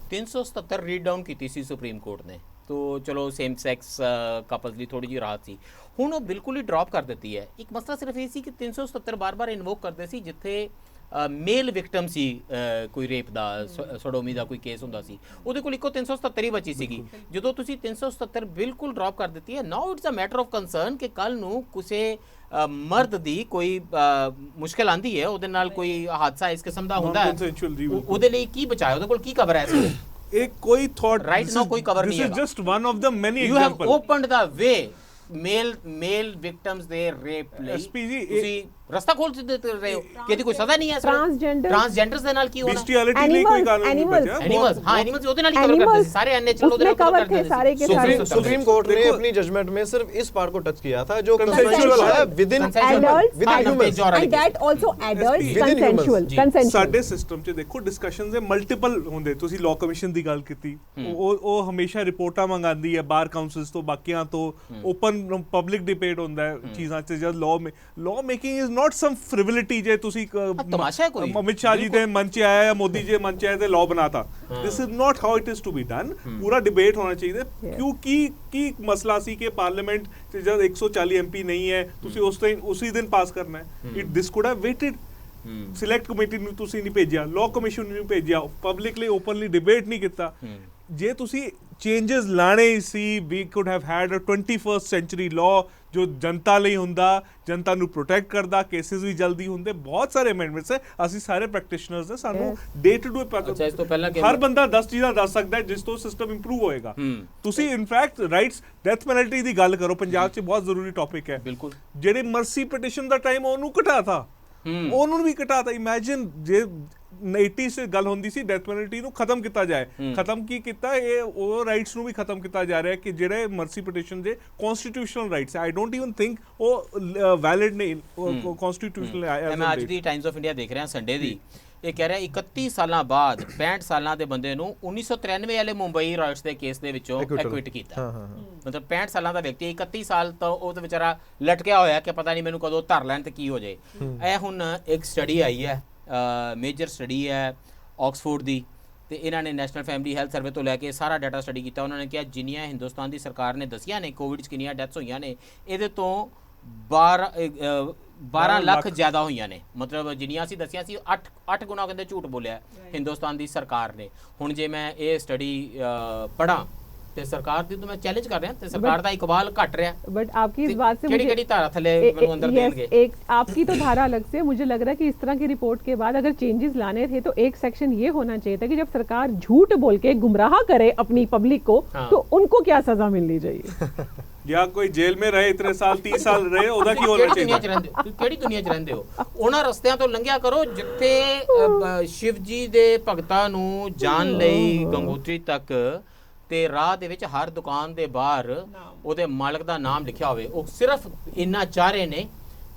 S1: 377 ਰੀਡ ਡਾਊਨ ਕੀਤੀ ਸੀ ਸੁਪਰੀਮ ਕੋਰਟ ਨੇ, ਤੋ ਚਲੋ ਸੇਮ ਸੈਕਸ ਕਪਲਸ ਲਈ ਥੋੜੀ ਜਿਹੀ ਰਾਹਤ ਸੀ, ਹੁਣ ਉਹ ਬਿਲਕੁਲ ਹੀ ਡ੍ਰੌਪ ਕਰ ਦਿੱਤੀ ਹੈ। ਇੱਕ ਮਸਲਾ ਸਿਰਫ ਇਹ ਸੀ ਕਿ 377 ਬਾਰ-ਬਾਰ ਇਨਵੋਕ ਕਰਦੇ ਸੀ ਜਿੱਥੇ ਮੇਲ ਵਿਕਟਮ ਸੀ, ਕੋਈ ਰੇਪ ਦਾ ਸੋਡੋਮੀ ਦਾ ਕੋਈ ਕੇਸ ਹੁੰਦਾ ਸੀ, ਉਹਦੇ ਕੋਲ ਇੱਕੋ 377 ਹੀ ਬਚੀ ਸੀਗੀ। ਜਦੋਂ ਤੁਸੀਂ 377 ਬਿਲਕੁਲ ਡ੍ਰੌਪ ਕਰ ਦਿੱਤੀ ਹੈ, now it's a matter of concern ਕਿ ਕੱਲ ਨੂੰ ਕਿਸੇ ਮਰਦ ਦੀ ਕੋਈ ਮੁਸ਼ਕਿਲ ਆਂਦੀ ਹੈ, ਉਹਦੇ ਨਾਲ ਕੋਈ ਹਾਦਸਾ ਇਸ ਕਿਸਮ ਦਾ ਹੁੰਦਾ ਹੈ, ਉਹਦੇ ਲਈ ਕੀ ਬਚਾਇਆ, ਉਹਦੇ ਕੋਲ ਕੀ ਕਵਰ ਹੈ?
S2: ਇੱਕ ਕੋਈ ਥਾਟ
S1: ਰਾਈਟ ਨਾਓ ਕੋਈ ਕਵਰ ਨਹੀਂ ਹੈ।
S2: This is just one of the many
S1: you have
S2: example.
S1: Opened the way male victims ਦੇ ਰੇਪ ਲਈ।
S2: ਐਸਪੀਜੀ
S1: ਤੁਸੀਂ ਰਸਤਾ ਖੋਲ ਦਿੱਤੇ ਰਹੇ ਹੋ ਕਿ ਇਹਦੀ ਕੋਈ ਸਜ਼ਾ ਨਹੀਂ ਹੈ। ਟ੍ਰਾਂਸਜੈਂਡਰਸ ਦੇ ਨਾਲ ਕੀ ਹੋਣਾ?
S2: ਬੈਸਟੀਅਲਿਟੀ ਲਈ ਕੋਈ ਕਾਨੂੰਨ ਨਹੀਂ ਬਚਿਆ।
S1: ਐਨੀਮल्स, ਹਾਂ ਐਨੀਮल्स ਉਹਦੇ ਨਾਲ ਹੀ ਕਵਰ ਕਰਦੇ ਸੀ, ਸਾਰੇ ਅਨਨੈਚੁਰਲ ਉਹਦੇ ਨਾਲ ਕਵਰ ਕਰਦੇ
S3: सारे के सारे।
S4: सुप्रीम कोर्ट ने अपनी जजमेंट में सिर्फ इस पार्ट को टच किया था जो कंसेंशुअल है with in
S3: and that also adults consensual।
S2: ਸਾਡੇ ਸਿਸਟਮ 'ਚ ਦੇਖੋ ਡਿਸਕਸ਼ਨਸ ਦੇ ਮਲਟੀਪਲ ਹੁੰਦੇ। ਤੁਸੀਂ ਲਾਅ ਕਮਿਸ਼ਨ ਦੀ ਗੱਲ ਕੀਤੀ, ਉਹ ਹਮੇਸ਼ਾ ਰਿਪੋਰਟਾਂ ਮੰਗਾਉਂਦੀ ਹੈ ਬਾਰ ਕਾਉਂਸਲਸ ਤੋਂ, ਬਾਕੀਆਂ ਤੋਂ, ਓਪਨ ਪਬਲਿਕ ਡਿਬੇਟ ਹੁੰਦਾ ਹੈ ਚੀਜ਼ਾਂ 'ਚ। ਜਦ ਲਾਅ ਮੇਕਿੰਗ ਇਜ਼ ਨॉट ਸਮ ਫ੍ਰਿਵਿਲਿਟੀ ਜੇ ਤੁਸੀਂ
S1: ਤਮਾਸ਼ਾ ਕੋਈ
S2: ਅਮਿਤ ਸ਼ਾਹ ਜੀ ਦੇ ਮਨ 'ਚ ਆਇਆ ਜਾਂ ਮੋਦੀ ਜੀ ਮਨ 'ਚ ਆਇਆ ਤੇ ਲਾਅ ਬਣਾਤਾ। This is not how it is to be done. ਪੂਰਾ ਡਿਬੇਟ ਹੋਣਾ ਚਾਹੀਦਾ। ਕਿਉਂਕਿ ਕੀ ਮਸਲਾ ਸੀ ਕਿ ਪਾਰਲੀਮੈਂਟ 'ਚ ਜਦ 140 MP ਨਹੀਂ ਹੈ, ਤੁਸੀਂ ਉਸੇ ਦਿਨ ਪਾਸ ਕਰਨਾ ਹੈ। It this could have waited. Select committee ਨੂੰ ਤੁਸੀਂ ਨਹੀਂ ਭੇਜਿਆ, ਲਾਅ ਕਮਿਸ਼ਨ ਨੂੰ ਨਹੀਂ ਭੇਜਿਆ, ਪਬਲਿਕਲੀ ਓਪਨਲੀ ਡਿਬੇਟ ਨਹੀਂ ਕੀਤਾ। ਜੇ ਤੁਸੀਂ ਚੇਂਜਸ ਲਾਣੇ ਸੀ, we could have had a 21st century law ਜੋ ਜਨਤਾ ਲਈ ਹੁੰਦਾ, ਜਨਤਾ ਨੂੰ ਪ੍ਰੋਟੈਕਟ ਕਰਦਾ, ਕੇਸਿਸ ਵੀ ਜਲਦੀ ਹੁੰਦੇ। ਬਹੁਤ ਸਾਰੇ ਅਮੈਂਡਮੈਂਟਸ ਹੈ, ਅਸੀਂ ਸਾਰੇ ਪ੍ਰੈਕਟੀਸ਼ਨਰਸ ਨੇ, ਸਾਨੂੰ ਡੇ ਟੂ ਡੇ
S1: ਅੱਛਾ ਇਸ ਤੋਂ ਪਹਿਲਾਂ
S2: ਹਰ ਬੰਦਾ 10 ਚੀਜ਼ਾਂ ਦੱਸ ਸਕਦਾ ਹੈ ਜਿਸ ਤੋਂ ਸਿਸਟਮ ਇੰਪਰੂਵ ਹੋਏਗਾ। ਤੁਸੀਂ ਇਨਫੈਕਟ ਰਾਈਟਸ ਡੈਥ ਪੈਨਲਟੀ ਦੀ ਗੱਲ ਕਰੋ, ਪੰਜਾਬ 'ਚ ਬਹੁਤ ਜ਼ਰੂਰੀ ਟੌਪਿਕ ਹੈ।
S1: ਬਿਲਕੁਲ
S2: ਜਿਹੜੇ ਮਰਸੀ ਪਟੀਸ਼ਨ ਦਾ ਟਾਈਮ ਉਹਨੂੰ ਘਟਾਤਾ, ਉਹਨੂੰ ਵੀ ਘਟਾਤਾ। ਇਮੈਜਿਨ ਜੇ 80 ਸੇ ਗੱਲ ਹੁੰਦੀ ਸੀ ਡੈਥ ਪੈਨਲਟੀ ਨੂੰ ਖਤਮ ਕੀਤਾ ਜਾਏ, ਖਤਮ ਕੀ ਕੀਤਾ, ਇਹ ਉਹ ਰਾਈਟਸ ਨੂੰ ਵੀ ਖਤਮ ਕੀਤਾ ਜਾ ਰਿਹਾ ਕਿ ਜਿਹੜੇ ਮਰਸੀ ਪਟੀਸ਼ਨ ਦੇ constitutional rights I don't even think ਉਹ ਵੈਲਿਡ ਨੇ ਕਨਸਟੀਟਿਊਸ਼ਨਲ।
S1: ਮੈਂ ਅੱਜ ਦੀ ਟਾਈਮਸ ਆਫ ਇੰਡੀਆ ਦੇਖ ਰਿਹਾ ਸੰਡੇ ਦੀ, ਇਹ ਕਹਿ ਰਿਹਾ 31 ਸਾਲਾਂ ਬਾਅਦ 65 ਸਾਲਾਂ ਦੇ ਬੰਦੇ ਨੂੰ 1993 ਵਾਲੇ ਮੁੰਬਈ ਰਾਇਟਸ ਦੇ ਕੇਸ ਦੇ ਵਿੱਚੋਂ ਐਕਵਿਟ ਕੀਤਾ। ਮਤਲਬ 65 ਸਾਲਾਂ ਦਾ ਵਿਅਕਤੀ 31 ਸਾਲ ਤੋਂ ਉਹ ਤੇ ਵਿਚਾਰਾ ਲਟਕਿਆ ਹੋਇਆ ਕਿ ਪਤਾ ਨਹੀਂ ਮੈਨੂੰ ਕਦੋਂ ਧਰ ਲੈਣ ਤੇ ਕੀ ਹੋ ਜਾਏ। ਇਹ ਹੁਣ ਇੱਕ ਸਟੱਡੀ ਆਈ ਹੈ, ਮੇਜਰ ਸਟੱਡੀ ਹੈ ਆਕਸਫੋਰਡ ਦੀ, ਤੇ ਇਹਨਾਂ ਨੇ ਨੈਸ਼ਨਲ ਫੈਮਿਲੀ ਹੈਲਥ ਸਰਵੇ ਤੋਂ ਲੈ ਕੇ ਸਾਰਾ ਡਾਟਾ ਸਟੱਡੀ ਕੀਤਾ। ਉਹਨਾਂ ਨੇ ਕਿਹਾ ਜਿੰਨੀਆਂ ਹਿੰਦੁਸਤਾਨ ਦੀ ਸਰਕਾਰ ਨੇ ਦੱਸੀਆਂ ਨੇ ਕੋਵਿਡ 'ਚ ਕਿੰਨੀਆਂ ਡੈਥਸ ਹੋਈਆਂ ਨੇ, ਇਹਦੇ ਤੋਂ 12 ਲੱਖ ਜ਼ਿਆਦਾ ਹੋਈਆਂ ਨੇ। ਮਤਲਬ ਜਿੰਨੀਆਂ ਅਸੀਂ ਦੱਸੀਆਂ ਸੀ 8 ਗੁਣਾ ਕਹਿੰਦੇ ਝੂਠ ਬੋਲਿਆ ਹਿੰਦੁਸਤਾਨ ਦੀ ਸਰਕਾਰ ਨੇ। ਹੁਣ ਜੇ ਮੈਂ ਇਹ ਸਟੱਡੀ ਪੜ੍ਹਾਂ ਤੇ ਸਰਕਾਰ ਦੀ ਤਾਂ ਮੈਂ ਚੈलेंज ਕਰ ਰਿਹਾ, ਤੇ ਸਰਕਾਰ ਦਾ ਇਕਬਾਲ घट रहा है।
S3: बट आपकी इस बात से
S1: केड़ी धारा थले मेनू अंदर देंगे?
S3: एक आपकी तो धारा अलग से, मुझे लग रहा है कि इस तरह की रिपोर्ट के बाद अगर चेंजेस लाने थे तो एक सेक्शन ये होना चाहिए था कि जब सरकार झूठ बोल के गुमराह करे अपनी पब्लिक को, तो उनको क्या सजा मिलनी चाहिए?
S2: या कोई जेल में रहे इतने साल 30 साल रहे, ਉਹਦਾ ਕੀ ਹੋਣਾ ਚਾਹੀਦਾ?
S1: ਕਿਹੜੀ ਦੁਨੀਆ 'ਚ ਰਹਿੰਦੇ ਹੋ? ਉਹਨਾਂ ਰਸਤਿਆਂ ਤੋਂ ਲੰਘਿਆ ਕਰੋ ਜਿੱਥੇ ਸ਼ਿਵ ਜੀ ਦੇ ਭਗਤਾਂ ਨੂੰ ਜਾਣ ਲਈ ਗੰਗੋਤਰੀ ਤੱਕ ਤੇ ਰਾਹ ਦੇ ਵਿੱਚ ਹਰ ਦੁਕਾਨ ਦੇ ਬਾਹਰ ਉਹਦੇ ਮਾਲਕ ਦਾ ਨਾਮ ਲਿਖਿਆ ਹੋਵੇ। ਉਹ ਸਿਰਫ ਇੰਨਾ ਚਾਹ ਰਹੇ ਨੇ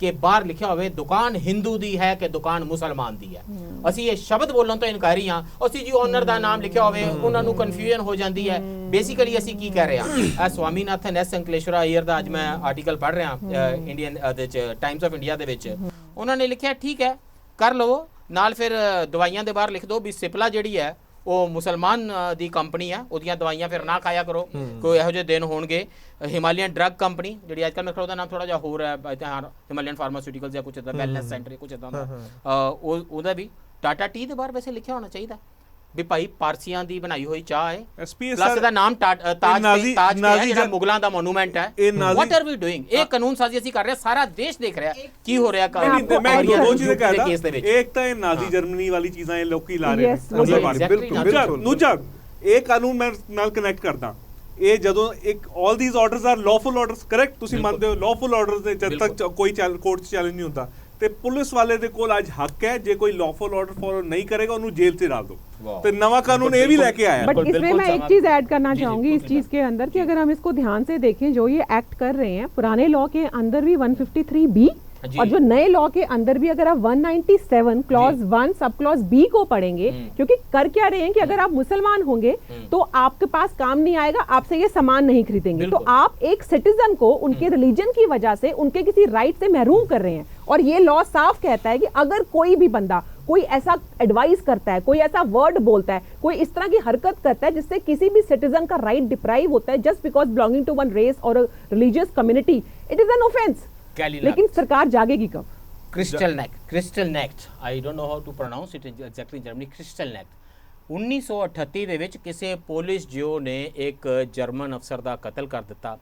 S1: ਕਿ ਬਾਹਰ ਲਿਖਿਆ ਹੋਵੇ ਦੁਕਾਨ ਹਿੰਦੂ ਦੀ ਹੈ ਕਿ ਦੁਕਾਨ ਮੁਸਲਮਾਨ ਦੀ ਹੈ। ਅਸੀਂ ਇਹ ਸ਼ਬਦ ਬੋਲਣ ਤੋਂ ਇਨਕਾਰੀ ਹਾਂ। ਅਸੀਂ ਜੀ ਓਨਰ ਦਾ ਨਾਮ ਲਿਖਿਆ ਹੋਵੇ, ਉਹਨਾਂ ਨੂੰ ਕਨਫਿਊਜ਼ਨ ਹੋ ਜਾਂਦੀ ਹੈ। ਬੇਸਿਕਲੀ ਅਸੀਂ ਕੀ ਕਹਿ ਰਹੇ ਹਾਂ? ਸਵਾਮੀਨਾਥਨ ਐਸ ਅੰਕਲੇਸ਼ਵਰਾ ਅਈਅਰ ਦਾ ਅੱਜ ਮੈਂ ਆਰਟੀਕਲ ਪੜ੍ਹ ਰਿਹਾ ਇੰਡੀਅਨ ਦੇ ਚ ਟਾਈਮਸ ਆਫ ਇੰਡੀਆ ਦੇ ਵਿੱਚ। ਉਹਨਾਂ ਨੇ ਲਿਖਿਆ ਠੀਕ ਹੈ ਕਰ ਲਵੋ, ਨਾਲ ਫਿਰ ਦਵਾਈਆਂ ਦੇ ਬਾਹਰ ਲਿਖ ਦਿਓ ਵੀ ਸਿਪਲਾ ਜਿਹੜੀ ਹੈ ਉਹ ਮੁਸਲਮਾਨ ਦੀ ਕੰਪਨੀ ਆ, ਉਹਦੀਆਂ ਦਵਾਈਆਂ ਫਿਰ ਨਾ ਖਾਇਆ ਕਰੋ। ਕੋਈ ਇਹੋ ਜਿਹੇ ਦਿਨ ਹੋਣਗੇ। ਹਿਮਾਲਯਨ ਡਰੱਗ ਕੰਪਨੀ ਜਿਹੜੀ ਅੱਜ ਕੱਲ੍ਹ ਮੇਰੇ ਖਿਆਲ ਉਹਦਾ ਨਾਮ ਥੋੜਾ ਜਿਹਾ ਹੋਰ ਹੈ, ਹਿਮਾਲਯਨ ਫਾਰਮਾਸਿਊਟੀਕਲਸ ਜਾਂ ਕੁਛ ਇੱਦਾਂ, ਵੈਲਨੈਸ ਸੈਂਟਰ ਕੁਛ ਇੱਦਾਂ ਦਾ, ਉਹਦਾ ਵੀ ਟਾਟਾ ਟੀ ਦੇ ਬਾਹਰ ਵੈਸੇ ਲਿਖਿਆ ਹੋਣਾ ਚਾਹੀਦਾ। ਵੀ ਭਾਈ ਪਾਰਸੀਆਂ ਦੀ ਬਣਾਈ ਹੋਈ ਚਾਹ ਹੈ
S2: SPS
S1: ਪਲੱਸ ਦਾ ਨਾਮ ਤਾਜ ਤਾਜ ਹੈ ਜਿਹੜਾ ਮੁਗਲਾਂ ਦਾ ਮੋਨੂਮੈਂਟ ਹੈ ਵਾਟ ਆਰ ਵੀ ਡੂਇੰਗ ਇਹ ਕਾਨੂੰਨ ਸਾਜ਼ੀ ਅਸੀਂ ਕਰ ਰਹੇ ਸਾਰਾ ਦੇਸ਼ ਦੇਖ ਰਿਹਾ ਕੀ ਹੋ ਰਿਹਾ
S2: ਮੈਂ ਦੋ ਚੀਜ਼ਾਂ कहता एक तो ये नाजी जर्मनी वाली चीज़ां ये लोग की ला रहे हैं दूजा ਇਹ ਕਾਨੂੰਨ ਮੈਂ ਨਾਲ ਕਨੈਕਟ ਕਰਦਾ ਇਹ ਜਦੋਂ ਇੱਕ all these orders are lawful orders correct ਤੁਸੀਂ ਮੰਨਦੇ ਹੋ ਲਾਫੁਲ ਆਰਡਰਸ ਦੇ ਜਦ ਤੱਕ ਕੋਈ ਕੋਰਟ 'ਚ ਚੈਲੰਜ ਨਹੀਂ ਹੁੰਦਾ ਤੇ ਪੁਲਿਸ ਵਾਲੇ ਦੇ ਕੋਲ ਅੱਜ ਹੱਕ ਹੈ ਜੇ ਕੋਈ ਲਾਫੁਲ ਆर्डर फॉलो नहीं करेगा ਉਹਨੂੰ ਜੇਲ੍ਹ 'ਚ डाल दो तो नवा कानून ये भी लेके आया
S3: बट इसमें मैं एक चीज ऐड करना चाहूंगी इस चीज के अंदर कि अगर हम इसको ध्यान से देखें जो ये एक्ट कर रहे हैं पुराने लॉ के अंदर भी 153B और जो नए लॉ के अंदर भी अगर आप 197 क्लॉज 1 सब क्लॉज बी को पढ़ेंगे क्योंकि कर क्या रहे हैं कि अगर आप मुसलमान होंगे तो आपके पास काम नहीं आएगा आपसे ये सामान नहीं खरीदेंगे तो आप एक सिटीजन को उनके रिलीजन की वजह से उनके किसी राइट से महरूम कर रहे हैं और ये लॉ साफ कहता है कि अगर कोई भी बंदा कोई ऐसा एडवाइस करता है कोई ऐसा वर्ड बोलता है कोई इस तरह की हरकत करता है जिससे किसी भी सिटीजन का राइट डिप्राइव होता है just because belonging to one race और religious community it is an offence लेकिन सरकार जागेगी कब
S1: Kristallnacht I don't know how to pronounce it exactly in Germany Kristallnacht 1938 ਦੇ ਵਿੱਚ ਕਿਸੇ ਪੁਲਿਸ ਜਿਓ ਨੇ ਇੱਕ ਜਰਮਨ ਅਫਸਰ ਦਾ ਕਤਲ ਕਰ ਦਿੱਤਾ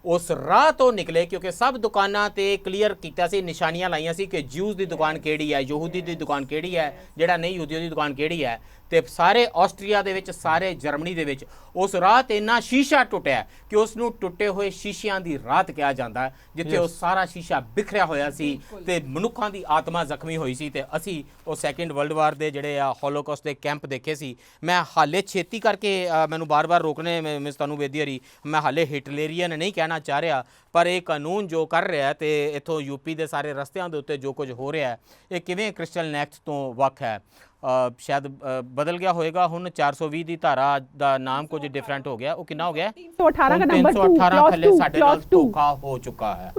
S1: ਉਸ ਰਾਹ ਤੋਂ ਨਿਕਲੇ ਕਿਉਂਕਿ ਸਭ ਦੁਕਾਨਾਂ ਤੇ ਕਲੀਅਰ ਕੀਤਾ ਸੀ ਨਿਸ਼ਾਨੀਆਂ ਲਾਈਆਂ ਸੀ ਕਿ ਜਿਊਜ਼ ਦੀ ਦੁਕਾਨ ਕਿਹੜੀ ਹੈ ਯਹੂਦੀ ਦੀ ਦੁਕਾਨ ਕਿਹੜੀ ਹੈ ਜਿਹੜਾ ਨਹੀਂ ਯਹੂਦੀ ਦੀ ਦੁਕਾਨ ਕਿਹੜੀ ਹੈ ਤੇ ਸਾਰੇ ਆਸਟਰੀਆ ਦੇ ਵਿੱਚ ਸਾਰੇ ਜਰਮਨੀ ਦੇ ਵਿੱਚ ਉਸ ਰਾਤ ਇੰਨਾ ਸ਼ੀਸ਼ਾ ਟੁੱਟਿਆ ਕਿ ਉਸ ਨੂੰ ਟੁੱਟੇ ਹੋਏ ਸ਼ੀਸ਼ਿਆਂ ਦੀ ਰਾਤ ਕਿਹਾ ਜਾਂਦਾ ਜਿੱਥੇ ਉਹ ਸਾਰਾ ਸ਼ੀਸ਼ਾ ਬਿਖਰਿਆ ਹੋਇਆ ਸੀ ਤੇ ਮਨੁੱਖਾਂ ਦੀ ਆਤਮਾ ਜ਼ਖਮੀ ਹੋਈ ਸੀ ਤੇ ਅਸੀਂ ਉਹ ਸੈਕੰਡ ਵਰਲਡ ਵਾਰ ਦੇ ਜਿਹੜੇ ਆ ਹੋਲੋਕਾਸਟ ਦੇ ਕੈਂਪ ਦੇਖੇ ਸੀ ਮੈਂ ਹਾਲੇ ਛੇਤੀ ਕਰਕੇ ਮੈਨੂੰ ਬਾਰ-ਬਾਰ ਰੋਕਣੇ ਮਿਸ ਤੁਹਾਨੂੰ ਵੇਦੀ ਹਰੀ ਮੈਂ ਹਾਲੇ ਹਿਟਲੇਰੀਅਨ ਨਹੀਂ ਕਹਿਣਾ ਚਾਹ ਰਿਹਾ ਪਰ ਇਹ ਕਾਨੂੰਨ ਜੋ ਕਰ ਰਿਹਾ ਤੇ ਇੱਥੋਂ ਯੂਪੀ ਦੇ ਸਾਰੇ ਰਸਤਿਆਂ ਦੇ ਉੱਤੇ ਜੋ ਕੁਝ ਹੋ ਰਿਹਾ ਇਹ ਕਿਵੇਂ ਕ੍ਰਿਸਟਲ ਨੈਕਟ ਤੋਂ ਵੱਖ ਹੈ शायद बदल गया होएगा हुन 420 ਦੀ ਧਾਰਾ ਦਾ ਨਾਮ ਕੁਝ ਡਿਫਰੈਂਟ ਹੋ ਗਿਆ ਉਹ ਕਿੰਨਾ ਹੋ ਗਿਆ
S3: 318 का नंबर 2
S1: ਥੱਲੇ ਸਾਡੇ ਨਾਲ ਧੋਖਾ ਹੋ ਚੁੱਕਾ ਹੈ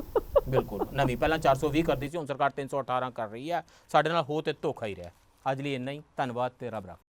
S1: ਬਿਲਕੁਲ ਨਵੀਂ ਪਹਿਲਾਂ 420 ਕਰਦੀ ਸੀ ਹੁਣ ਸਰਕਾਰ 318 ਕਰ ਰਹੀ ਹੈ ਸਾਡੇ ਨਾਲ ਹੋ ਤੇ ਧੋਖਾ ਹੀ ਰਿਹਾ ਅੱਜ ਲਈ ਇੰਨਾ ਹੀ ਧੰਨਵਾਦ ਤੇ ਰੱਬ ਰੱਖਾ